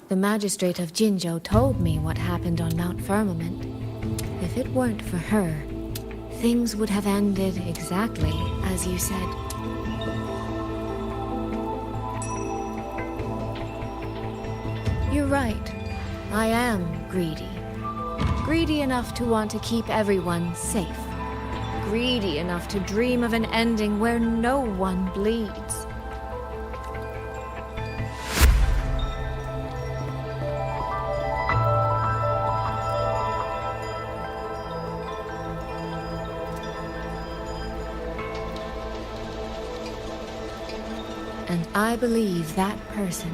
The magistrate of Jinzhou told me what happened on Mount Firmament. If it weren't for her, things would have ended exactly as you said. You're right. I am greedy. Greedy enough to want to keep everyone safe. Greedy enough to dream of an ending where no one bleeds. And I believe that person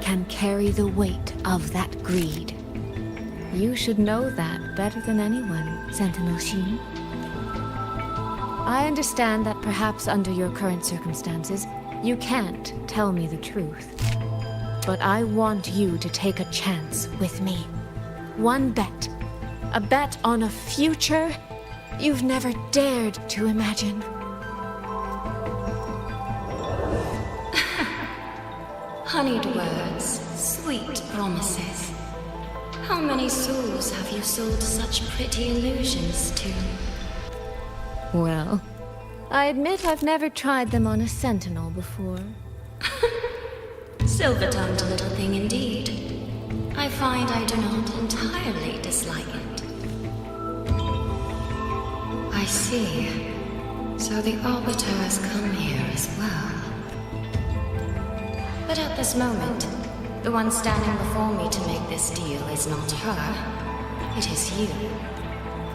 can carry the weight of that greed. You should know that better than anyone, Sentinel Xin. I understand that perhaps under your current circumstances, you can't tell me the truth. But I want you to take a chance with me. One bet. A bet on a future you've never dared to imagine. Honeyed words, sweet promises. How many souls have you sold such pretty illusions to? Well, I admit I've never tried them on a sentinel before. Silver-tongued little thing indeed. I find I do not entirely dislike it. I see. So the Arbiter has come here as well. But at this moment, the one standing before me to make this deal is not her. It is you.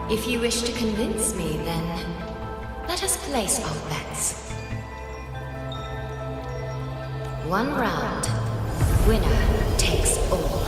If you wish to convince me, then let us place our bets. One round. Winner takes all.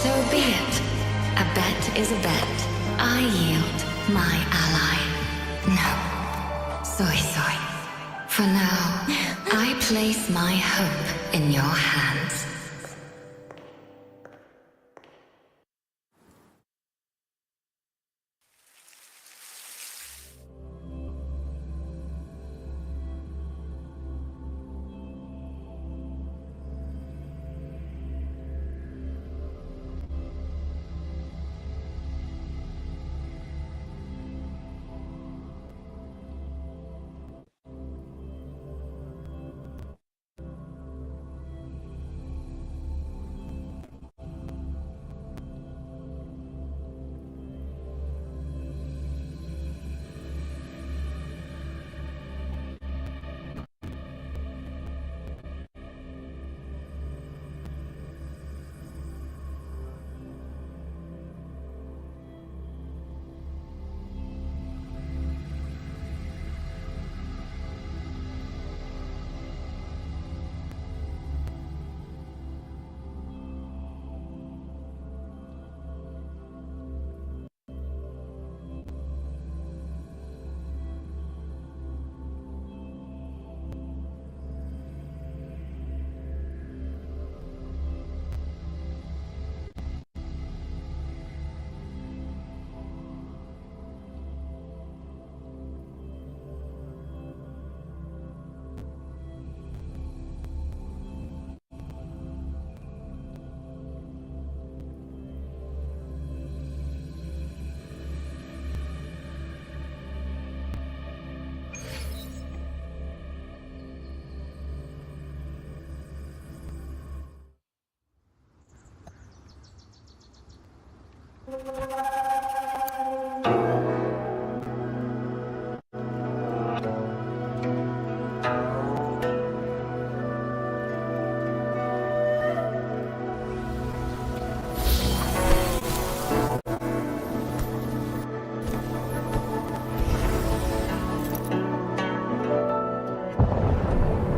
So be it. A bet is a bet. I yield my ally. No. Soy soy. For now, I place my hope in your hands.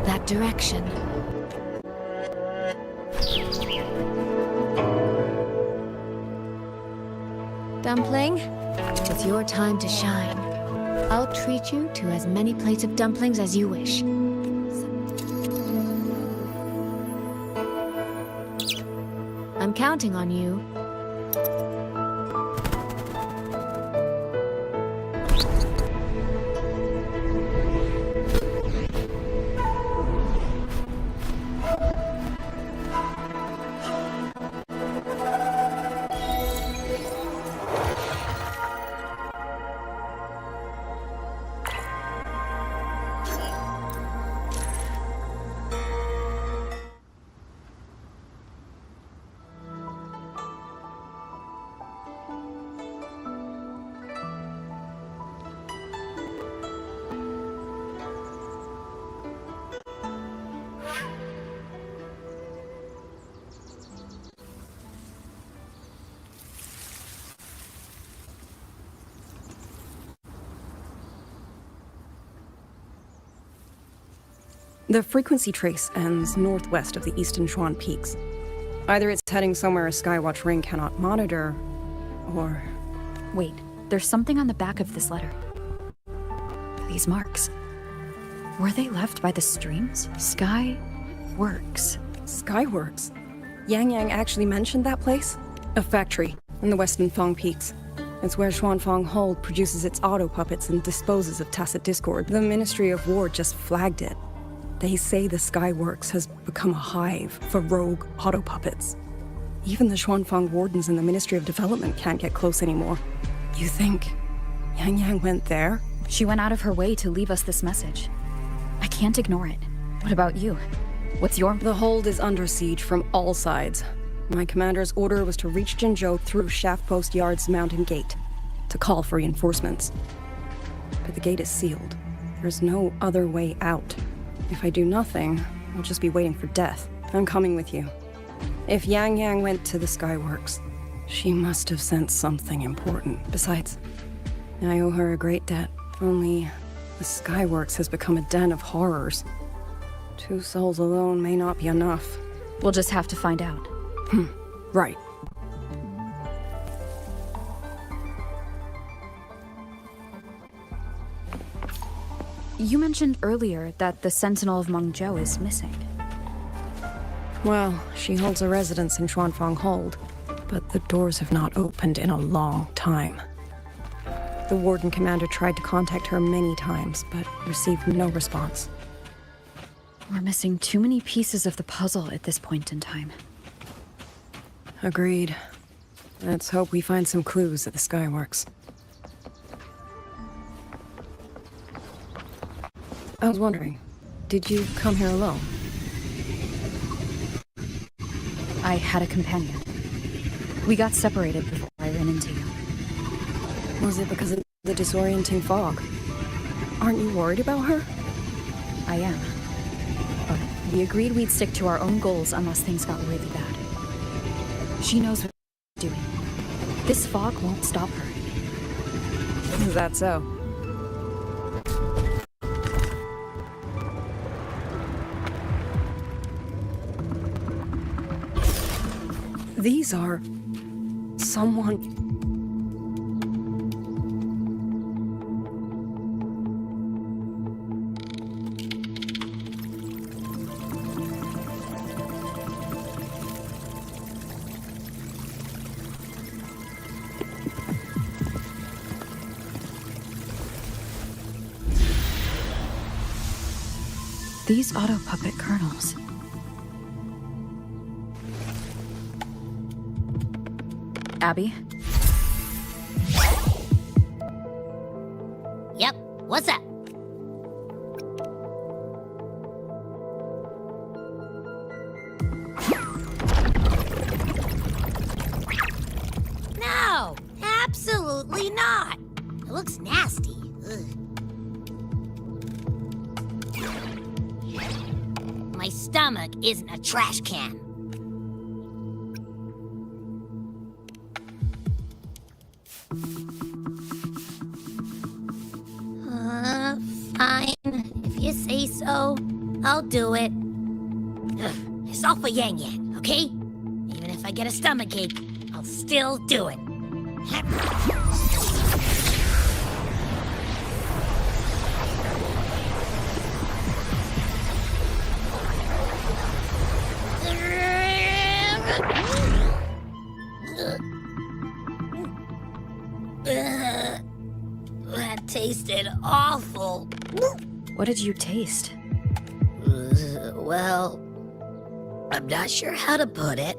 That direction. Dumpling, it's your time to shine. I'll treat you to as many plates of dumplings as you wish. I'm counting on you. The frequency trace ends northwest of the Eastern Shuan Peaks. Either it's heading somewhere a Skywatch ring cannot monitor, or... Wait, there's something on the back of this letter. These marks. Were they left by the streams? Skyworks. Skyworks? Yang Yang actually mentioned that place? A factory in the Western Fang Peaks. It's where Xuanfang Hold produces its auto puppets and disposes of Tacit Discord. The Ministry of War just flagged it. They say the Skyworks has become a hive for rogue auto puppets. Even the Xuanfang wardens in the Ministry of Development can't get close anymore. You think Yang Yang went there? She went out of her way to leave us this message. I can't ignore it. What about you? What's your... The hold is under siege from all sides. My commander's order was to reach Jinzhou through Shaft Post Yard's mountain gate, to call for reinforcements. But the gate is sealed. There's no other way out. If I do nothing, I'll just be waiting for death. I'm coming with you. If Yang Yang went to the Skyworks, she must have sensed something important. Besides, I owe her a great debt. Only the Skyworks has become a den of horrors. 2 souls alone may not be enough. We'll just have to find out. Right. You mentioned earlier that the Sentinel of Mengzhou is missing. Well, she holds a residence in Xuanfang Hold, but the doors have not opened in a long time. The Warden Commander tried to contact her many times, but received no response. We're missing too many pieces of the puzzle at this point in time. Agreed. Let's hope we find some clues at the Skyworks. I was wondering, did you come here alone? I had a companion. We got separated before I ran into you. Was it because of the disorienting fog? Aren't you worried about her? I am. But we agreed we'd stick to our own goals unless things got really bad. She knows what she's doing. This fog won't stop her. Is that so? These are... someone... These auto puppet kernels. Abby? Yep, what's up? No, absolutely not. It looks nasty. Ugh. My stomach isn't a trash can. Fine. If you say so, I'll do it. Ugh, it's all for Yang Yang, okay? Even if I get a stomachache, I'll still do it. That tasted awful. What did you taste? Well, I'm not sure how to put it.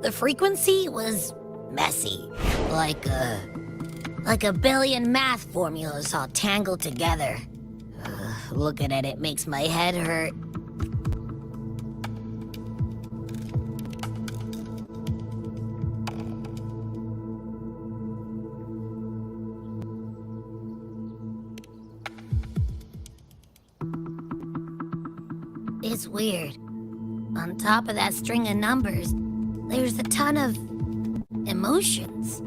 The frequency was messy, like a billion math formulas all tangled together. Looking at it makes my head hurt. It's weird. On top of that string of numbers, there's a ton of emotions.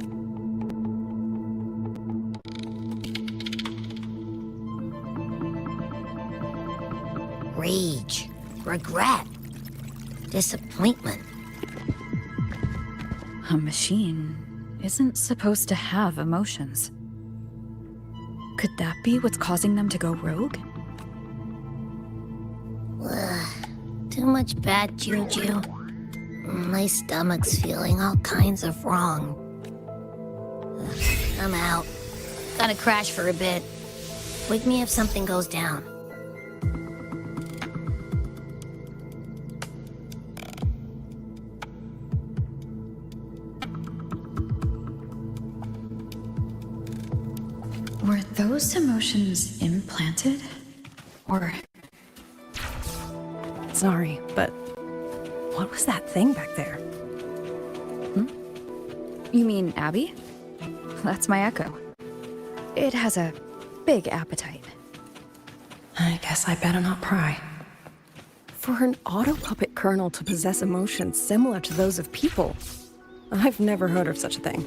rage, regret, disappointment. A machine isn't supposed to have emotions. Could that be what's causing them to go rogue? Too much bad juju. My stomach's feeling all kinds of wrong. I'm out. Gotta crash for a bit. Wake me if something goes down. Were those emotions implanted? Or... Sorry, but what was that thing back there? You mean Abby? That's my echo. It has a big appetite. I guess I better not pry. For an auto-puppet kernel to possess emotions similar to those of people, I've never heard of such a thing.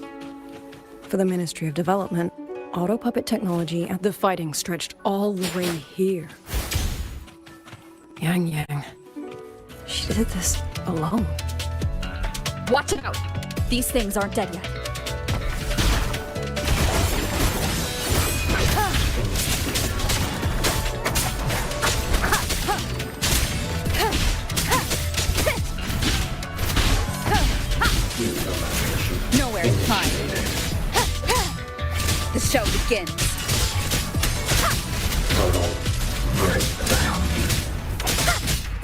For the Ministry of Development, auto-puppet technology and the fighting stretched all the way here. Yang. She did this alone. Watch out! These things aren't dead yet. Nowhere to hide. The show begins.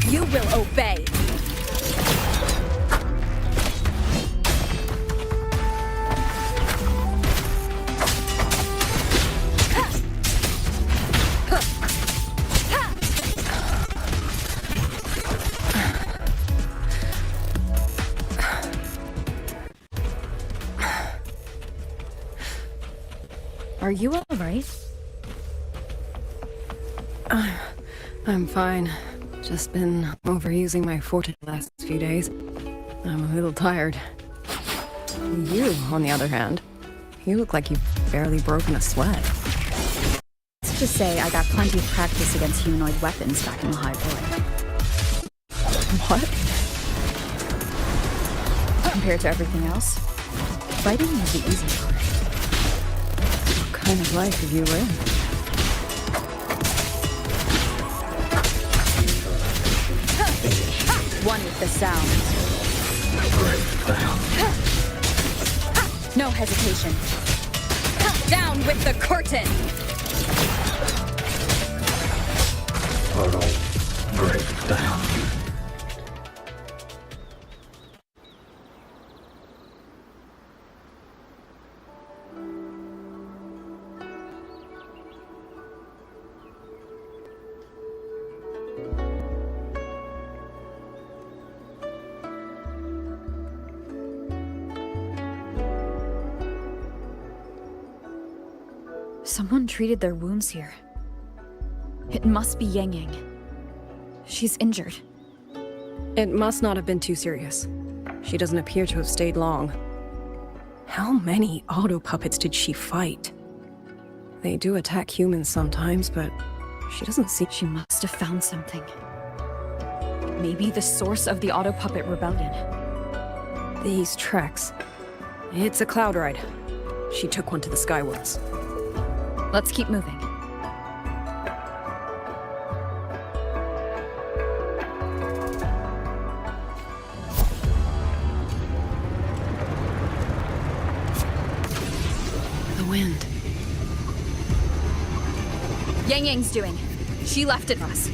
You will obey. Are you alright? I'm fine. Just been overusing my forte the last few days. I'm a little tired. You, on the other hand, you look like you've barely broken a sweat. Let's just say I got plenty of practice against humanoid weapons back in the High Void. What? Compared to everything else, fighting is the easy part. What kind of life have you lived? One with the sound. No hesitation. Down with the curtain! Break down. Someone treated their wounds here. It must be Yang Yang. She's injured. It must not have been too serious. She doesn't appear to have stayed long. How many auto-puppets did she fight? They do attack humans sometimes, but she doesn't seem... She must have found something. Maybe the source of the auto-puppet rebellion. These treks. It's a cloud ride. She took one to the Skywards. Let's keep moving. The wind. Yang Yang's doing. She left it us.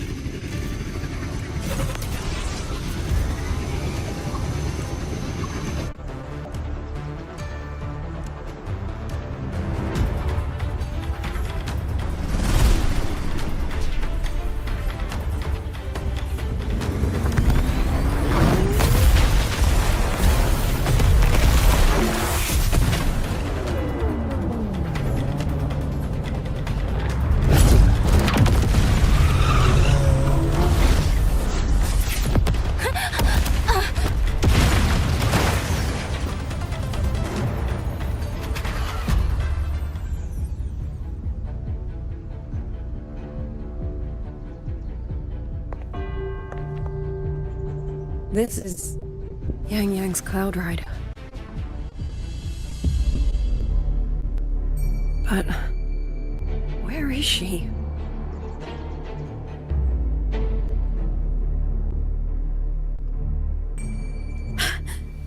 This is Yang Yang's cloud ride. But where is she?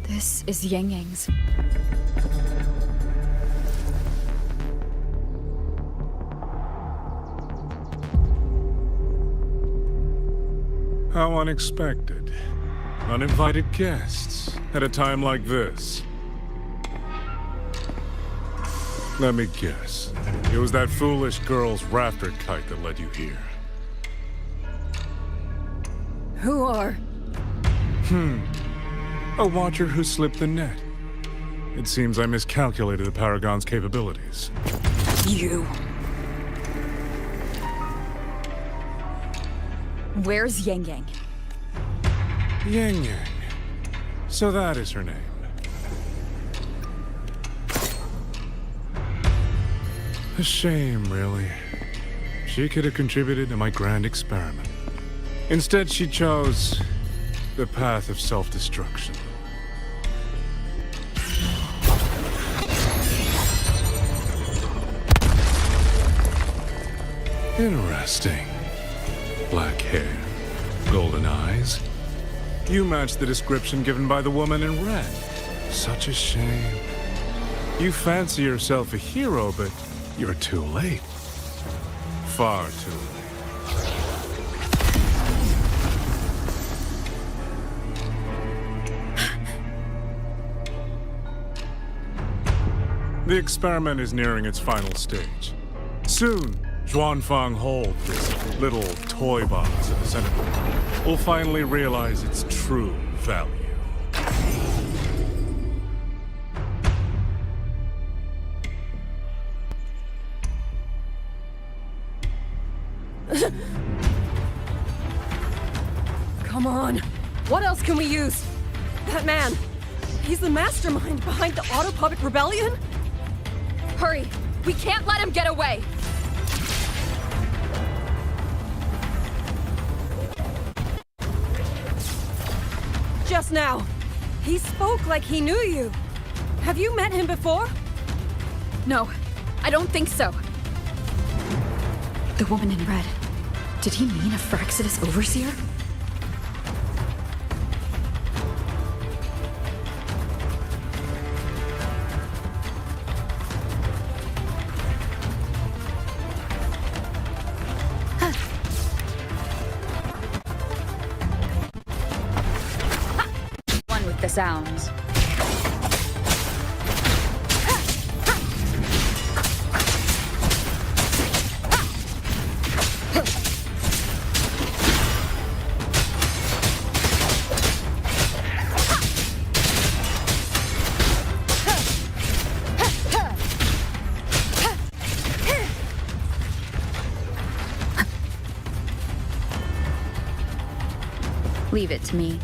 This is Yang Yang's. How unexpected. Uninvited guests at a time like this. Let me guess. It was that foolish girl's rafter kite that led you here. Who are? A watcher who slipped the net. It seems I miscalculated the Paragon's capabilities. You. Where's Yang Yang? Yang Yang. So that is her name. A shame, really. She could have contributed to my grand experiment. Instead, she chose the path of self-destruction. Interesting. Black hair, golden eyes. You match the description given by the woman in red. Such a shame. You fancy yourself a hero, but you're too late. Far too late. The experiment is nearing its final stage. Soon, Zhuanfang Hold, this little toy box at the center, will finally realize its true value. Come on. What else can we use? That man. He's the mastermind behind the Autopuppet Rebellion? Hurry! We can't let him get away! Just now. He spoke like he knew you. Have you met him before? No, I don't think so. The woman in red. Did he mean a Fraxidus overseer? One with the sounds. Leave it to me.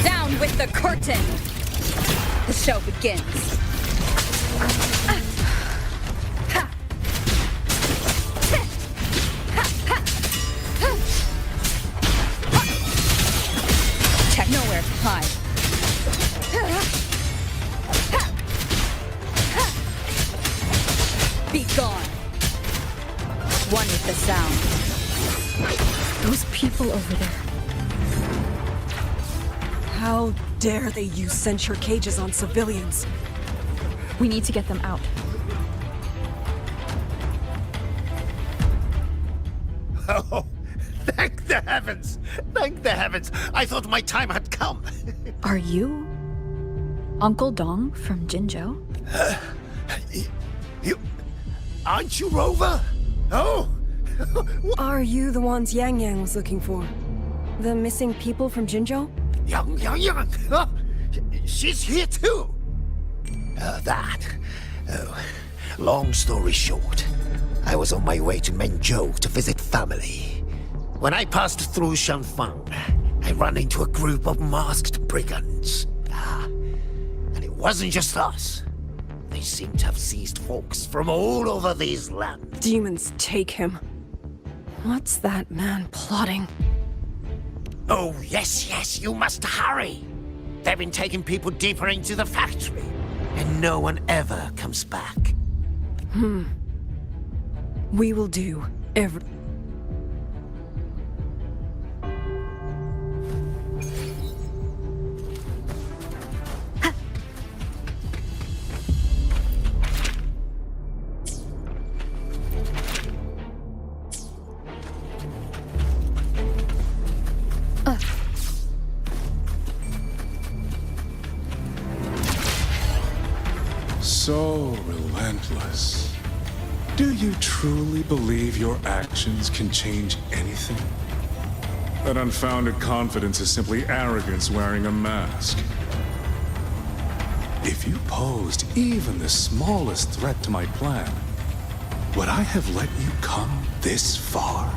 Down with the curtain! The show begins. Check nowhere to hide. Be gone. One with the sound. Those people over there. How dare they use censure cages on civilians? We need to get them out. Oh, thank the heavens! Thank the heavens! I thought my time had come. Are you Uncle Dong from Jinzhou? You... Aren't you Rover? Oh! Are you the ones Yang Yang was looking for? The missing people from Jinzhou? Yang! Oh, she's here too! Long story short, I was on my way to Menzhou to visit family. When I passed through Shanfang, I ran into a group of masked brigands. And it wasn't just us. They seem to have seized folks from all over these lands. Demons take him. What's that man plotting? Oh, yes, you must hurry. They've been taking people deeper into the factory, and no one ever comes back. We will do every... So relentless. Do you truly believe your actions can change anything? That unfounded confidence is simply arrogance wearing a mask. If you posed even the smallest threat to my plan, would I have let you come this far?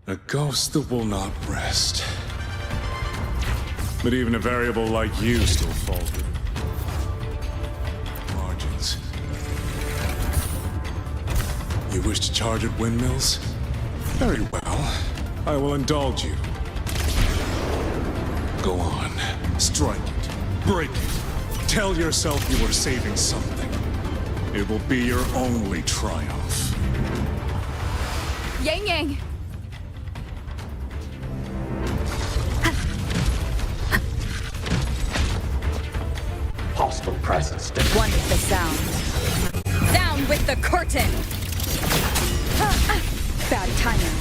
A ghost that will not rest. But even a variable like you still falls within margins. You wish to charge at windmills? Very well. I will indulge you. Go on. Strike it. Break it. Tell yourself you are saving something. It will be your only triumph. Yang Yang! Hostile presence. One with the sound. Down with the curtain! Bad timing.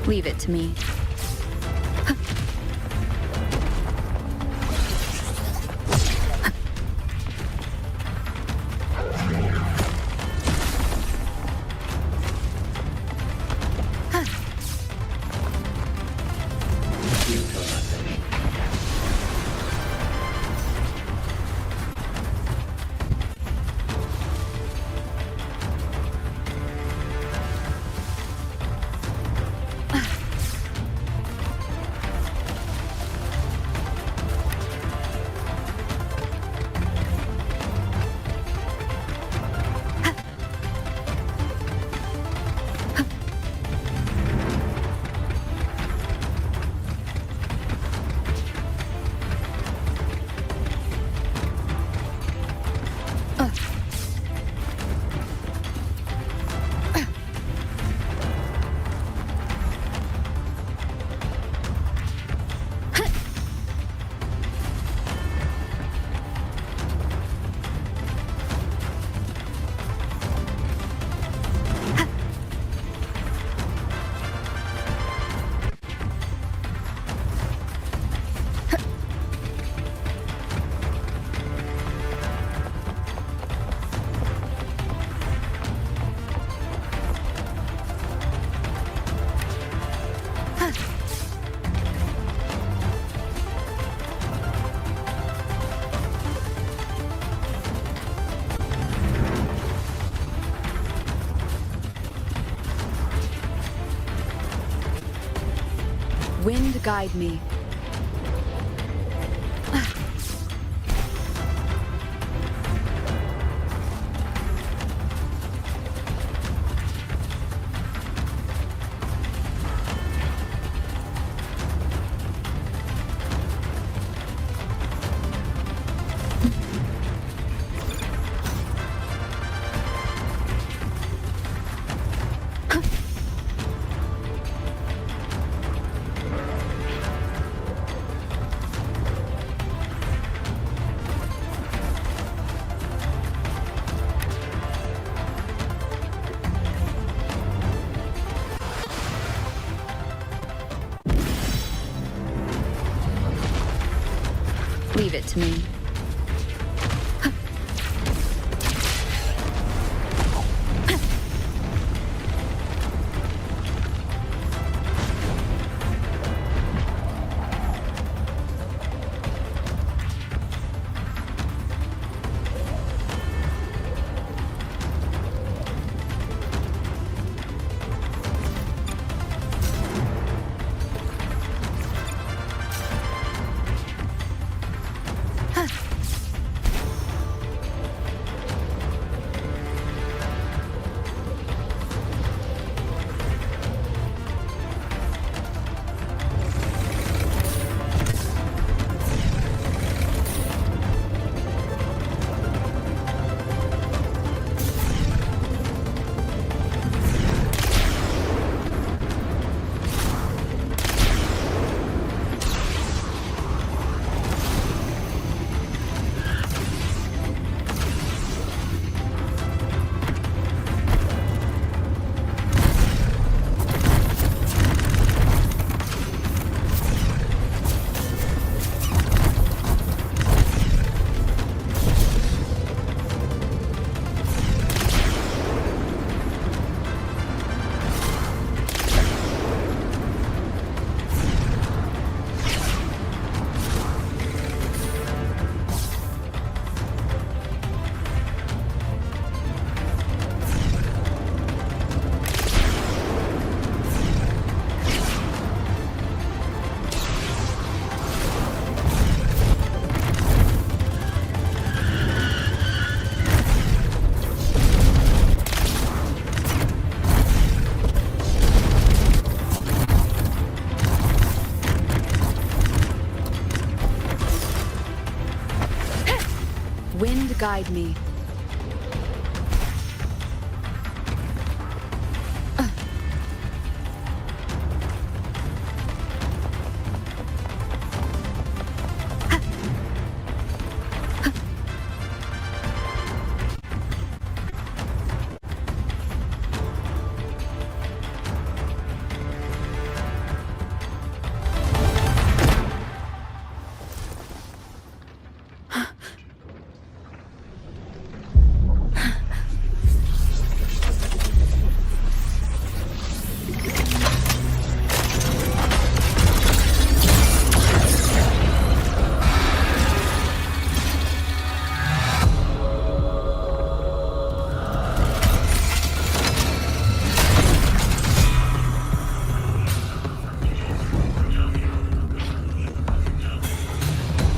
Leave it to me. Wind guide me. Leave it to me. Wind guide me.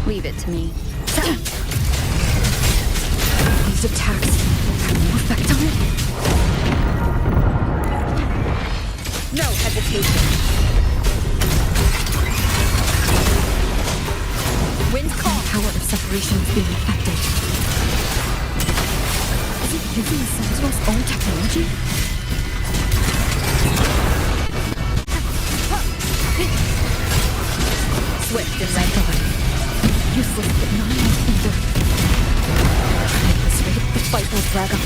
Leave it to me. These attacks have no effect on it? No hesitation. Wind calm. The power of separation is being affected. Is it using the Sentinel's own technology? Swift and red. Useless, but not enough either. At this rate, the fight will drag on.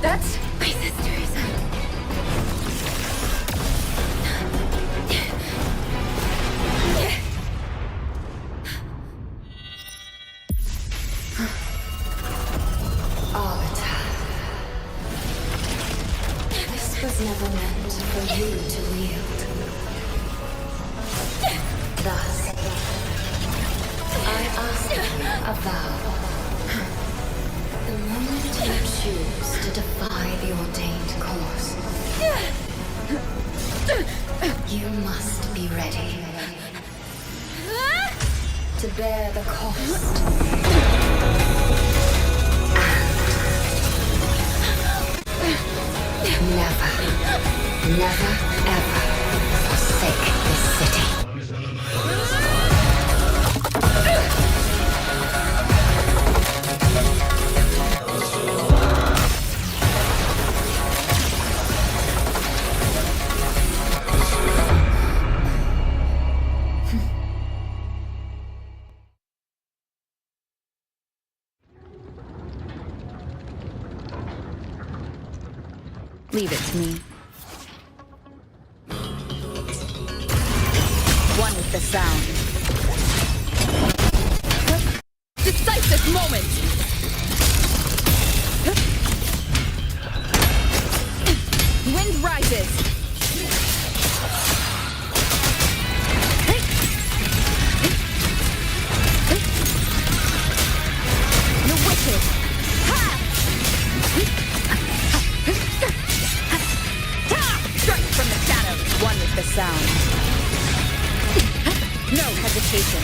That's my sisters. This was never meant for you to wield. Thus, I ask you a vow. The moment you choose to defy the ordained course, you must be ready to bear the cost. And never, ever forsake this city. Leave it to me. One with the sound. Decisive moment! Wind rises. The wicked. Strike from the shadows. One with the sound. No hesitation.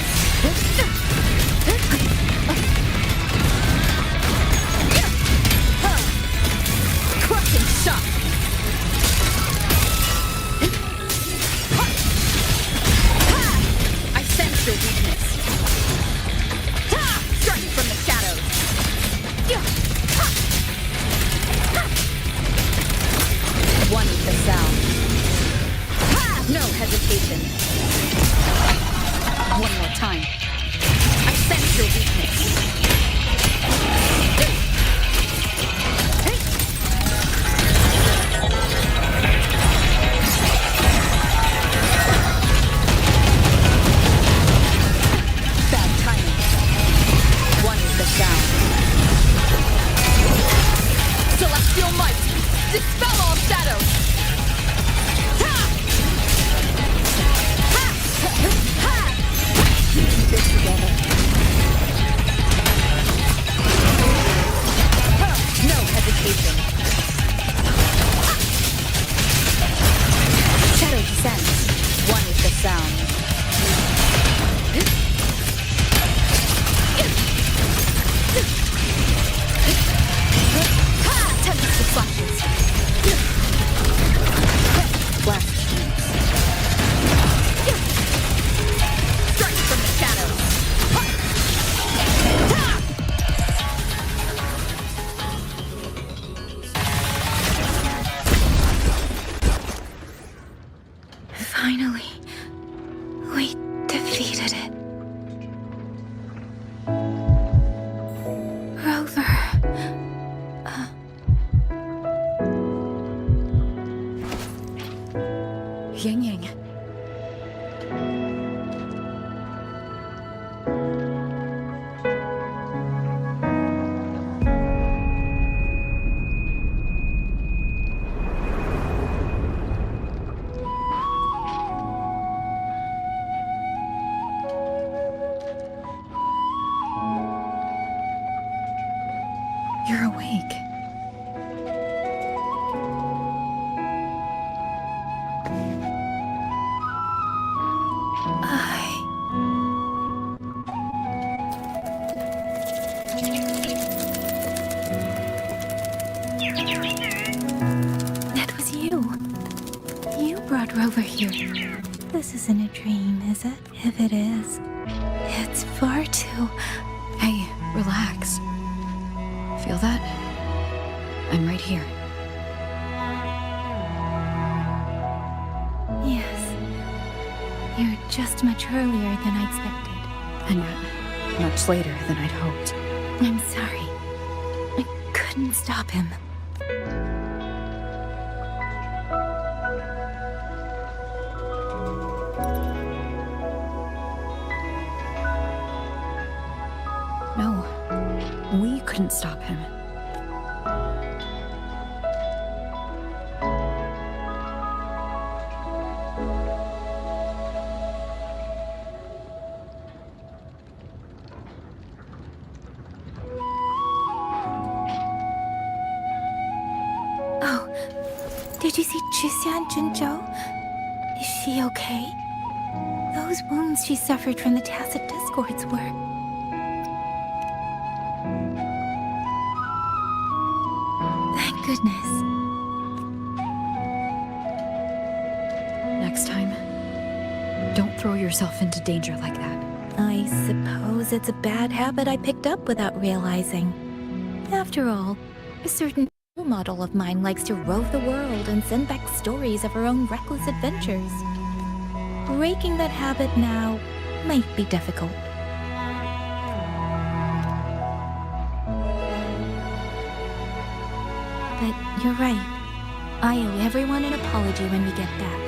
Crushing shock. I sense your weakness. Strike from the shadows. One with the sound. No hesitation. One more time. I sense your weakness. Bad timing. One with the sound. Celestial might. Dispel all shadows. This together. No hesitation. Shadow descends. One with the sound. Tempest flashes. Blast streams. Strike from the shadows. Finally, we defeated it. Rover. Yang Yang. You're awake. That was you. You brought Rover here. This isn't a dream, is it? If it is, it's far too... Hey, relax. Feel that? I'm right here. Yes. You're just much earlier than I expected. And yet, much later than I'd hoped. I'm sorry. I couldn't stop him. No, we couldn't stop him. Did you see Chuxian Junzhou? Is she okay? Those wounds she suffered from the tacit discords were... Thank goodness. Next time, don't throw yourself into danger like that. I suppose it's a bad habit I picked up without realizing. After all, a certain role model of mine likes to rove the world and send back stories of her own reckless adventures. Breaking that habit now might be difficult. But you're right. I owe everyone an apology when we get back.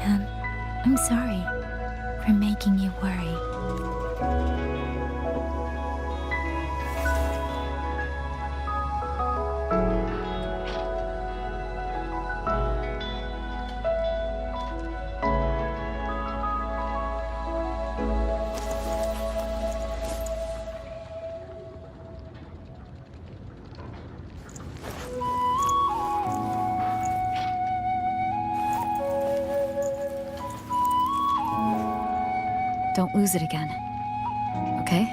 And I'm sorry for making you worry. Don't lose it again. Okay?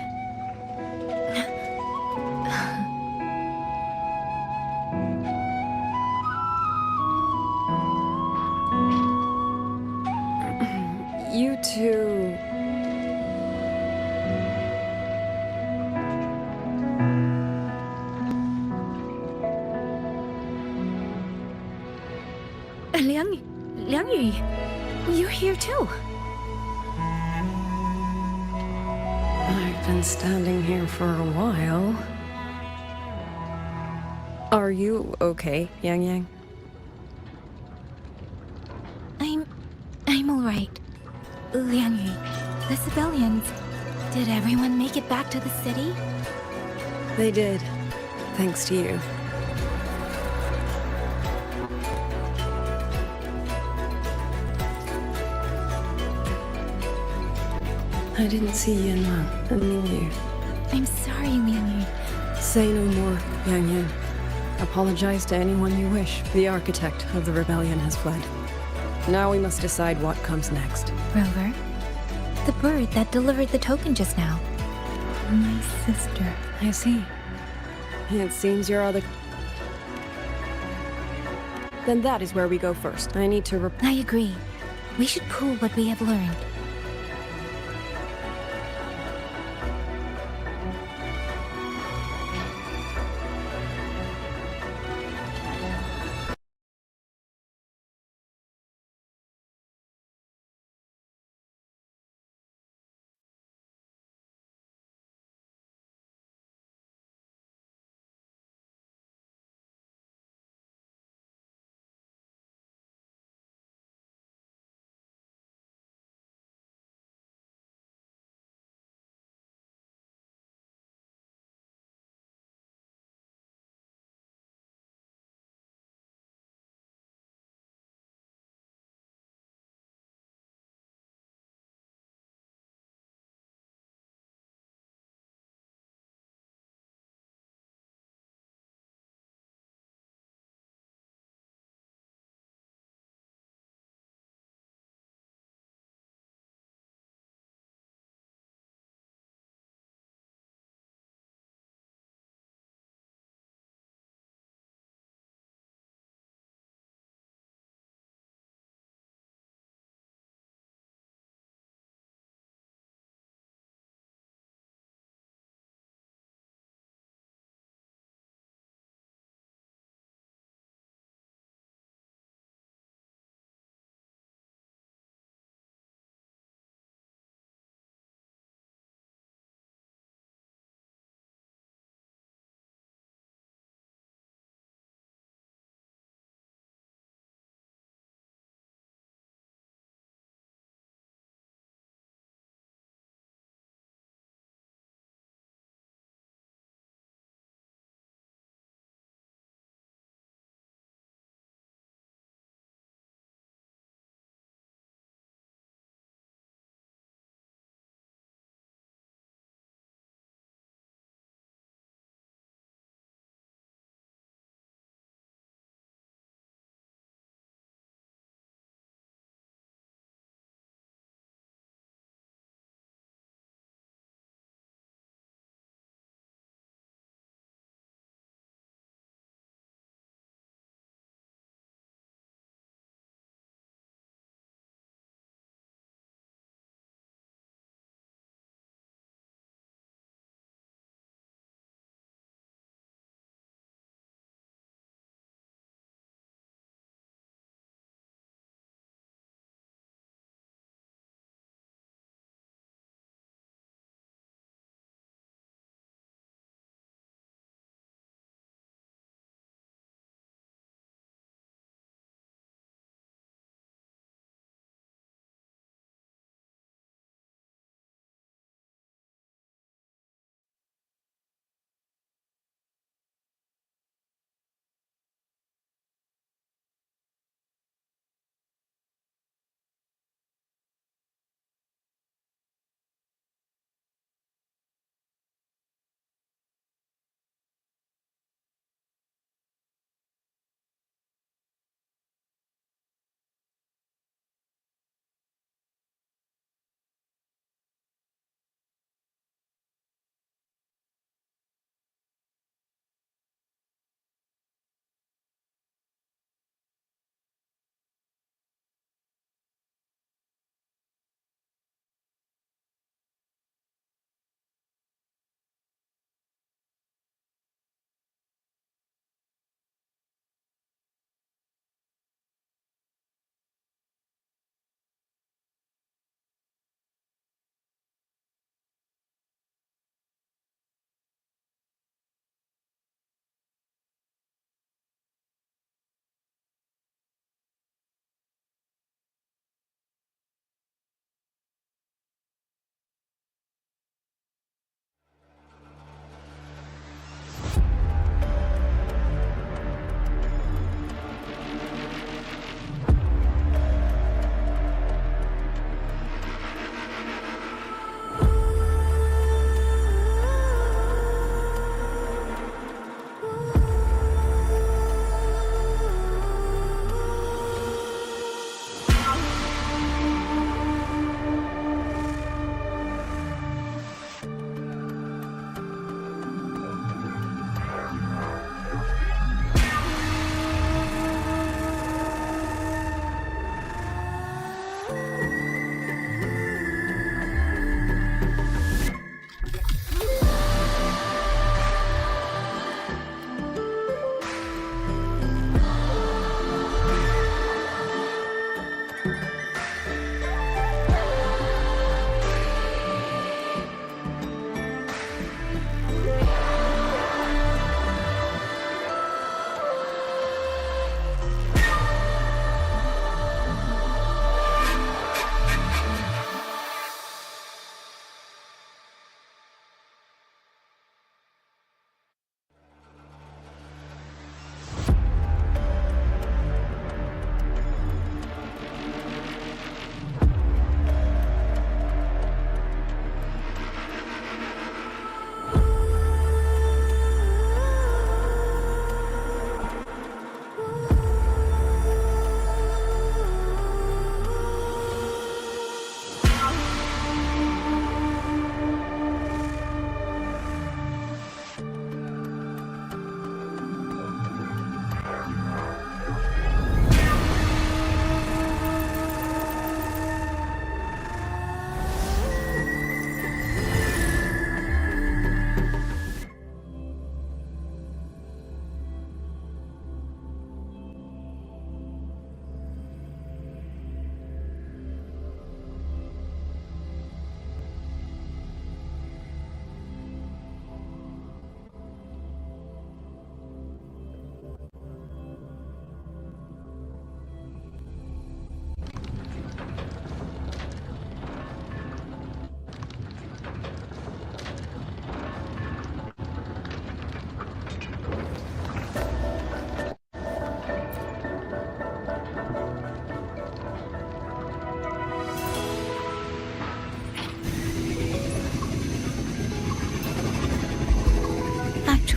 You two... Liang Yu, you're here too. I've been standing here for a while. Are you okay, Yang Yang? I'm alright. Liang Yu, the civilians, did everyone make it back to the city? They did, thanks to you. I didn't see Yanma and Yu. I'm sorry, Liang Yu. Say no more, Yang Yang. Apologize to anyone you wish. The architect of the rebellion has fled. Now we must decide what comes next. Rover, the bird that delivered the token just now. My sister. I see. It seems your other... Then that is where we go first. I need to I agree. We should pool what we have learned.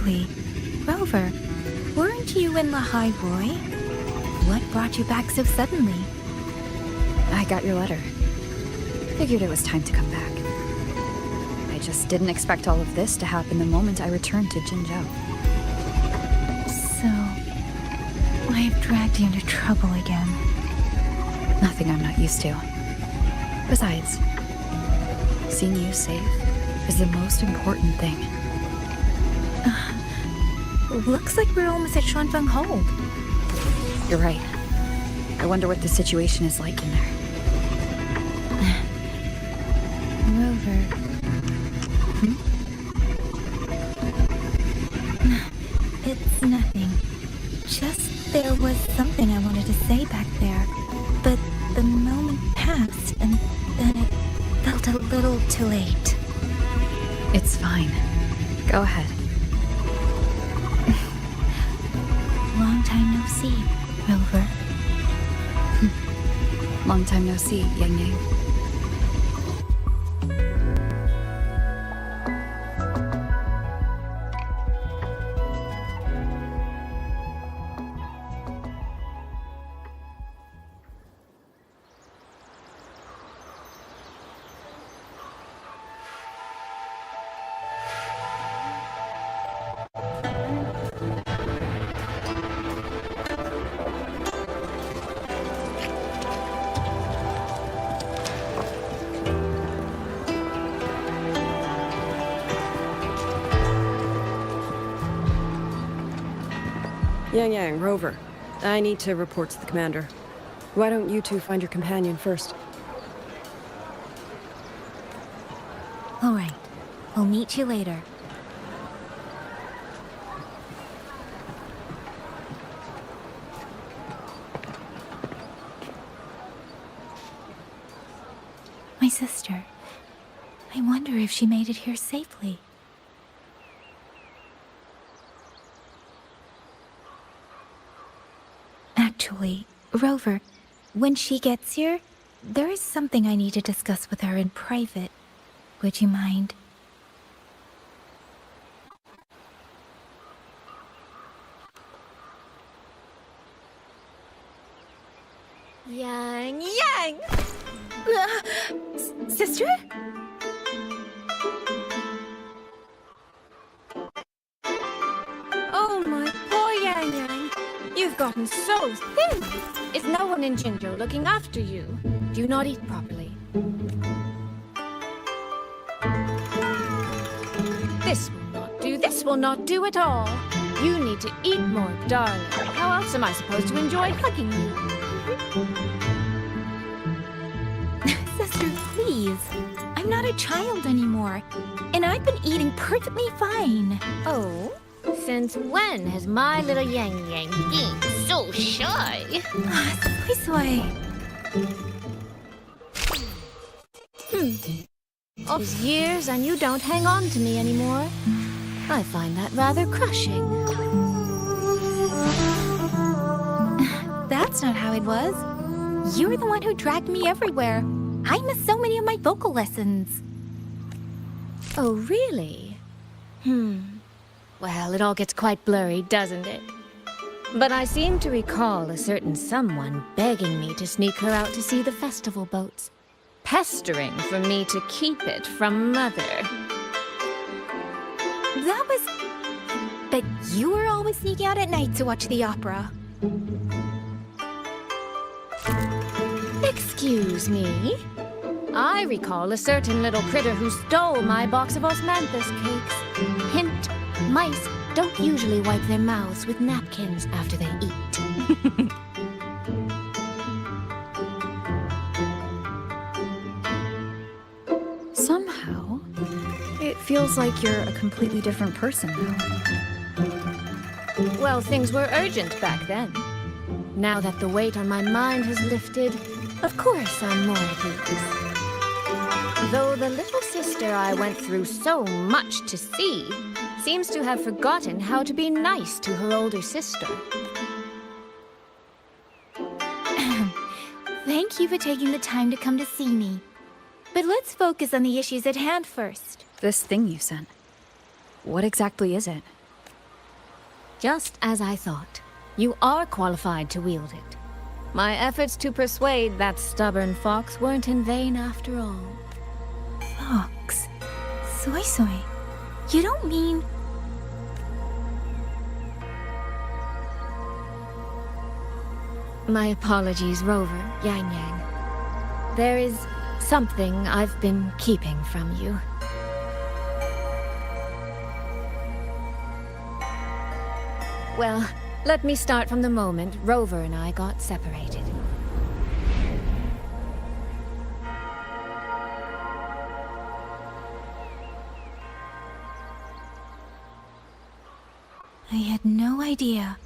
Actually, Rover, weren't you in Lahai Roy? What brought you back so suddenly? I got your letter. Figured it was time to come back. I just didn't expect all of this to happen the moment I returned to Jinzhou. So, I have dragged you into trouble again. Nothing I'm not used to. Besides, seeing you safe is the most important thing. Looks like we're almost at Shuanfeng Hold. You're right. I wonder what the situation is like in there. Rover. It's nothing. Just there was something I wanted to say back there. But the moment passed and then it felt a little too late. It's fine. Go ahead. Long time no see, Rover. Long time no see, Yang Yang. Yang Yang, Rover. I need to report to the commander. Why don't you two find your companion first? All right. We'll meet you later. My sister. I wonder if she made it here safely. Actually, Rover, when she gets here, there is something I need to discuss with her in private. Would you mind? Yang Yang! Sister? Oh, my poor Yang Yang. You've gotten so thin. Is no one in Jinzhou looking after you? Do you not eat properly? This will not do. This will not do at all. You need to eat more, darling. How else am I supposed to enjoy hugging you? Sister, please. I'm not a child anymore. And I've been eating perfectly fine. Oh? Since when has my little Yang Yang been so shy? Soy. All these years and you don't hang on to me anymore. I find that rather crushing. That's not how it was. You were the one who dragged me everywhere. I missed so many of my vocal lessons. Oh, really? Well, it all gets quite blurry, doesn't it? But I seem to recall a certain someone begging me to sneak her out to see the festival boats. Pestering for me to keep it from Mother. That was... But you were always sneaking out at night to watch the opera. Excuse me? I recall a certain little critter who stole my box of osmanthus cakes. Hint, mice don't usually wipe their mouths with napkins after they eat. Somehow, it feels like you're a completely different person now. Well, things were urgent back then. Now that the weight on my mind has lifted, of course I'm more at ease. Though the little sister I went through so much to see seems to have forgotten how to be nice to her older sister. Thank you for taking the time to come to see me. But let's focus on the issues at hand first. This thing you sent. What exactly is it? Just as I thought. You are qualified to wield it. My efforts to persuade that stubborn fox weren't in vain after all. Fox? Soy Soy? You don't mean... My apologies, Rover, Yang Yang. There is something I've been keeping from you. Well, let me start from the moment Rover and I got separated. I had no idea.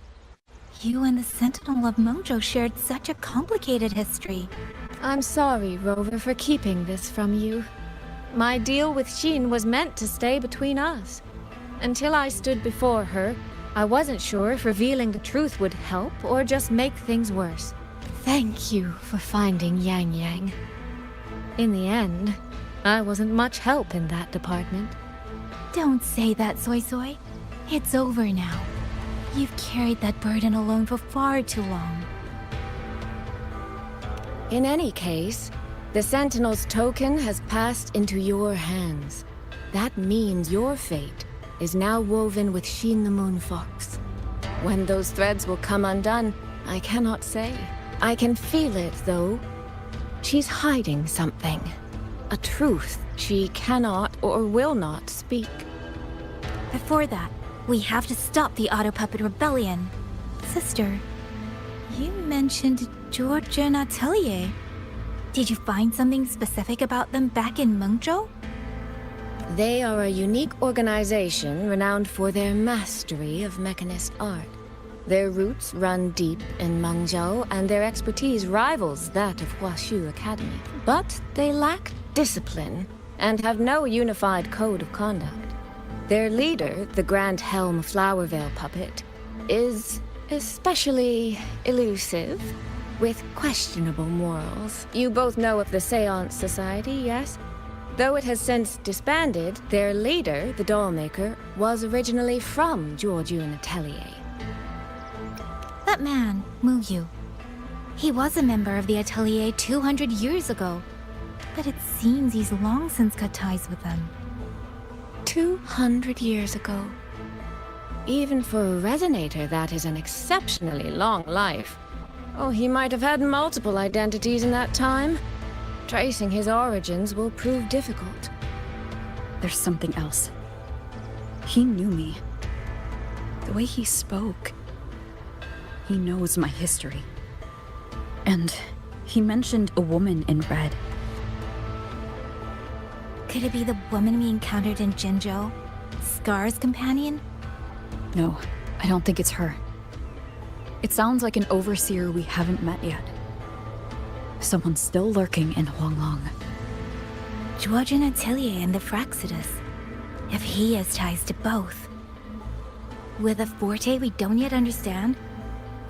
You and the Sentinel of Mengzhou shared such a complicated history. I'm sorry, Rover, for keeping this from you. My deal with Xin was meant to stay between us. Until I stood before her, I wasn't sure if revealing the truth would help or just make things worse. Thank you for finding Yang Yang. In the end, I wasn't much help in that department. Don't say that, Soy Soy. It's over now. You've carried that burden alone for far too long. In any case, the Sentinel's token has passed into your hands. That means your fate is now woven with Xin the Moon Fox. When those threads will come undone, I cannot say. I can feel it, though. She's hiding something. A truth she cannot or will not speak. Before that, we have to stop the Auto Puppet Rebellion. Sister, you mentioned Georgian Atelier. Did you find something specific about them back in Mengzhou? They are a unique organization renowned for their mastery of mechanist art. Their roots run deep in Mengzhou, and their expertise rivals that of Huashu Academy. But they lack discipline and have no unified code of conduct. Their leader, the Grand Helm Flowervale puppet, is especially elusive, with questionable morals. You both know of the Seance Society, yes? Though it has since disbanded, their leader, the dollmaker, was originally from Georgian Atelier. That man, Mu Yu. He was a member of the Atelier 200 years ago, but it seems he's long since cut ties with them. 200 years ago. Even for a resonator, that is an exceptionally long life. Oh, he might have had multiple identities in that time. Tracing his origins will prove difficult. There's something else. He knew me. The way he spoke. He knows my history. And he mentioned a woman in red. Could it be the woman we encountered in Jinzhou? Scar's companion? No, I don't think it's her. It sounds like an overseer we haven't met yet. Someone's still lurking in Huanglong. Georgian Atelier and the Fraxidus. If he has ties to both. With a forte we don't yet understand,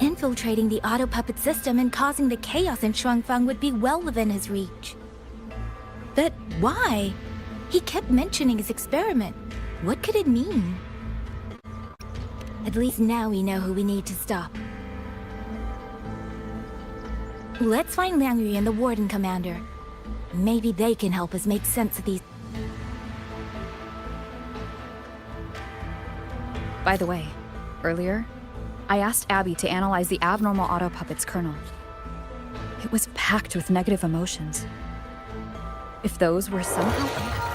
infiltrating the auto puppet system and causing the chaos in Shuangfang would be well within his reach. But why? He kept mentioning his experiment. What could it mean? At least now we know who we need to stop. Let's find Liang Yu and the Warden Commander. Maybe they can help us make sense of these. By the way, earlier, I asked Abby to analyze the abnormal auto puppet's kernel. It was packed with negative emotions. If those were somehow...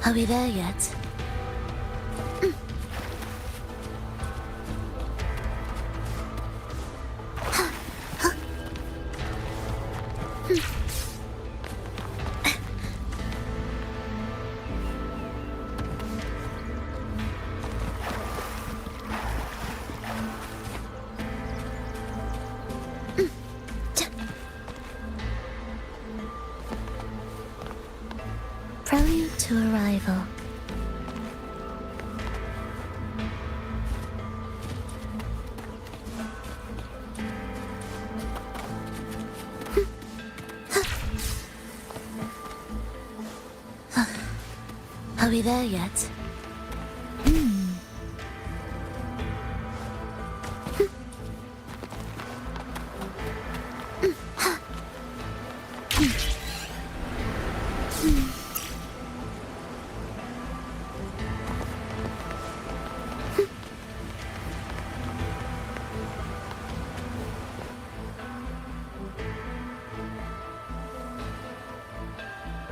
Are we there yet? Prelude to Arrival. Are we there yet?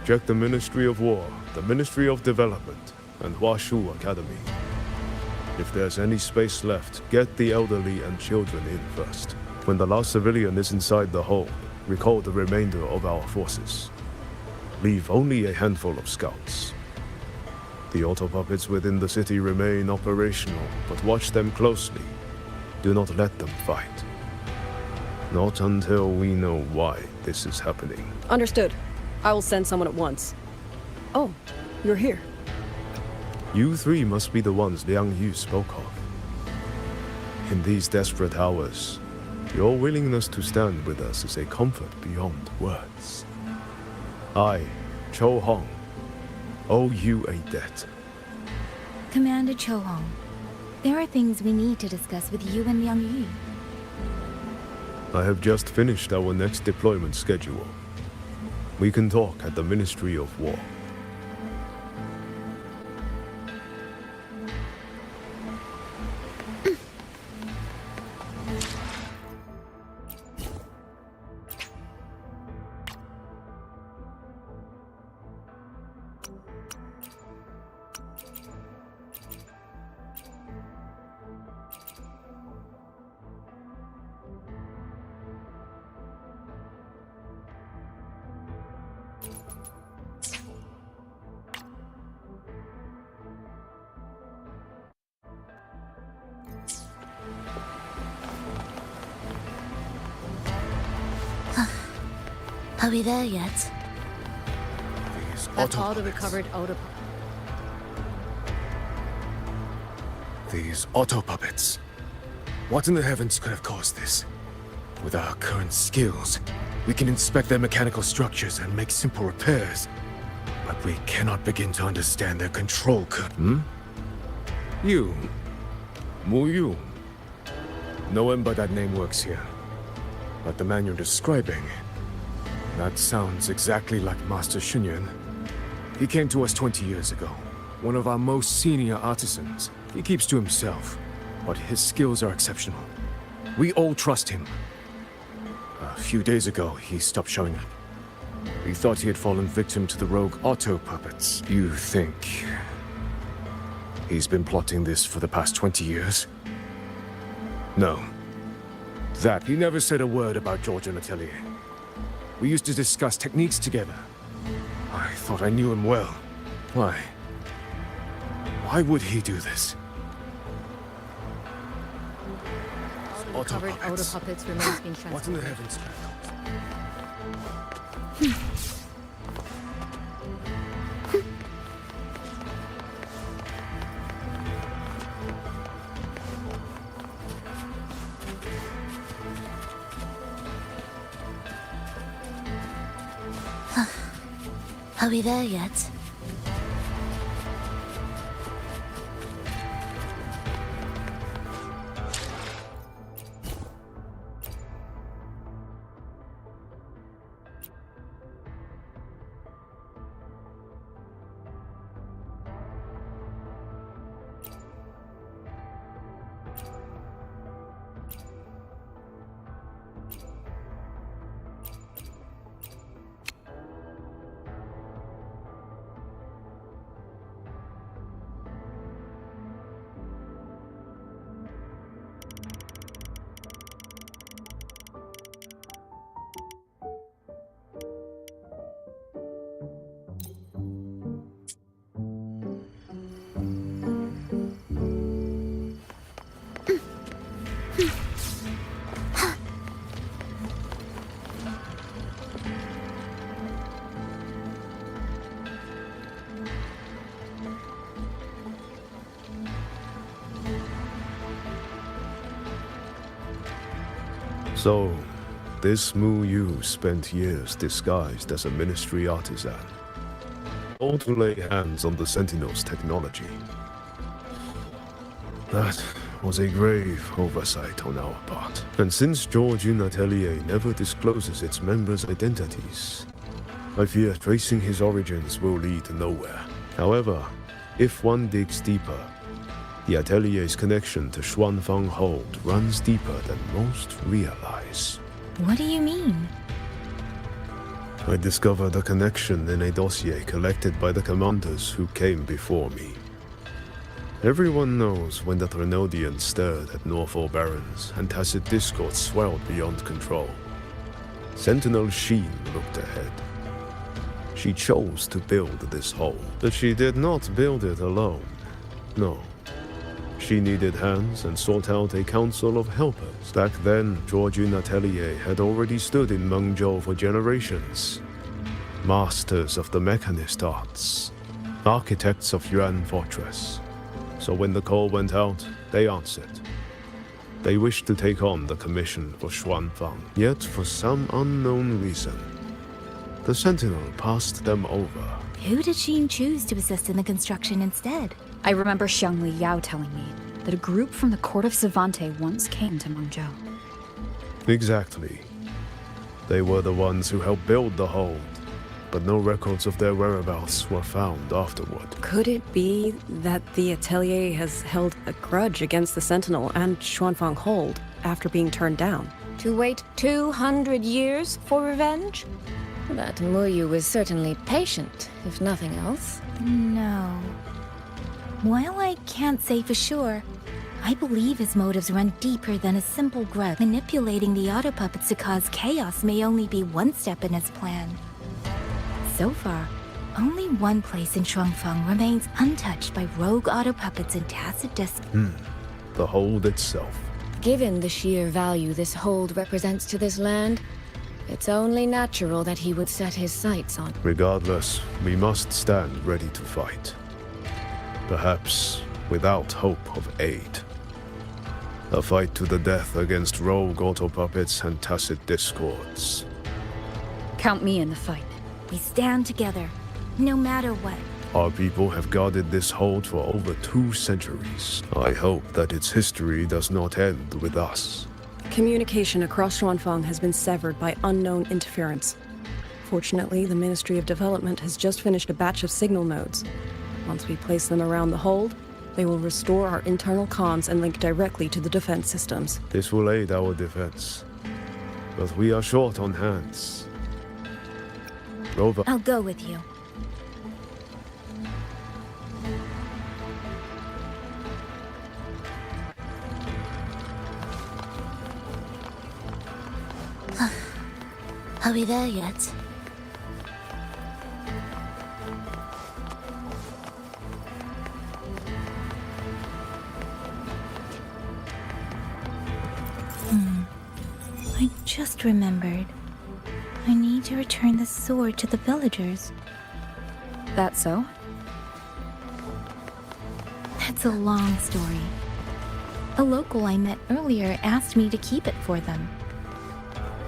Check the Ministry of War, the Ministry of Development, and Huashu Academy. If there's any space left, get the elderly and children in first. When the last civilian is inside the hold, recall the remainder of our forces. Leave only a handful of scouts. The auto puppets within the city remain operational, but watch them closely. Do not let them fight. Not until we know why this is happening. Understood. I will send someone at once. Oh, you're here. You three must be the ones Liang Yu spoke of. In these desperate hours, your willingness to stand with us is a comfort beyond words. I, Cho Hong, owe you a debt. Commander Cho Hong, there are things we need to discuss with you and Liang Yu. I have just finished our next deployment schedule. We can talk at the Ministry of War. Are we there yet? That's all the recovered auto. These auto puppets. What in the heavens could have caused this? With our current skills, we can inspect their mechanical structures and make simple repairs. But we cannot begin to understand their control You. Mu Yu. No one but that name works here. But the man you're describing... that sounds exactly like Master Xunyuan. He came to us 20 years ago. One of our most senior artisans. He keeps to himself, but his skills are exceptional. We all trust him. A few days ago, he stopped showing up. We thought he had fallen victim to the rogue auto puppets. You think... he's been plotting this for the past 20 years? No. That he never said a word about George and Atelier. We used to discuss techniques together. I thought I knew him well. Why? Why would he do this? Auto puppets remains being transferred. What in the heavens? Are we there yet? So, this Mu Yu spent years disguised as a ministry artisan, all to lay hands on the Sentinel's technology. That was a grave oversight on our part. And since Georgian Atelier never discloses its members' identities, I fear tracing his origins will lead nowhere. However, if one digs deeper, the Atelier's connection to Xuanfang Hold runs deeper than most realize. What do you mean? I discovered a connection in a dossier collected by the commanders who came before me. Everyone knows when the Threnodians stirred at Norfolk Barrens and tacit discord swelled beyond control. Sentinel Sheen looked ahead. She chose to build this hold, but she did not build it alone. No. She needed hands and sought out a council of helpers. Back then, Georgian Atelier had already stood in Mengzhou for generations. Masters of the mechanist arts, architects of Yuan Fortress. So when the call went out, they answered. They wished to take on the commission for Xuanfang. Yet, for some unknown reason, the Sentinel passed them over. Who did Sheen choose to assist in the construction instead? I remember Xiangli Yao telling me that a group from the court of Savante once came to Mengzhou. Exactly. They were the ones who helped build the hold, but no records of their whereabouts were found afterward. Could it be that the Atelier has held a grudge against the Sentinel and Xuanfang Hold after being turned down? To wait 200 years for revenge? That Muyu was certainly patient, if nothing else. No. While I can't say for sure, I believe his motives run deeper than a simple grudge. Manipulating the auto puppets to cause chaos may only be one step in his plan. So far, only one place in Shuangfeng remains untouched by rogue auto puppets and tacit The hold itself. Given the sheer value this hold represents to this land, it's only natural that he would set his sights on. Regardless, we must stand ready to fight. Perhaps without hope of aid. A fight to the death against rogue auto puppets and tacit discords. Count me in the fight. We stand together, no matter what. Our people have guarded this hold for over 2 centuries. I hope that its history does not end with us. Communication across Xuanfang has been severed by unknown interference. Fortunately, the Ministry of Development has just finished a batch of signal nodes. Once we place them around the hold, they will restore our internal comms and link directly to the defense systems. This will aid our defense. But we are short on hands. Rover. I'll go with you. Are we there yet? I just remembered. I need to return the sword to the villagers. That so? That's a long story. A local I met earlier asked me to keep it for them.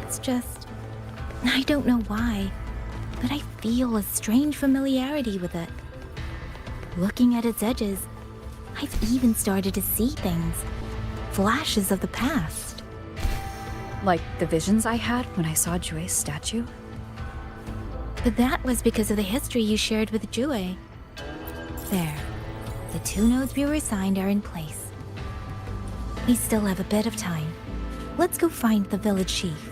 It's just... I don't know why, but I feel a strange familiarity with it. Looking at its edges, I've even started to see things. Flashes of the past. Like the visions I had when I saw Jue's statue? But that was because of the history you shared with Jue. There. The 2 nodes we were assigned are in place. We still have a bit of time. Let's go find the village chief.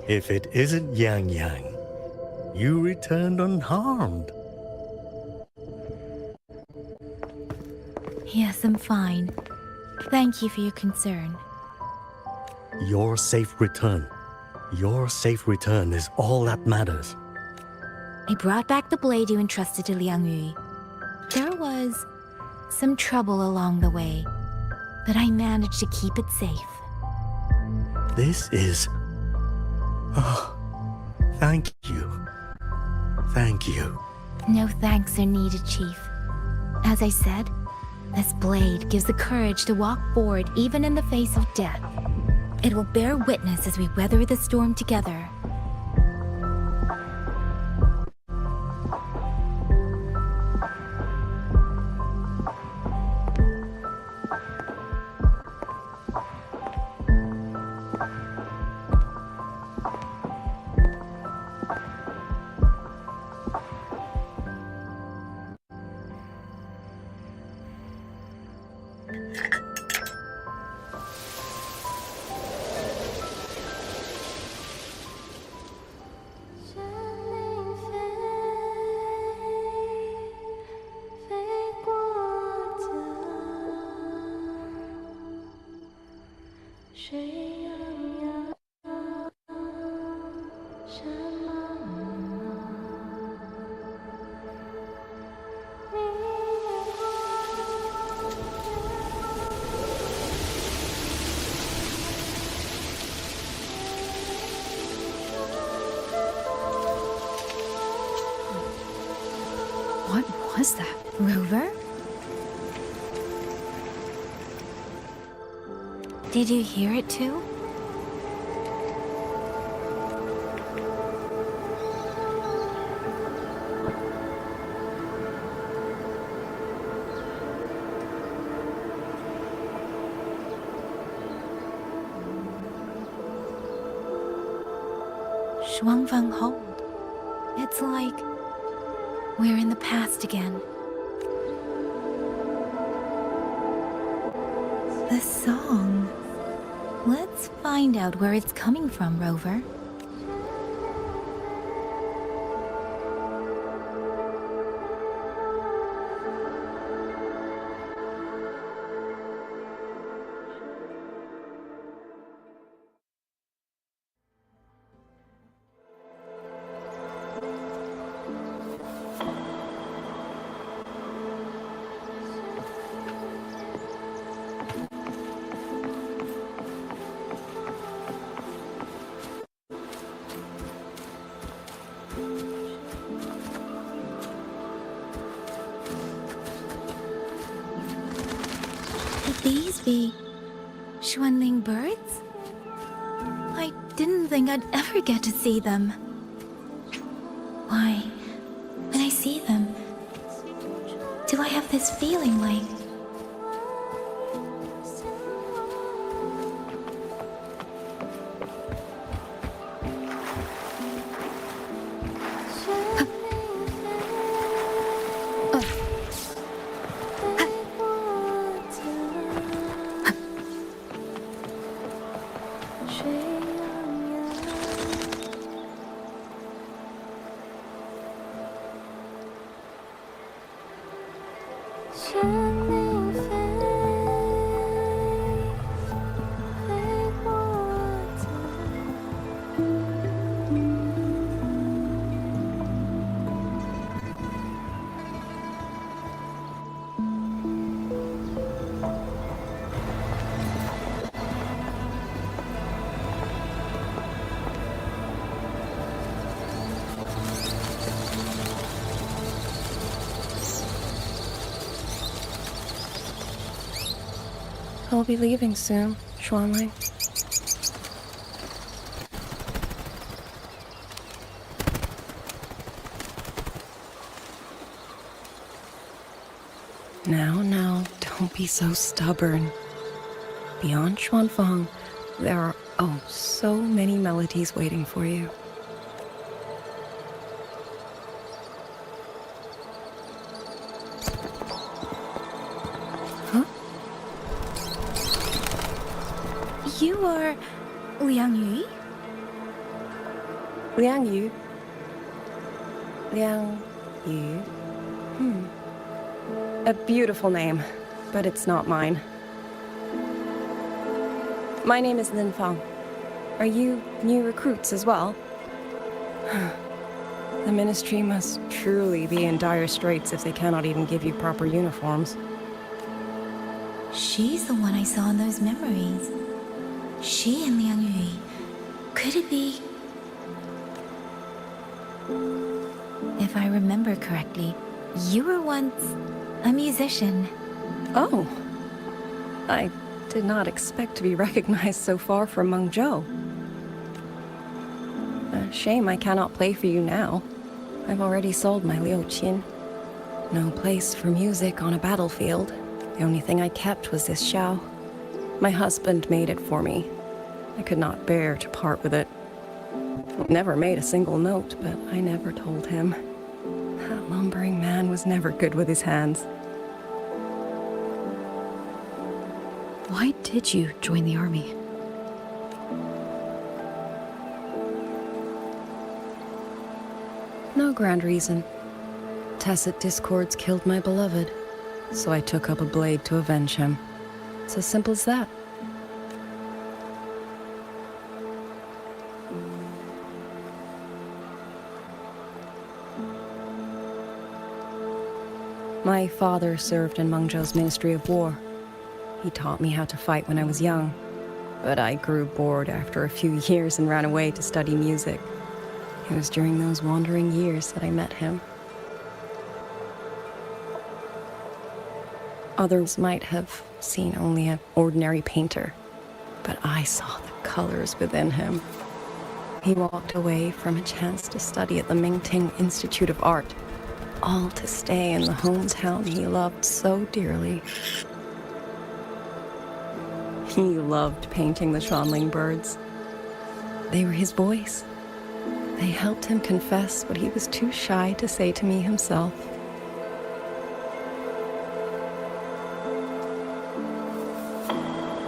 If it isn't Yang Yang, you returned unharmed. Yes, I'm fine. Thank you for your concern. Your safe return. Your safe return is all that matters. I brought back the blade you entrusted to Liang Yu. There was some trouble along the way, but I managed to keep it safe. This is... Oh, thank you. Thank you. No thanks are needed, Chief. As I said, this blade gives the courage to walk forward even in the face of death. It will bear witness as we weather the storm together. What was that? Rover? Did you hear it too? Shuangfeng Hold. It's like we're in the past again. The song. Let's find out where it's coming from, Rover. Could these be Xuanling birds? I didn't think I'd ever get to see them. Why, when I see them, do I have this feeling like... I'll be leaving soon, Xuanling. Now, don't be so stubborn. Beyond Xuanfeng, there are, so many melodies waiting for you. You are Liang Yu? Liang Yu? Liang Yu? A beautiful name, but it's not mine. My name is Lin Fang. Are you new recruits as well? The Ministry must truly be in dire straits if they cannot even give you proper uniforms. She's the one I saw in those memories. She and Liang Yu. Could it be? If I remember correctly, you were once a musician. Oh. I did not expect to be recognized so far from Mengzhou. A shame I cannot play for you now. I've already sold my Liu Qin. No place for music on a battlefield. The only thing I kept was this xiao. My husband made it for me. I could not bear to part with it. Never made a single note, but I never told him. That lumbering man was never good with his hands. Why did you join the army? No grand reason. Tacit discords killed my beloved, so I took up a blade to avenge him. It's as simple as that. My father served in Mengzhou's Ministry of War. He taught me how to fight when I was young, but I grew bored after a few years and ran away to study music. It was during those wandering years that I met him. Others might have seen only an ordinary painter, but I saw the colors within him. He walked away from a chance to study at the Mingting Institute of Art, all to stay in the hometown he loved so dearly. He loved painting the Shanling birds. They were his voice. They helped him confess what he was too shy to say to me himself.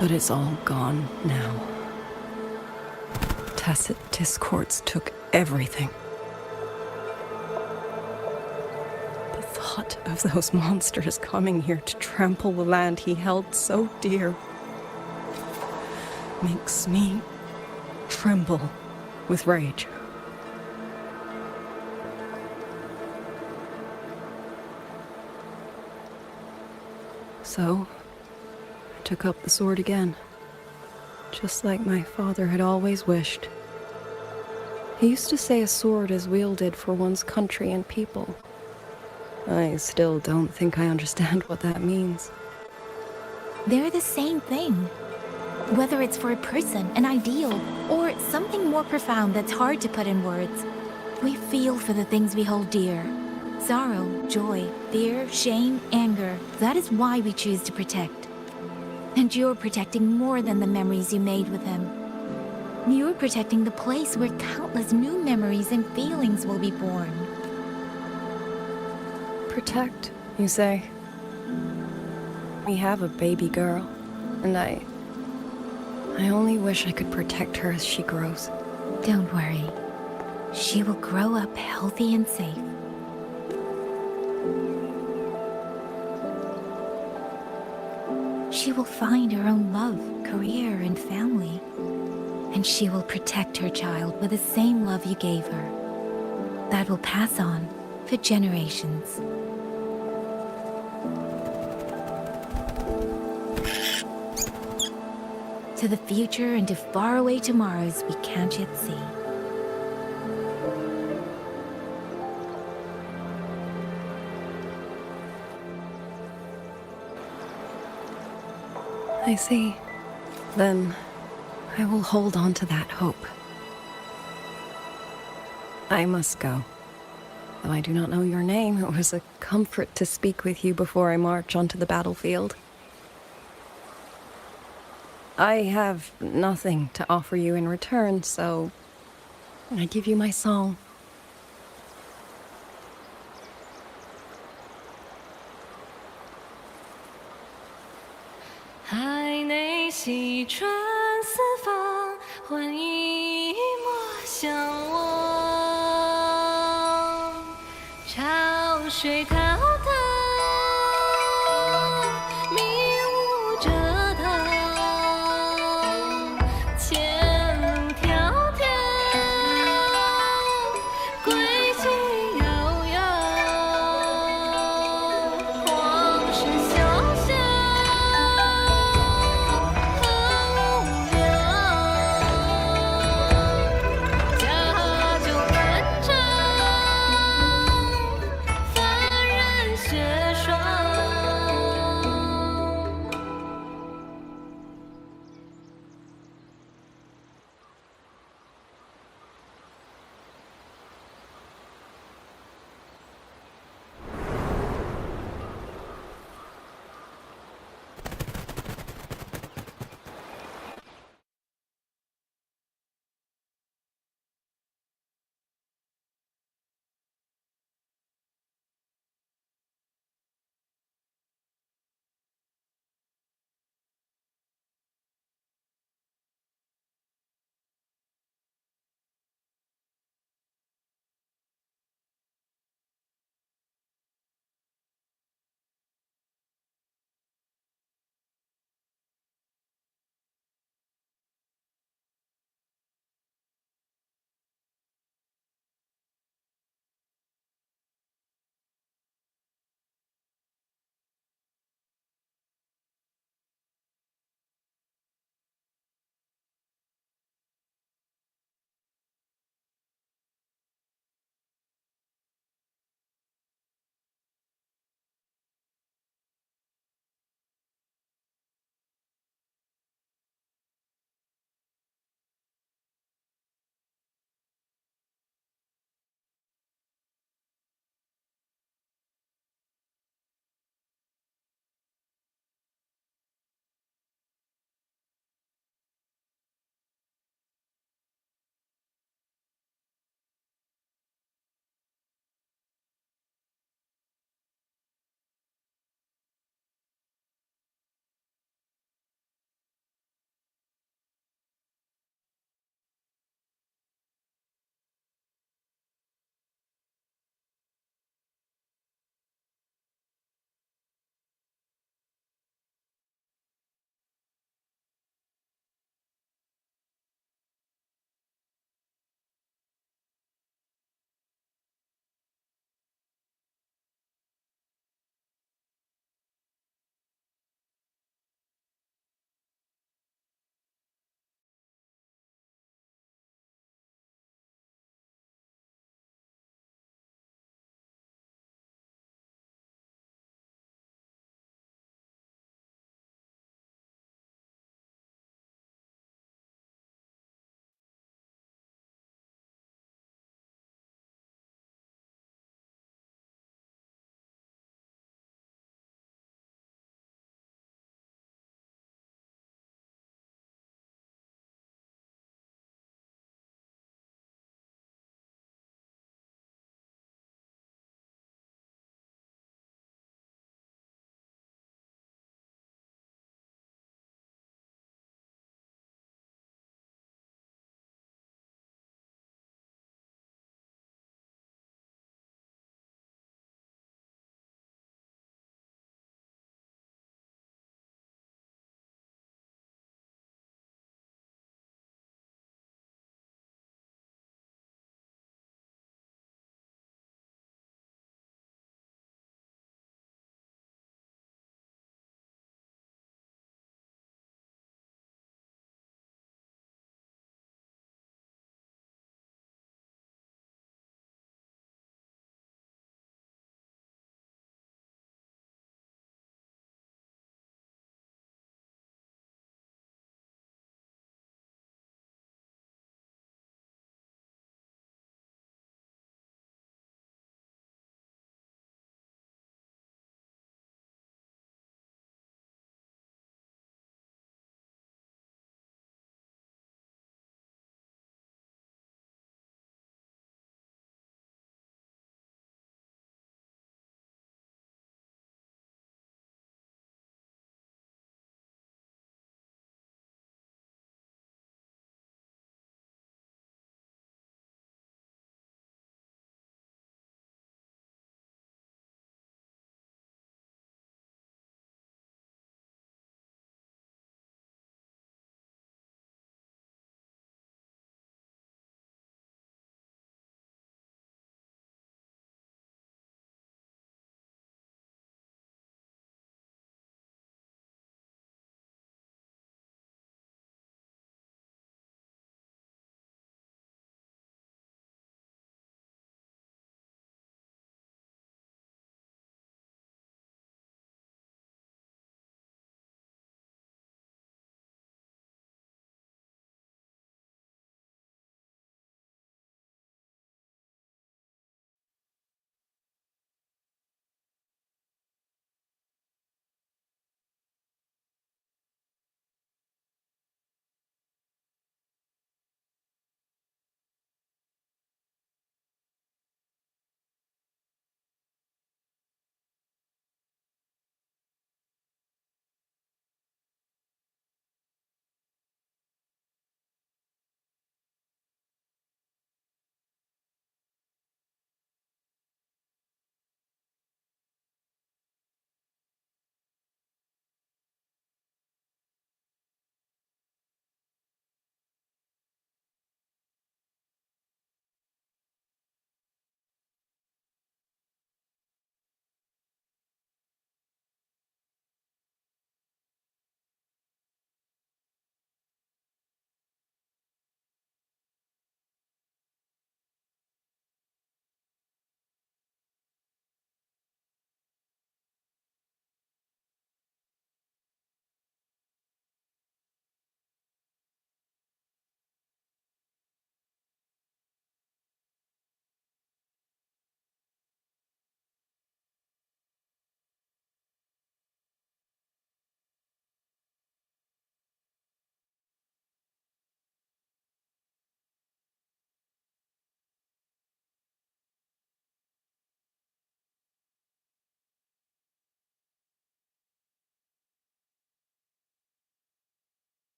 But it's all gone now. Tacit discords took everything. The thought of those monsters coming here to trample the land he held so dear makes me tremble with rage. So, I took up the sword again, just like my father had always wished. He used to say a sword is wielded for one's country and people. I still don't think I understand what that means. They're the same thing. Whether it's for a person, an ideal, or something more profound that's hard to put in words, we feel for the things we hold dear. Sorrow, joy, fear, shame, anger. That is why we choose to protect. And you're protecting more than the memories you made with him. You're protecting the place where countless new memories and feelings will be born. Protect, you say? We have a baby girl, and I only wish I could protect her as she grows. Don't worry. She will grow up healthy and safe. She will find her own love, career, and family. And she will protect her child with the same love you gave her. That will pass on for generations. To the future and to faraway tomorrows we can't yet see. I see. Then I will hold on to that hope. I must go. Though I do not know your name, it was a comfort to speak with you before I march onto the battlefield. I have nothing to offer you in return, so I give you my song.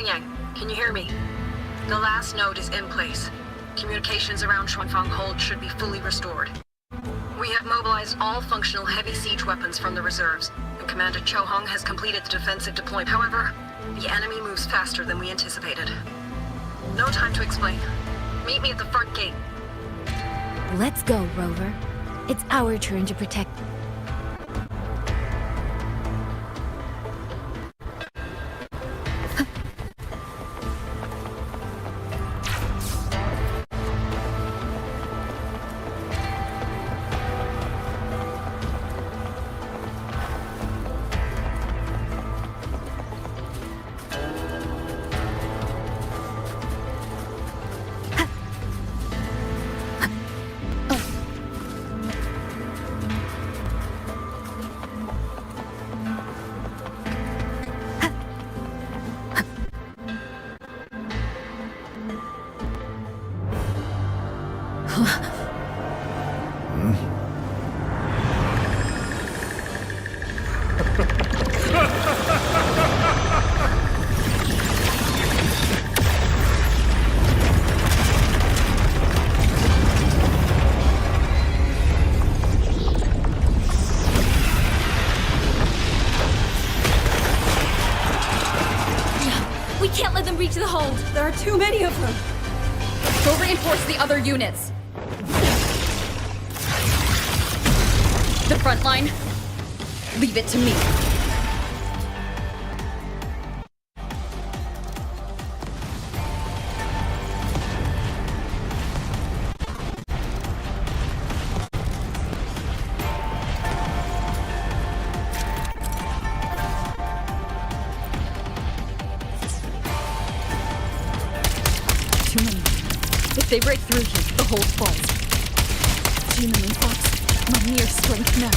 Yang, can you hear me? The last node is in place. Communications around Shuanfang Hold should be fully restored. We have mobilized all functional heavy siege weapons from the reserves, and Commander Cho Hong has completed the defensive deployment. However, the enemy moves faster than we anticipated. No time to explain. Meet me at the front gate. Let's go, Rover. It's our turn to protect. We can't let them reach the hold. There are too many of them. Go reinforce the other units. The front line, leave it to me. Too many. If they break through here, the hold falls. Too many thoughts. My mere strength now.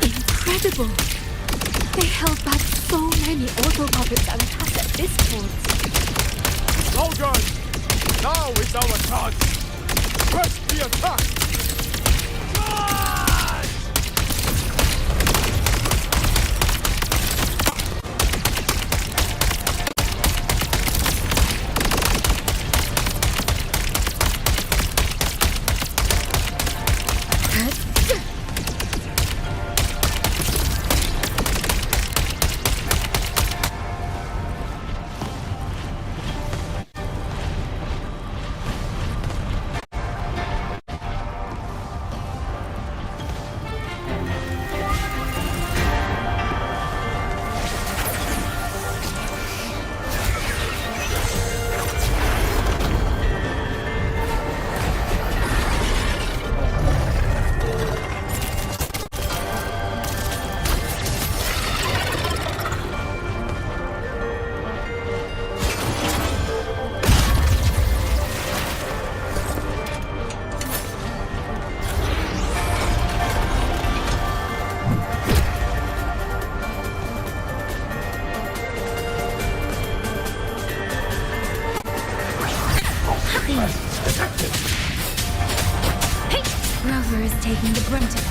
Incredible! They held back so many auto-puppets and cassette discords. Soldiers! Now is our chance! Press the attack! Rover is taking the brunt of it.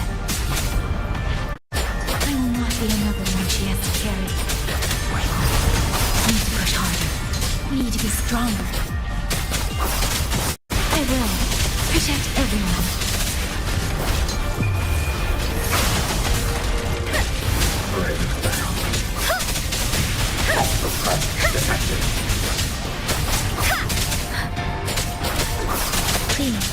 I will not be another one she has to carry. We need to push harder. We need to be stronger. I will protect everyone. Please.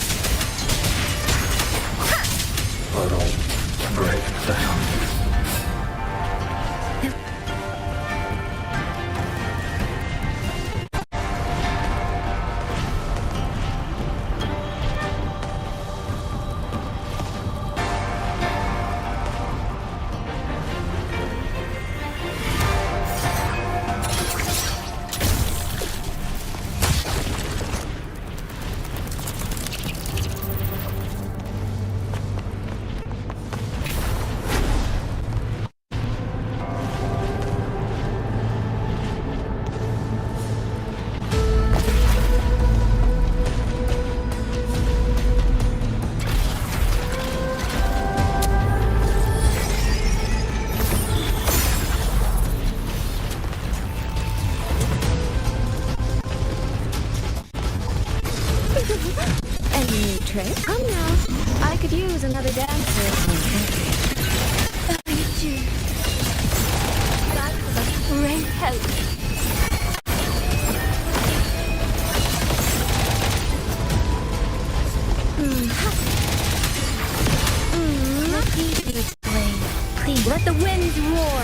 remains. Let the winds roar.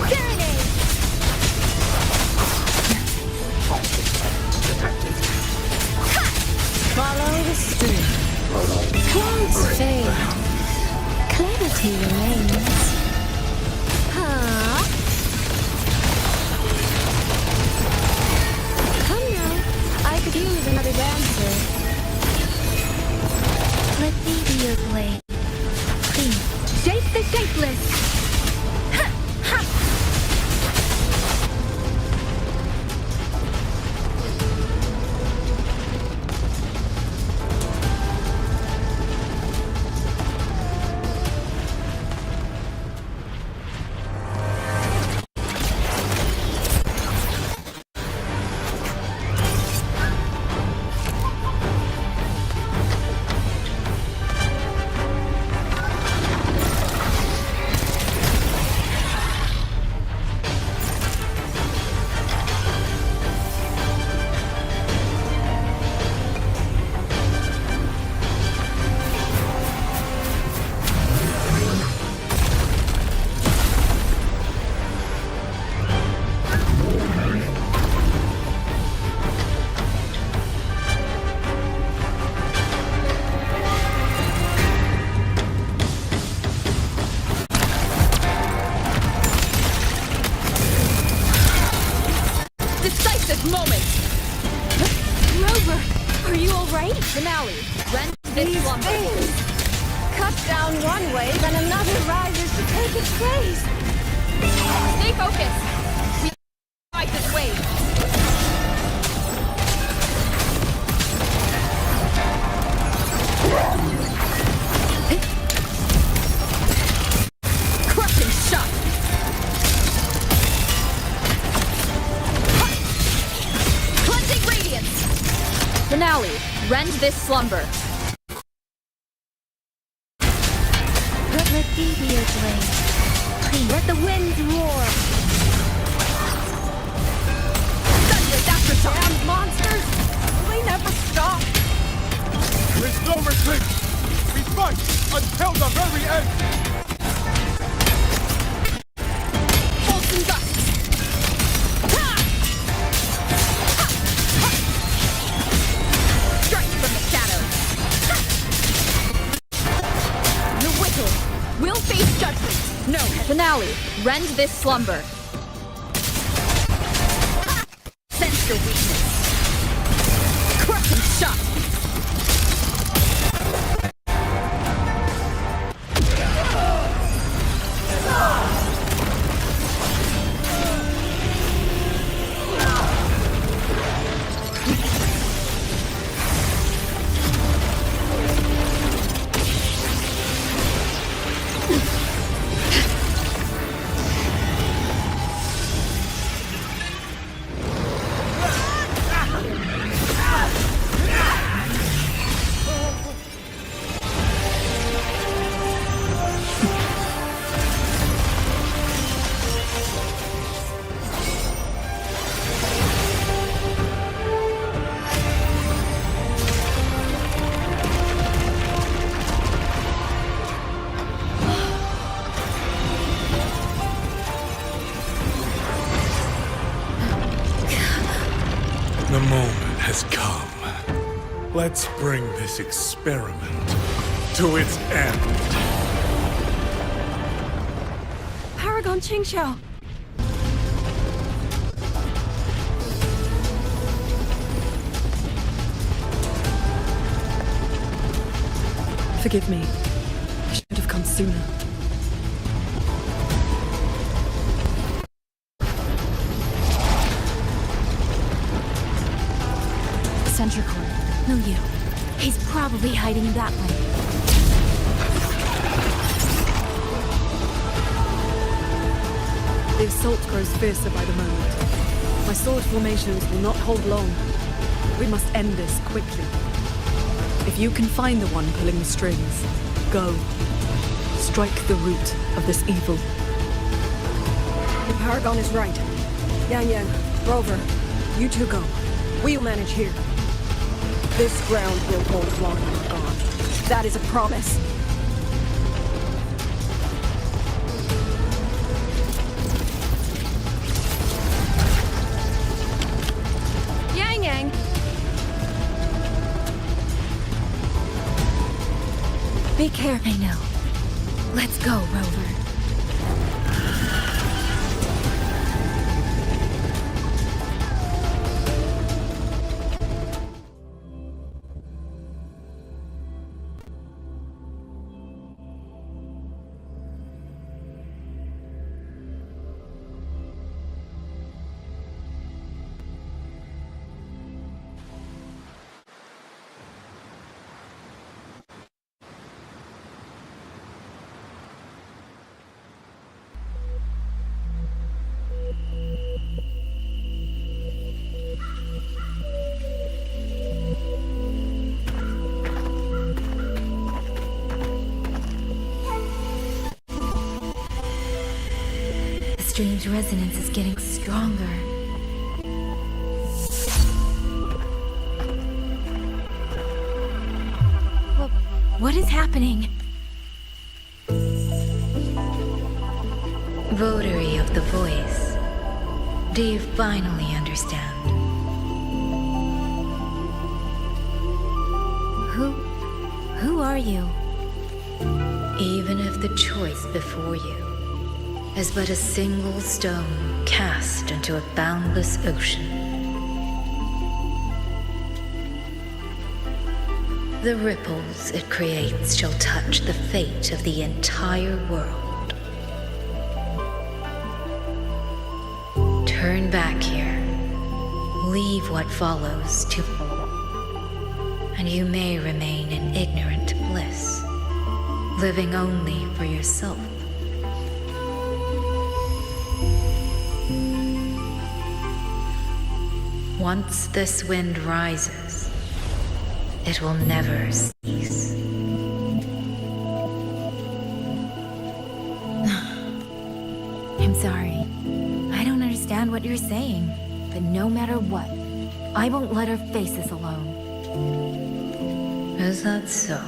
Serenade! Follow the stream. Clouds fade. Clarity remains. Huh? Come now. I could use another dancer. Let me be your blade. Please, shape the shapeless! Ha! Ha! Finale. Rent this slumber. Cut down one wave and another rises to take its place. Stay focused. We fight this wave. Crushing shot. Cleansing radiance. Finale. Rend this slumber. Let thee be your blade. Please. Let the winds roar. Thunder aftershock. Damn monsters! They never stop. There's no retreat. We fight until the very end. Pulsing gusts. Ha! Ha! Ha! Strike from the shadows. Ha! The whittle. We'll face judgment. No. Finale. Rend this slumber. Sense your weakness. Crushing shot. The moment has come. Let's bring this experiment to its end. Paragon Qingxiao. Forgive me. I should have come sooner. Sentry core. No, you. He's probably hiding that way. The assault grows fiercer by the moment. My sword formations will not hold long. We must end this quickly. If you can find the one pulling the strings, go. Strike the root of this evil. The Paragon is right. Yang Yang, Rover, you two go. We'll manage here. This ground will hold long, God. That is a promise. Be careful, I know. Let's go, Rover. The strange resonance is getting stronger. What is happening? Votary of the Voice. Do you finally understand? Who are you? Even if the choice before you is but a single stone cast into a boundless ocean, the ripples it creates shall touch the fate of the entire world. Turn back here, leave what follows to, and you may remain in ignorant bliss, living only for yourself. Once this wind rises, it will never cease. I'm sorry. I don't understand what you're saying, but no matter what, I won't let her face this alone. Is that so?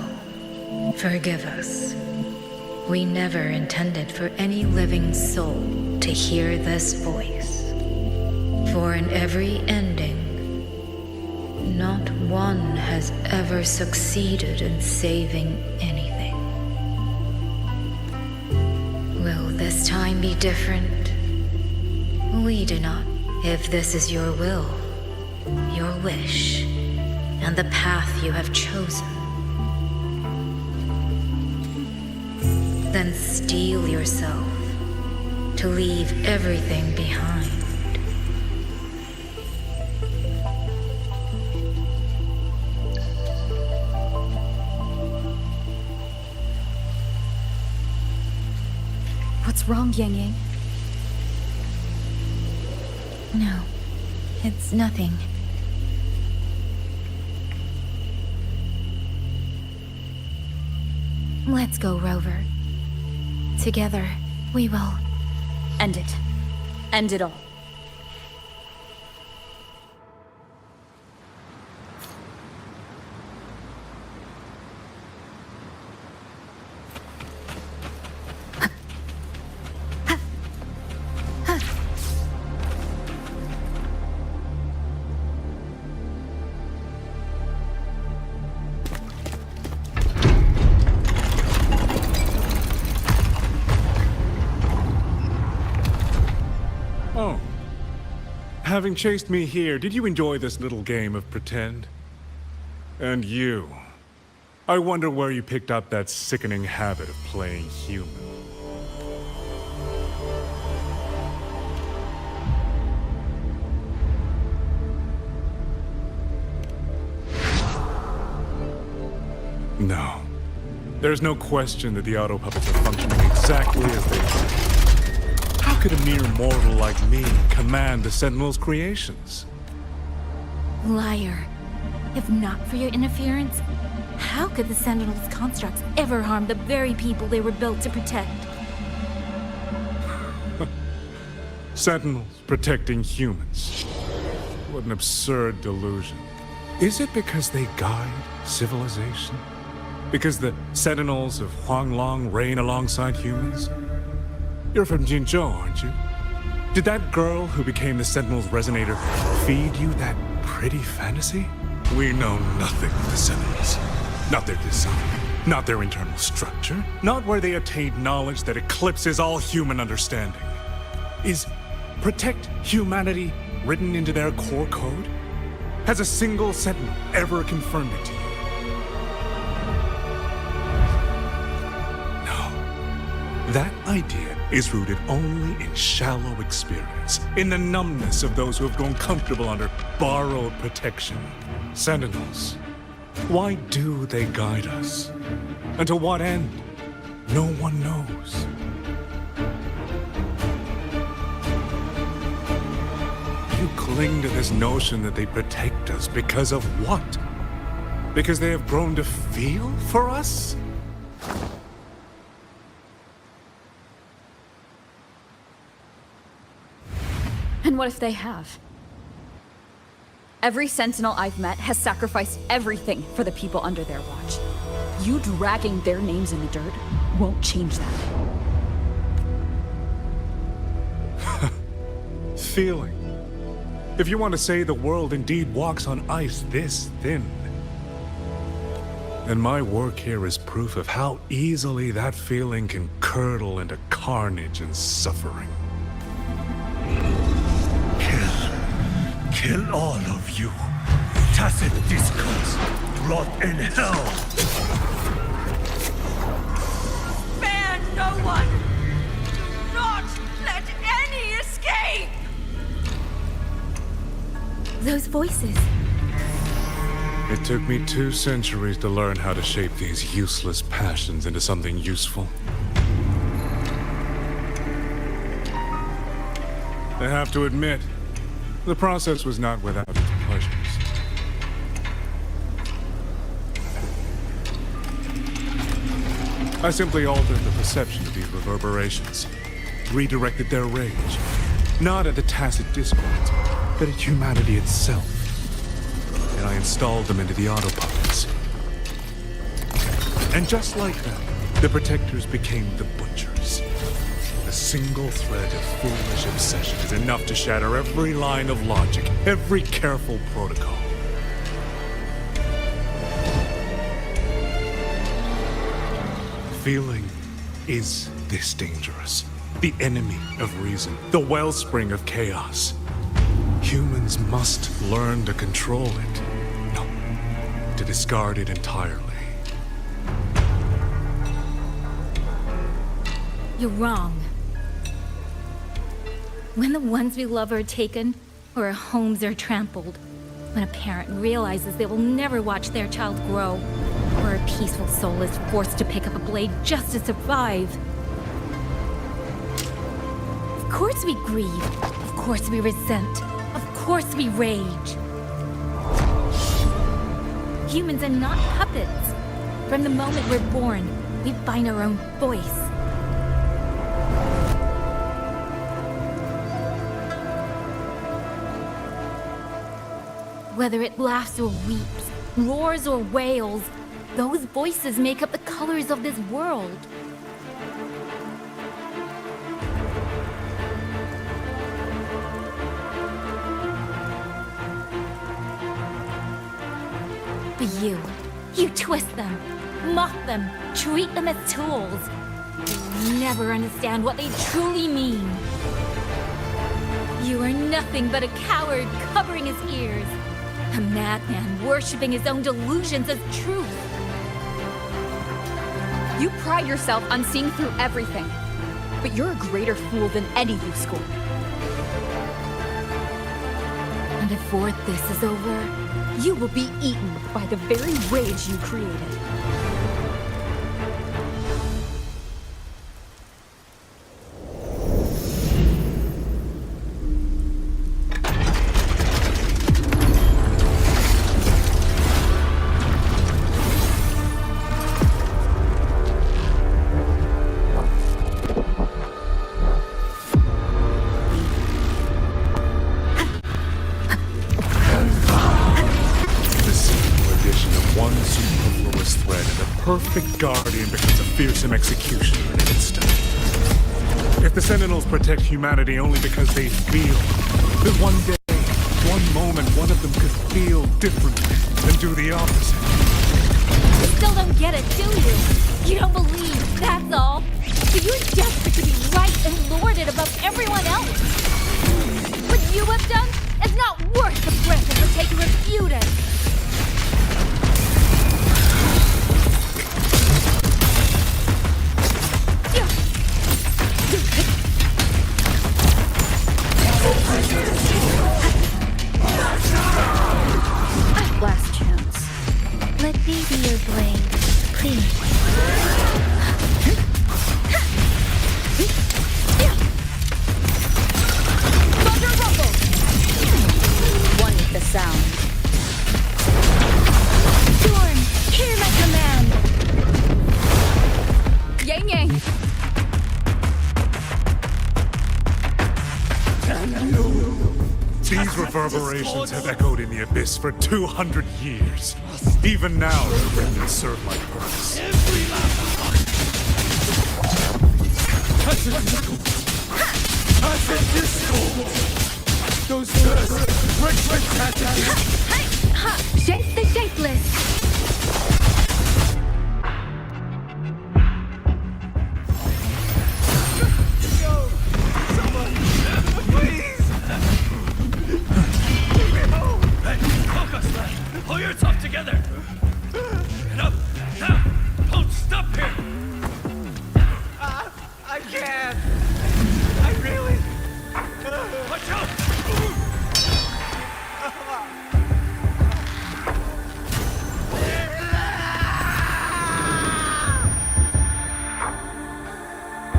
Forgive us. We never intended for any living soul to hear this voice. For in every ending, not one has ever succeeded in saving anything. Will this time be different? We do not. If this is your will, your wish, and the path you have chosen, then steel yourself to leave everything behind. What's wrong, Yang Yang? No, it's nothing. Let's go, Rover. Together, we will end it. End it all. Having chased me here, did you enjoy this little game of pretend? And you? I wonder where you picked up that sickening habit of playing human. No. There's no question that the auto puppets are functioning exactly as they should. How could a mere mortal like me command the Sentinel's creations? Liar. If not for your interference, how could the Sentinel's constructs ever harm the very people they were built to protect? Sentinels protecting humans. What an absurd delusion. Is it because they guide civilization? Because the Sentinels of Huanglong reign alongside humans? You're from Jinzhou, aren't you? Did that girl who became the Sentinel's resonator feed you that pretty fantasy? We know nothing of the Sentinels. Not their design, Not their internal structure, not where they attained knowledge that eclipses all human understanding. Is protect humanity written into their core code? Has a single sentinel ever confirmed it to you? No. That idea is rooted only in shallow experience, in the numbness of those who have grown comfortable under borrowed protection. Sentinels, why do they guide us? And to what end? No one knows. You cling to this notion that they protect us because of what? Because they have grown to feel for us? And what if they have? Every Sentinel I've met has sacrificed everything for the people under their watch. You dragging their names in the dirt won't change that. Feeling. If you want to say the world indeed walks on ice this thin, then my work here is proof of how easily that feeling can curdle into carnage and suffering. Kill all of you. Tacit discords, rot in hell. Spare no one! Do not let any escape! Those voices. It took me 2 centuries to learn how to shape these useless passions into something useful. I have to admit, the process was not without its pleasures. I simply altered the perception of these reverberations, redirected their rage, not at the tacit discords, but at humanity itself. And I installed them into the autopilots. And just like that, the protectors became the butchers. A single thread of foolish obsession is enough to shatter every line of logic, every careful protocol. Feeling is this dangerous. The enemy of reason, the wellspring of chaos. Humans must learn to control it. No, to discard it entirely. You're wrong. When the ones we love are taken, or our homes are trampled, when a parent realizes they will never watch their child grow, or a peaceful soul is forced to pick up a blade just to survive. Of course we grieve. Of course we resent. Of course we rage. Humans are not puppets. From the moment we're born, we find our own voice. Whether it laughs or weeps, roars or wails, those voices make up the colors of this world. But you twist them, mock them, treat them as tools. You'll never understand what they truly mean. You are nothing but a coward covering his ears. A madman worshipping his own delusions as truth. You pride yourself on seeing through everything, but you're a greater fool than any you scorn. And before this is over, you will be eaten by the very rage you created. Perfect guardian becomes a fearsome executioner in an instant. If the Sentinels protect humanity only because they feel, then one day, one moment, one of them could feel differently and do the opposite. You still don't get it, do you? You don't believe, that's all. So you're desperate to be right and lorded above everyone else. What you have done is not worth the breath it would take to refute it. Last chance. Let me be your blade, please. Thunder rumble! One with the sound. Storm, hear my command! Yang Yang! These reverberations have echoed in the abyss for 200 years. Even now, the remnants serve my purpose. Tacit discord! Those first, break tacit! Shape the shapeless! Pull yourself together! Get up! Now! Don't stop here! I can't! I really... Watch out!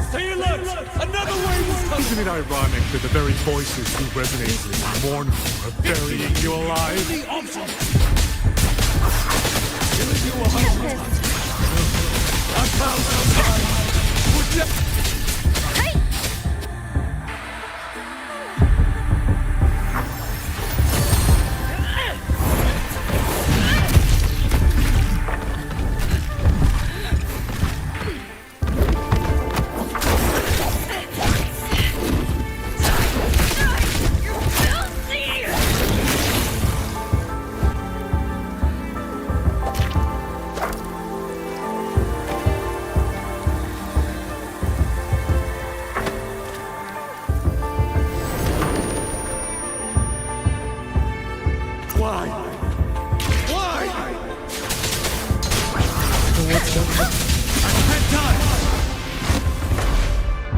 Stay alert! Another wave is coming! Isn't it ironic that the very voices who resonate with mournful are burying you alive? The option! Killing you 100 times! 1,000 times! Would never... Why? Why? I can't die!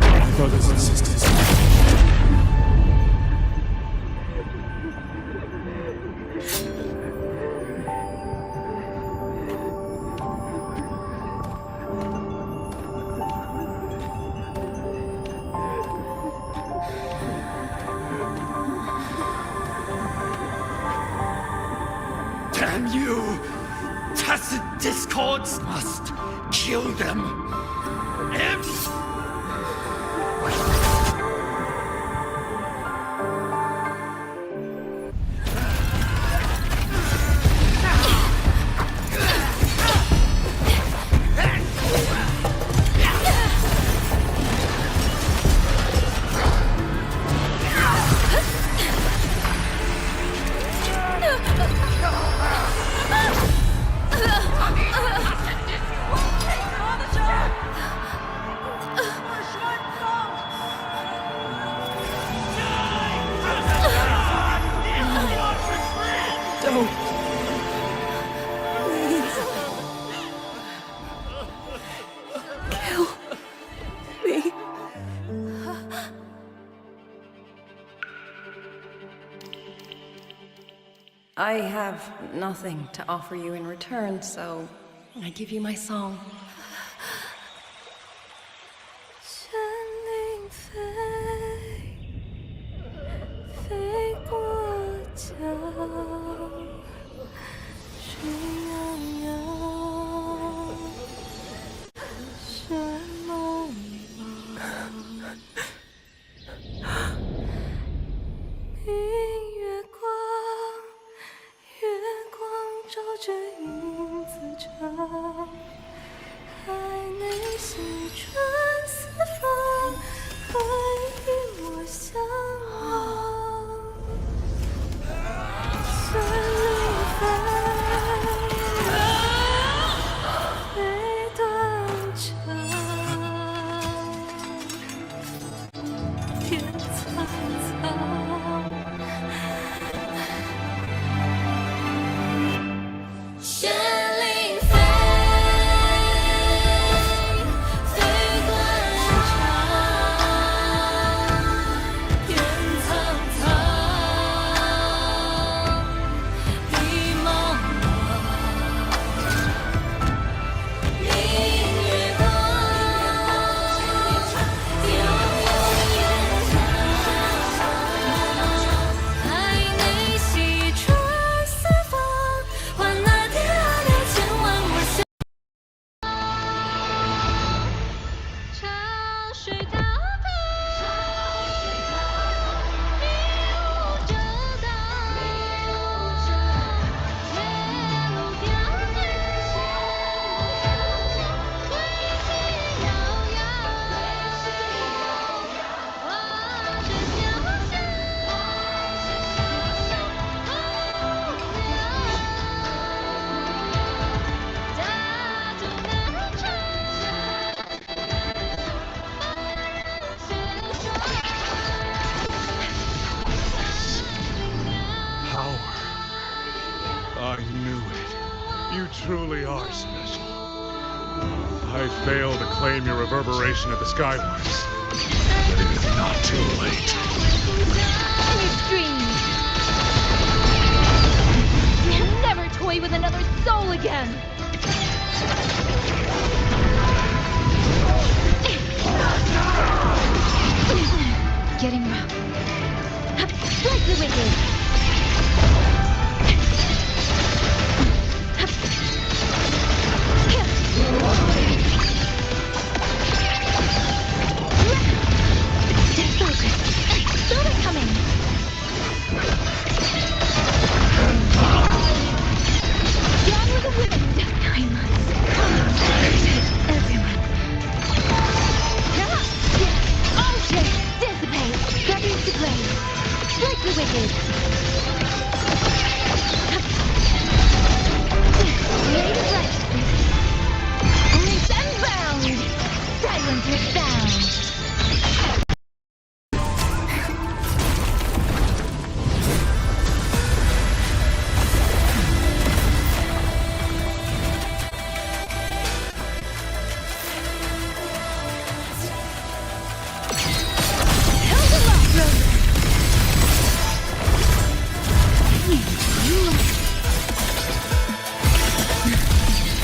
My brothers and sisters. Damn you! Tacit discords must kill them. I have nothing to offer you in return, so I give you my song. I fail to claim your reverberation of the skywards. But it is not too late. In your dreams. Never toy with another soul again. Getting rough. Strike the wicked. Stay focused. Feel it coming. Down with the wind. I must protect everyone. All shapes dissipate. Feathers to blaze. Strike the wicked. Blade of light. Leap and bound. Silence with sound.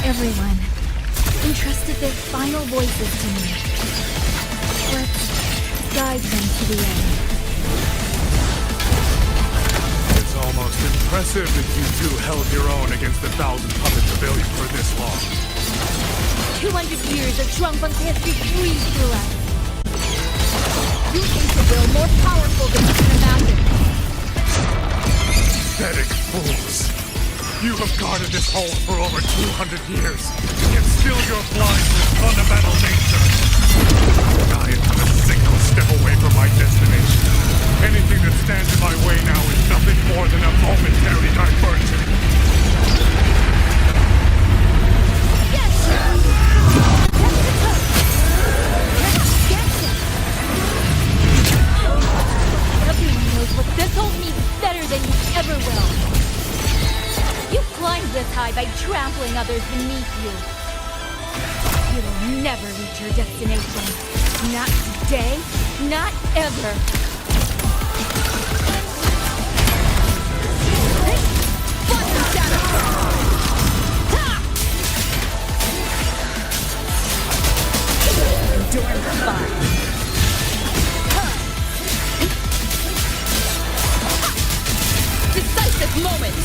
Everyone entrusted their final voices to me. Let's guide them to the end. It's almost impressive that you two held your own against 1,000 puppet civilians for this long. 200 years of Shuangfeng's history breathe through us. You think the will more powerful than you can imagine. Pathetic fools. You have guarded this hole for over 200 years, yet still you're blind to its fundamental nature. I am not a single step away from my destination. Anything that stands in my way now is nothing more than a momentary diversion. Everyone knows what this hold means better than you ever will. You climbed this high by trampling others beneath you. You will never reach your destination. Not today, not ever. Endure the fire. Decisive moment!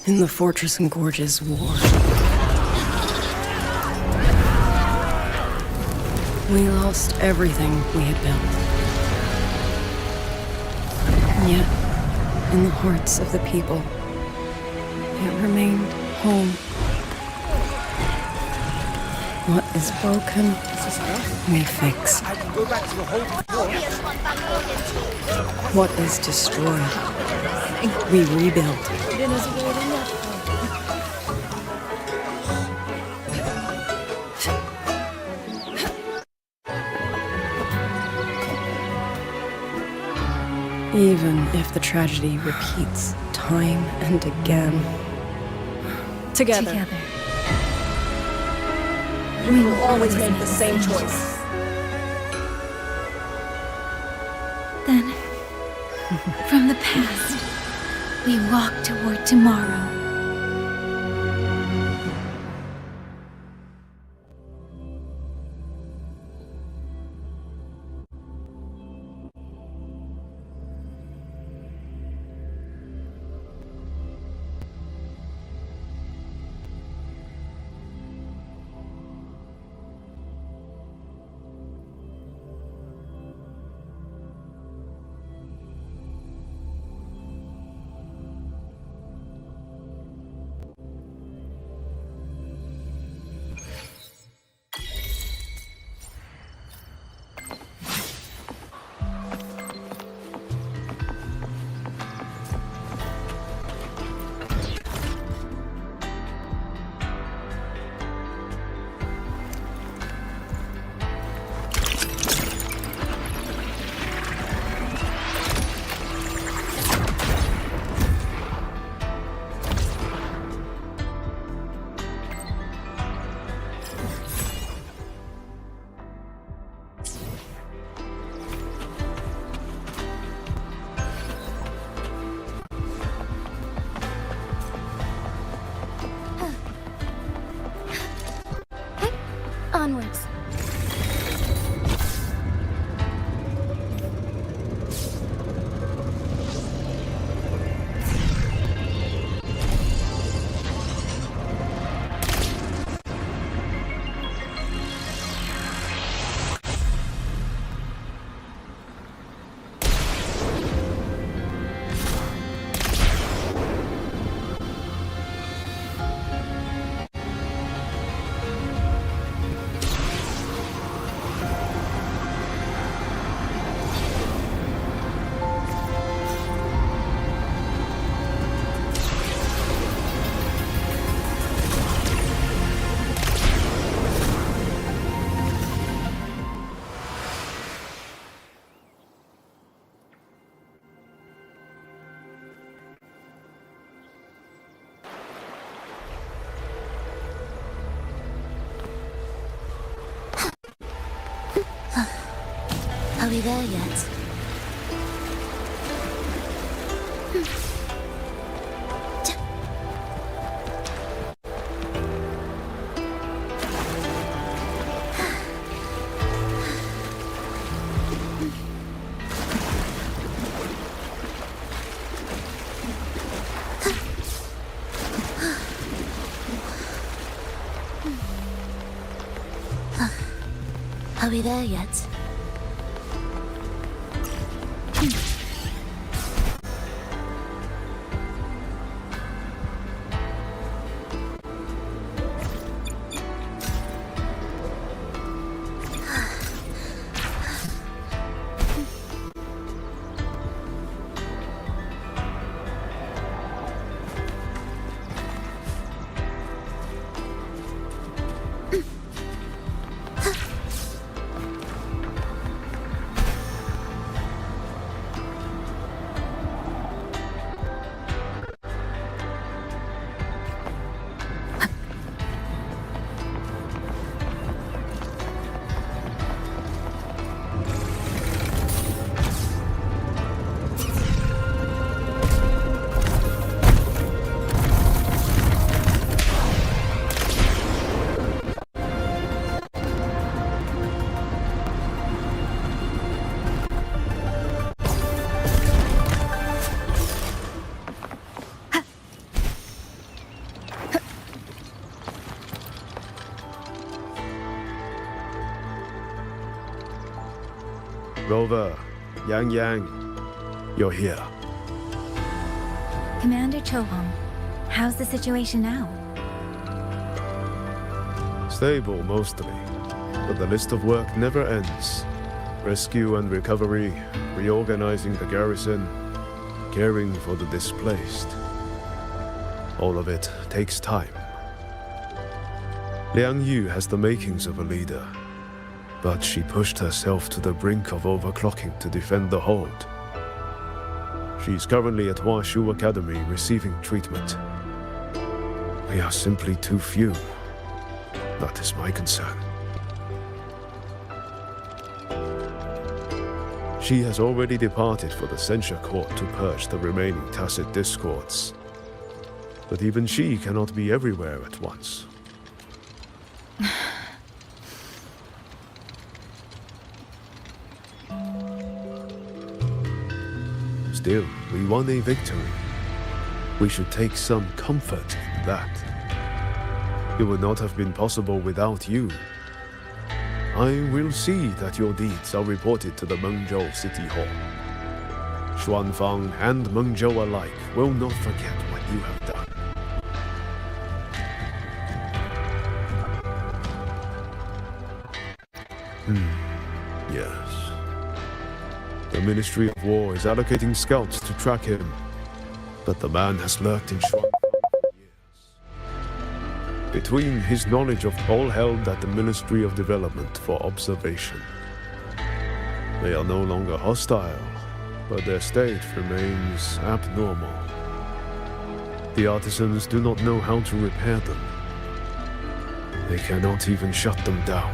In the Fortress and Gorge's war, we lost everything we had built. And yet, in the hearts of the people, it remained home. What is broken, we fix. What is destroyed, we rebuild. Even if the tragedy repeats time time and again. Together. We will always make the same choice. Then, from the past, we walk toward tomorrow. Onwards. Are we there yet? Are we there yet? Rover, Yang, you're here. Commander Chohong, how's the situation now? Stable, mostly. But the list of work never ends. Rescue and recovery, reorganizing the garrison, caring for the displaced. All of it takes time. Liang Yu has the makings of a leader, but she pushed herself to the brink of overclocking to defend the hold. She's currently at Wuwa Academy receiving treatment. We are simply too few. That is my concern. She has already departed for the censure court to purge the remaining tacit discords. But even she cannot be everywhere at once. Still, we won a victory. We should take some comfort in that. It would not have been possible without you. I will see that your deeds are reported to the Mengzhou City Hall. Xuanfang and Mengzhou alike will not forget what you have done. Yes. The Ministry of War is allocating scouts to track him, but the man has lurked in Xuanfang for years. Between his knowledge of all held at the Ministry of Development for observation. They are no longer hostile, but their state remains abnormal. The artisans do not know how to repair them. They cannot even shut them down.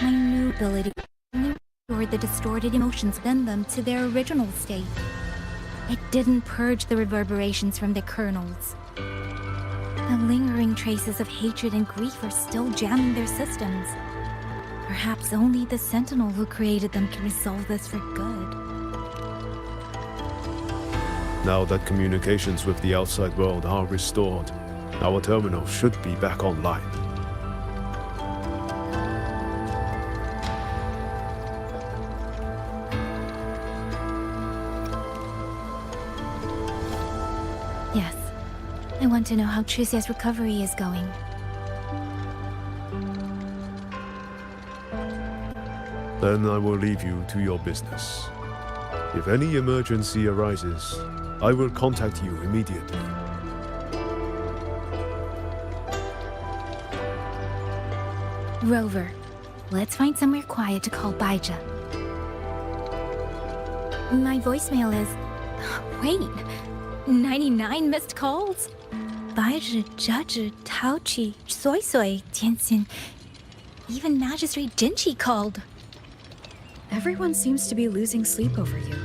My new ability only restored the distorted emotions within them to their original state. It didn't purge the reverberations from the kernels. The lingering traces of hatred and grief are still jamming their systems. Perhaps only the Sentinel who created them can resolve this for good. Now that communications with the outside world are restored, our terminal should be back online. Yes. I want to know how Tricia's recovery is going. Then I will leave you to your business. If any emergency arises, I will contact you immediately. Rover, let's find somewhere quiet to call Baija. My voicemail is... Wait, 99 missed calls? Baija, Judge, Taochi, Soy Soy, Tianxin... Even Magistrate Jinchi called. Everyone seems to be losing sleep over you.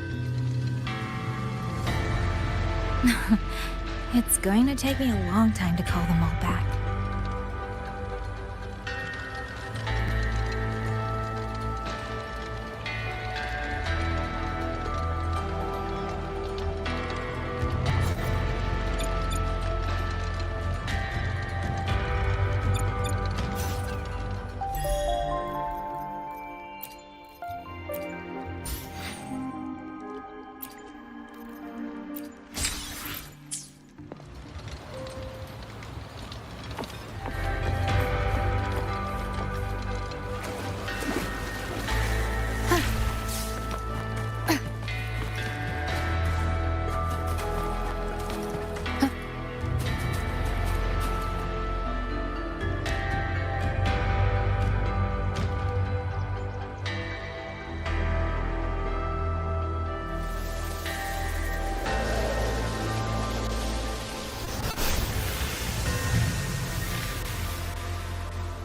It's going to take me a long time to call them all back.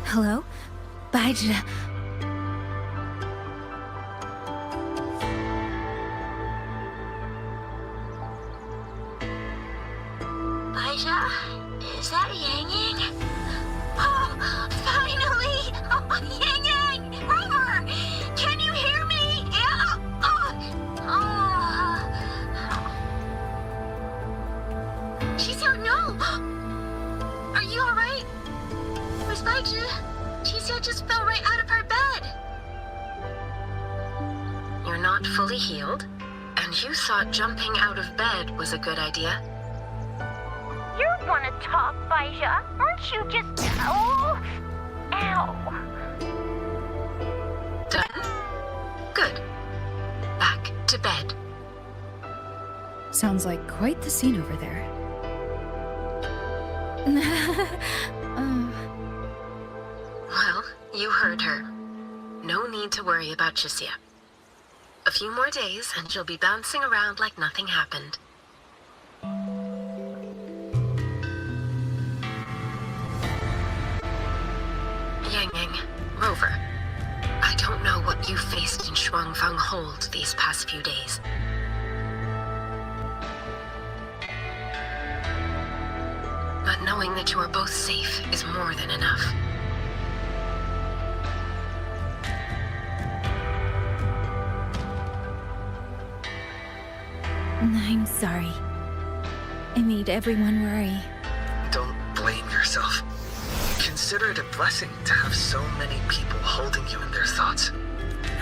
Hello? Baija... Baija, is that Yang Yang? Oh, finally! Oh, Yang Yang! Rover! Can you hear me? Yeah. Qixiao, no! Are you alright? Where's Baija? Qixiao just fell right out of her bed. You're not fully healed, and you thought jumping out of bed was a good idea. You want to talk, Baija? Aren't you just... Oh! Ow! Done? Good. Back to bed. Sounds like quite the scene over there. Well, you heard her. No need to worry about Chixia. A few more days and she'll be bouncing around like nothing happened. Yang, Rover, I don't know what you faced in Shuangfang Hold these past few days. But knowing that you are both safe is more than enough. I'm sorry. I made everyone worry. Don't blame yourself. Consider it a blessing to have so many people holding you in their thoughts.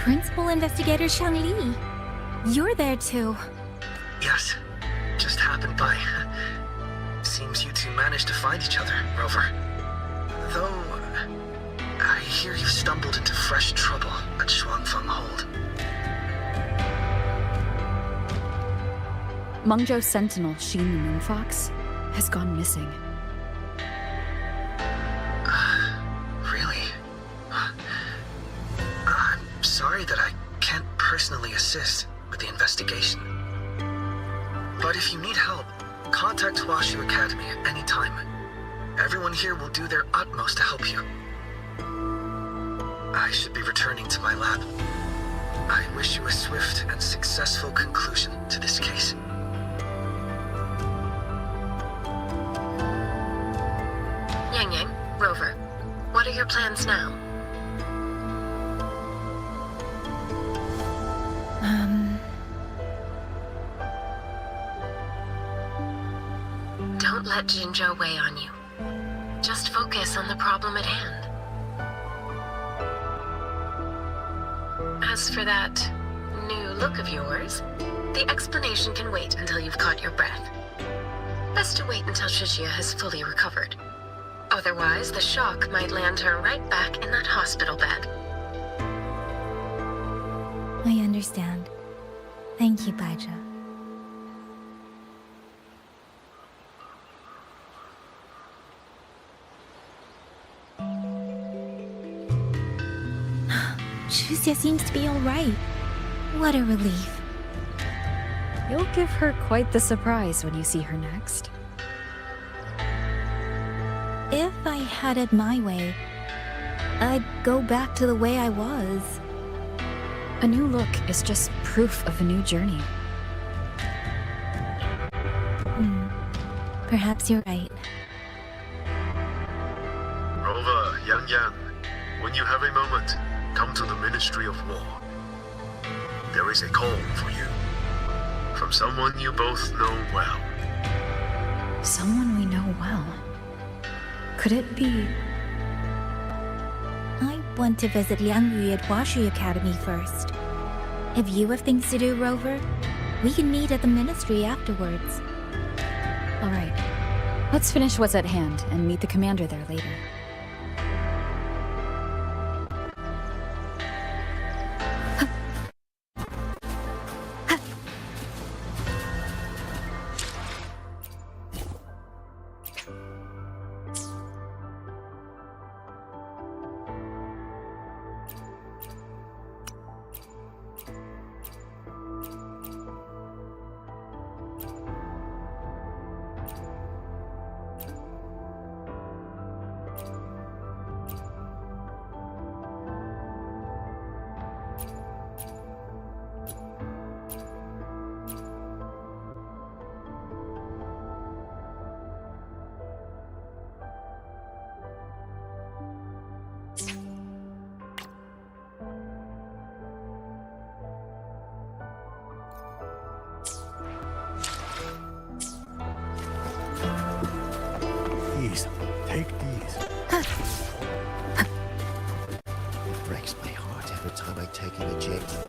Principal Investigator Shang Li. You're there too. Yes, just happened by. Seems you two managed to find each other, Rover. Though, I hear you stumbled into fresh trouble at Shuangfang Hold. Mengzhou Sentinel Sheen the Moonfox has gone missing. Really? I'm sorry that I can't personally assist with the investigation. But if you need help, contact Huashu Academy at any time. Everyone here will do their utmost to help you. I should be returning to my lab. I wish you a swift and successful conclusion to this case. Yang, Rover, what are your plans now? Don't let Jinzhou weigh on you. Just focus on the problem at hand. As for that new look of yours, the explanation can wait until you've caught your breath. Best to wait until Chixia has fully recovered. Otherwise, the shock might land her right back in that hospital bed. I understand. Thank you, Baizha. Chixia seems to be alright. What a relief. You'll give her quite the surprise when you see her next. If I had it my way, I'd go back to the way I was. A new look is just proof of a new journey. Perhaps you're right. Rover, Yang, when you have a moment, come to the Ministry of War. There is a call for you. From someone you both know well. Someone we know well. Could it be... I want to visit Liang Yu at Huashu Academy first. If you have things to do, Rover, we can meet at the Ministry afterwards. Alright. Let's finish what's at hand and meet the commander there later. These. Take these. It breaks my heart every time I take an injection.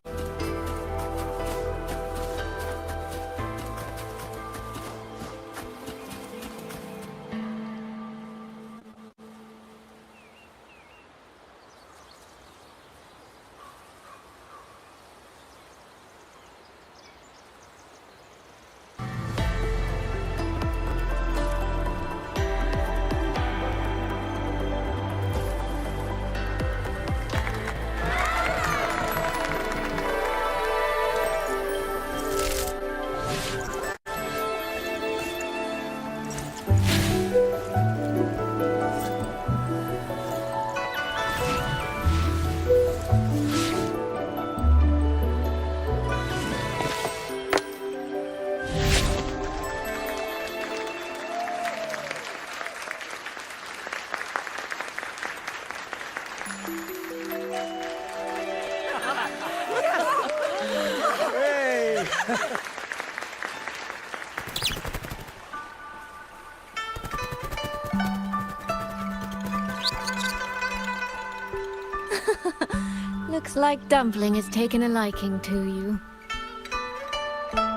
Looks like Dumpling has taken a liking to you.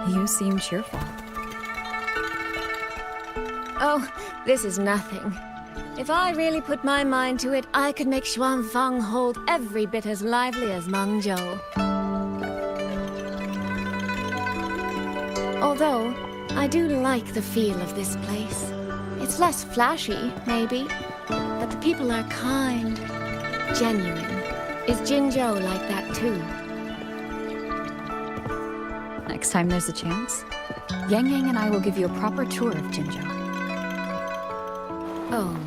You seem cheerful. Oh, this is nothing. If I really put my mind to it, I could make Xuanfang hold every bit as lively as Mengzhou. Although, I do like the feel of this place. It's less flashy, maybe, but the people are kind, genuine. Is Jinzhou like that too? Next time there's a chance, Yang Yang and I will give you a proper tour of Jinzhou. Oh?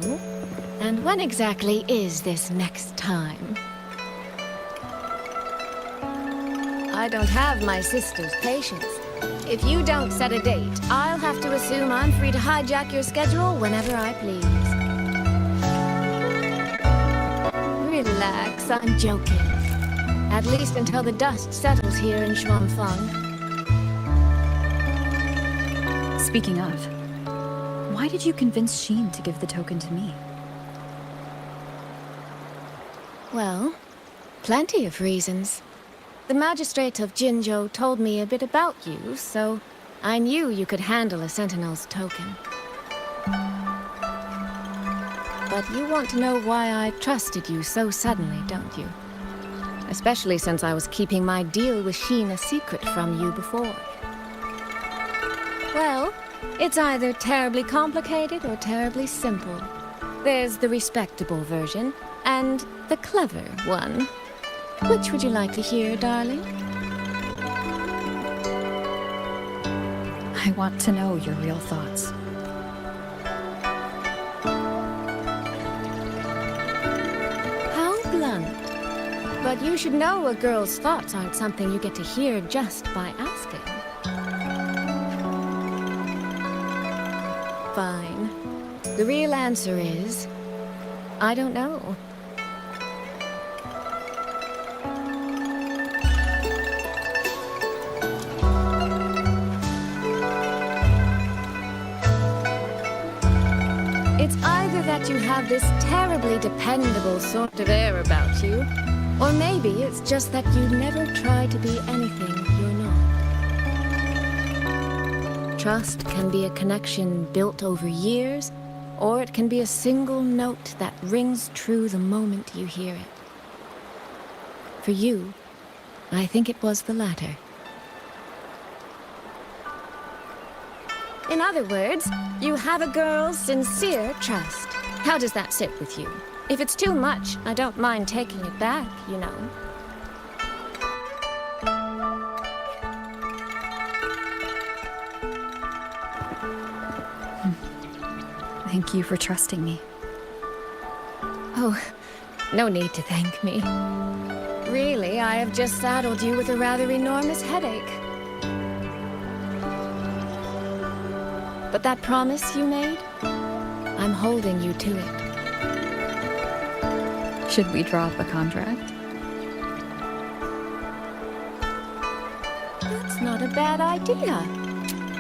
And when exactly is this next time? I don't have my sister's patience. If you don't set a date, I'll have to assume I'm free to hijack your schedule whenever I please. Relax, I'm joking. At least until the dust settles here in Xuanfang. Speaking of, why did you convince Sheen to give the token to me? Well, plenty of reasons. The magistrate of Jinzhou told me a bit about you, so I knew you could handle a Sentinel's token. But you want to know why I trusted you so suddenly, don't you? Especially since I was keeping my deal with Sheen a secret from you before. Well, it's either terribly complicated or terribly simple. There's the respectable version, and the clever one. Which would you like to hear, darling? I want to know your real thoughts. How blunt. But you should know a girl's thoughts aren't something you get to hear just by asking. Fine. The real answer is, I don't know. It's either that you have this terribly dependable sort of air about you, or maybe it's just that you never try to be anything you're not. Trust can be a connection built over years, or it can be a single note that rings true the moment you hear it. For you, I think it was the latter. In other words, you have a girl's sincere trust. How does that sit with you? If it's too much, I don't mind taking it back, you know. Thank you for trusting me. Oh, no need to thank me. Really, I have just saddled you with a rather enormous headache. But that promise you made, I'm holding you to it. Should we draw up a contract? That's not a bad idea.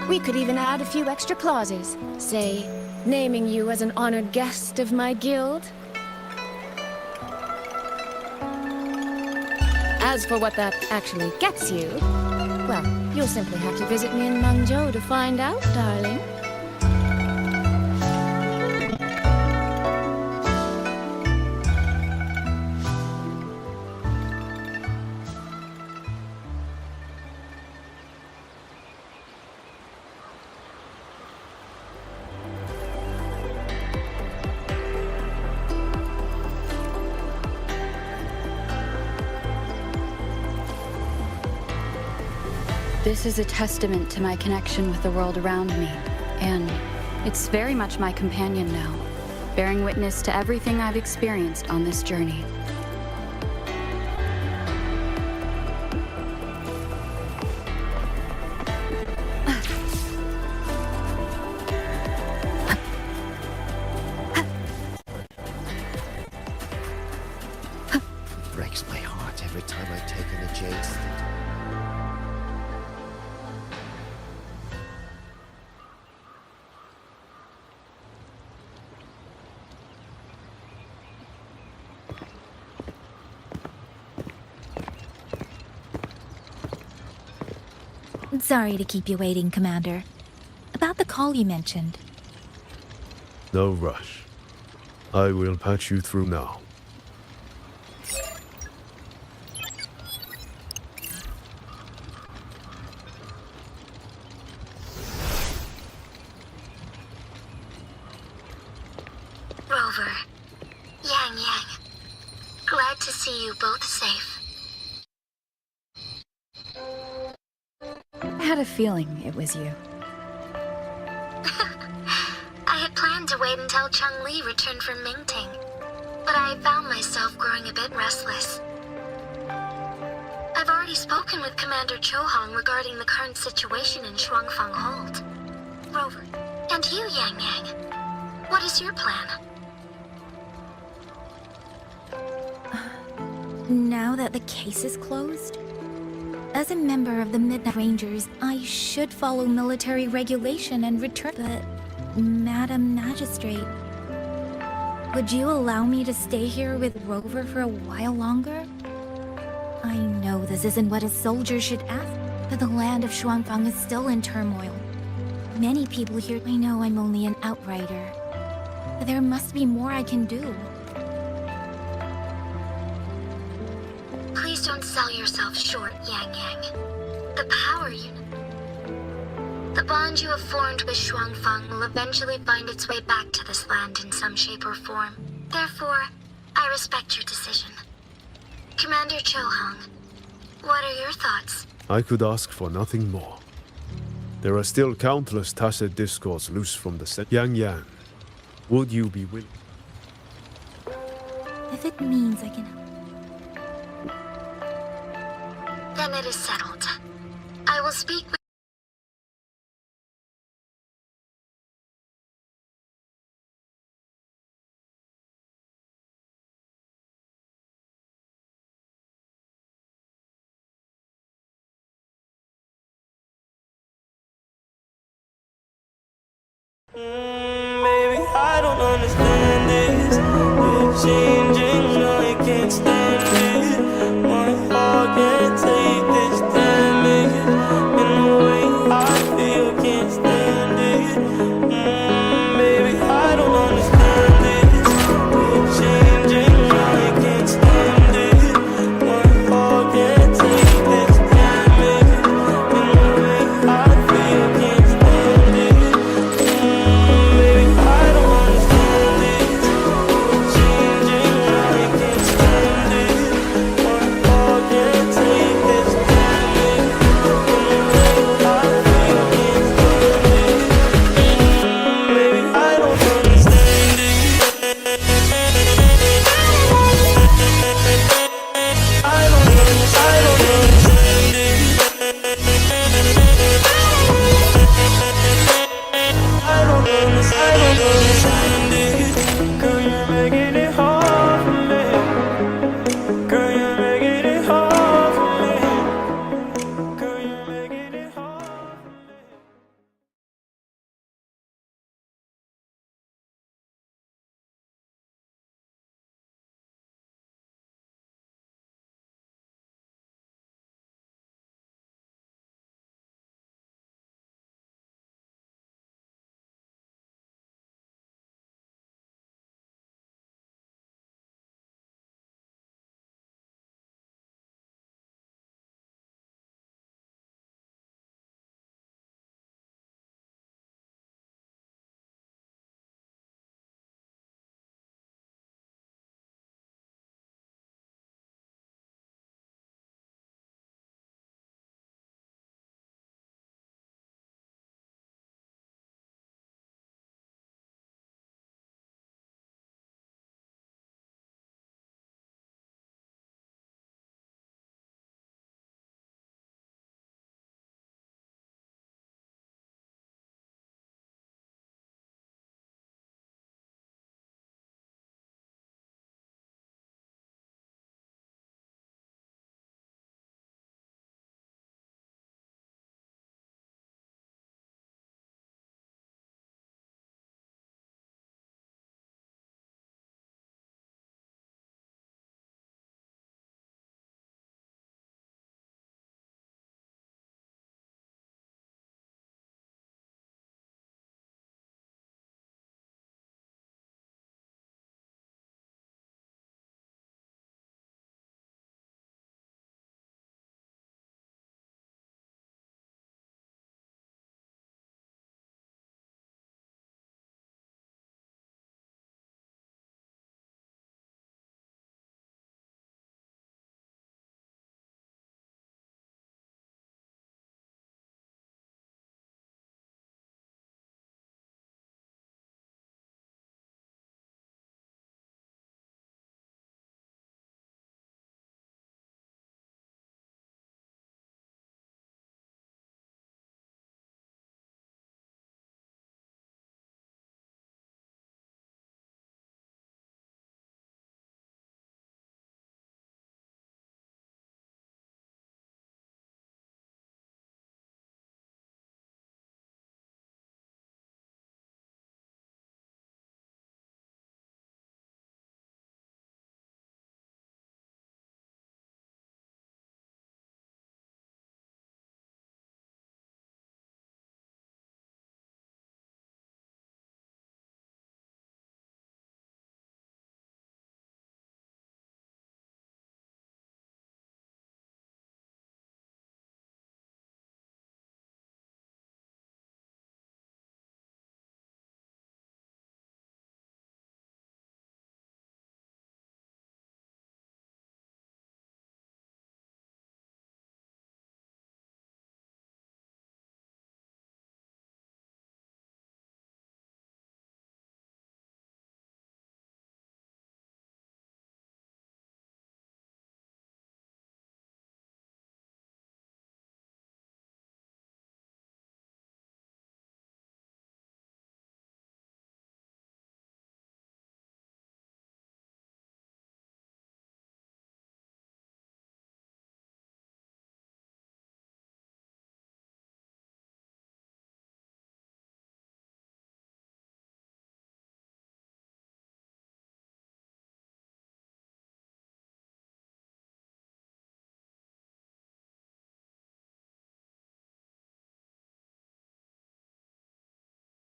We could even add a few extra clauses. Say, naming you as an honored guest of my guild. As for what that actually gets you, well, you'll simply have to visit me in Mengzhou to find out, darling. This is a testament to my connection with the world around me, and it's very much my companion now, bearing witness to everything I've experienced on this journey. It breaks my heart every time I take in a jade stick. Sorry to keep you waiting, Commander. About the call you mentioned. No rush. I will patch you through now. Rover, Yang Yang, glad to see you both safe. I had a feeling it was you. I had planned to wait until Chung Li returned from Mingting, but I found myself growing a bit restless. I've already spoken with Commander Cho Hong regarding the current situation in Shuangfang Hold. Rover, and you, Yang Yang, what is your plan? Now that the case is closed, as a member of the Midnight Rangers, I should follow military regulation and return. But, Madam Magistrate, would you allow me to stay here with Rover for a while longer? I know this isn't what a soldier should ask, but the land of Shuangfang is still in turmoil. Many people here. I know I'm only an outrider, but there must be more I can do. Please don't sell yourself short, Yang Yang. The power you... The bond you have formed with Shuangfang will eventually find its way back to this land in some shape or form. Therefore, I respect your decision. Commander Cho Hong, what are your thoughts? I could ask for nothing more. There are still countless tacit discords loose from the set. Yang Yang, would you be willing? If it means I can... Then it is settled. I will speak with... Baby, I don't understand this. You're changing, I can't stand it. My heart can't take this damage. In the way I feel, can't stand it. Baby, I don't understand this. You're changing, I can't stand it. My heart can't take this damage. In the way I feel, can't stand it. Baby, I don't understand it. You're changing, I can't stand it. My heart can't take this damage. In the way I feel, can't stand it. Baby, I don't understand it. I don't understand it.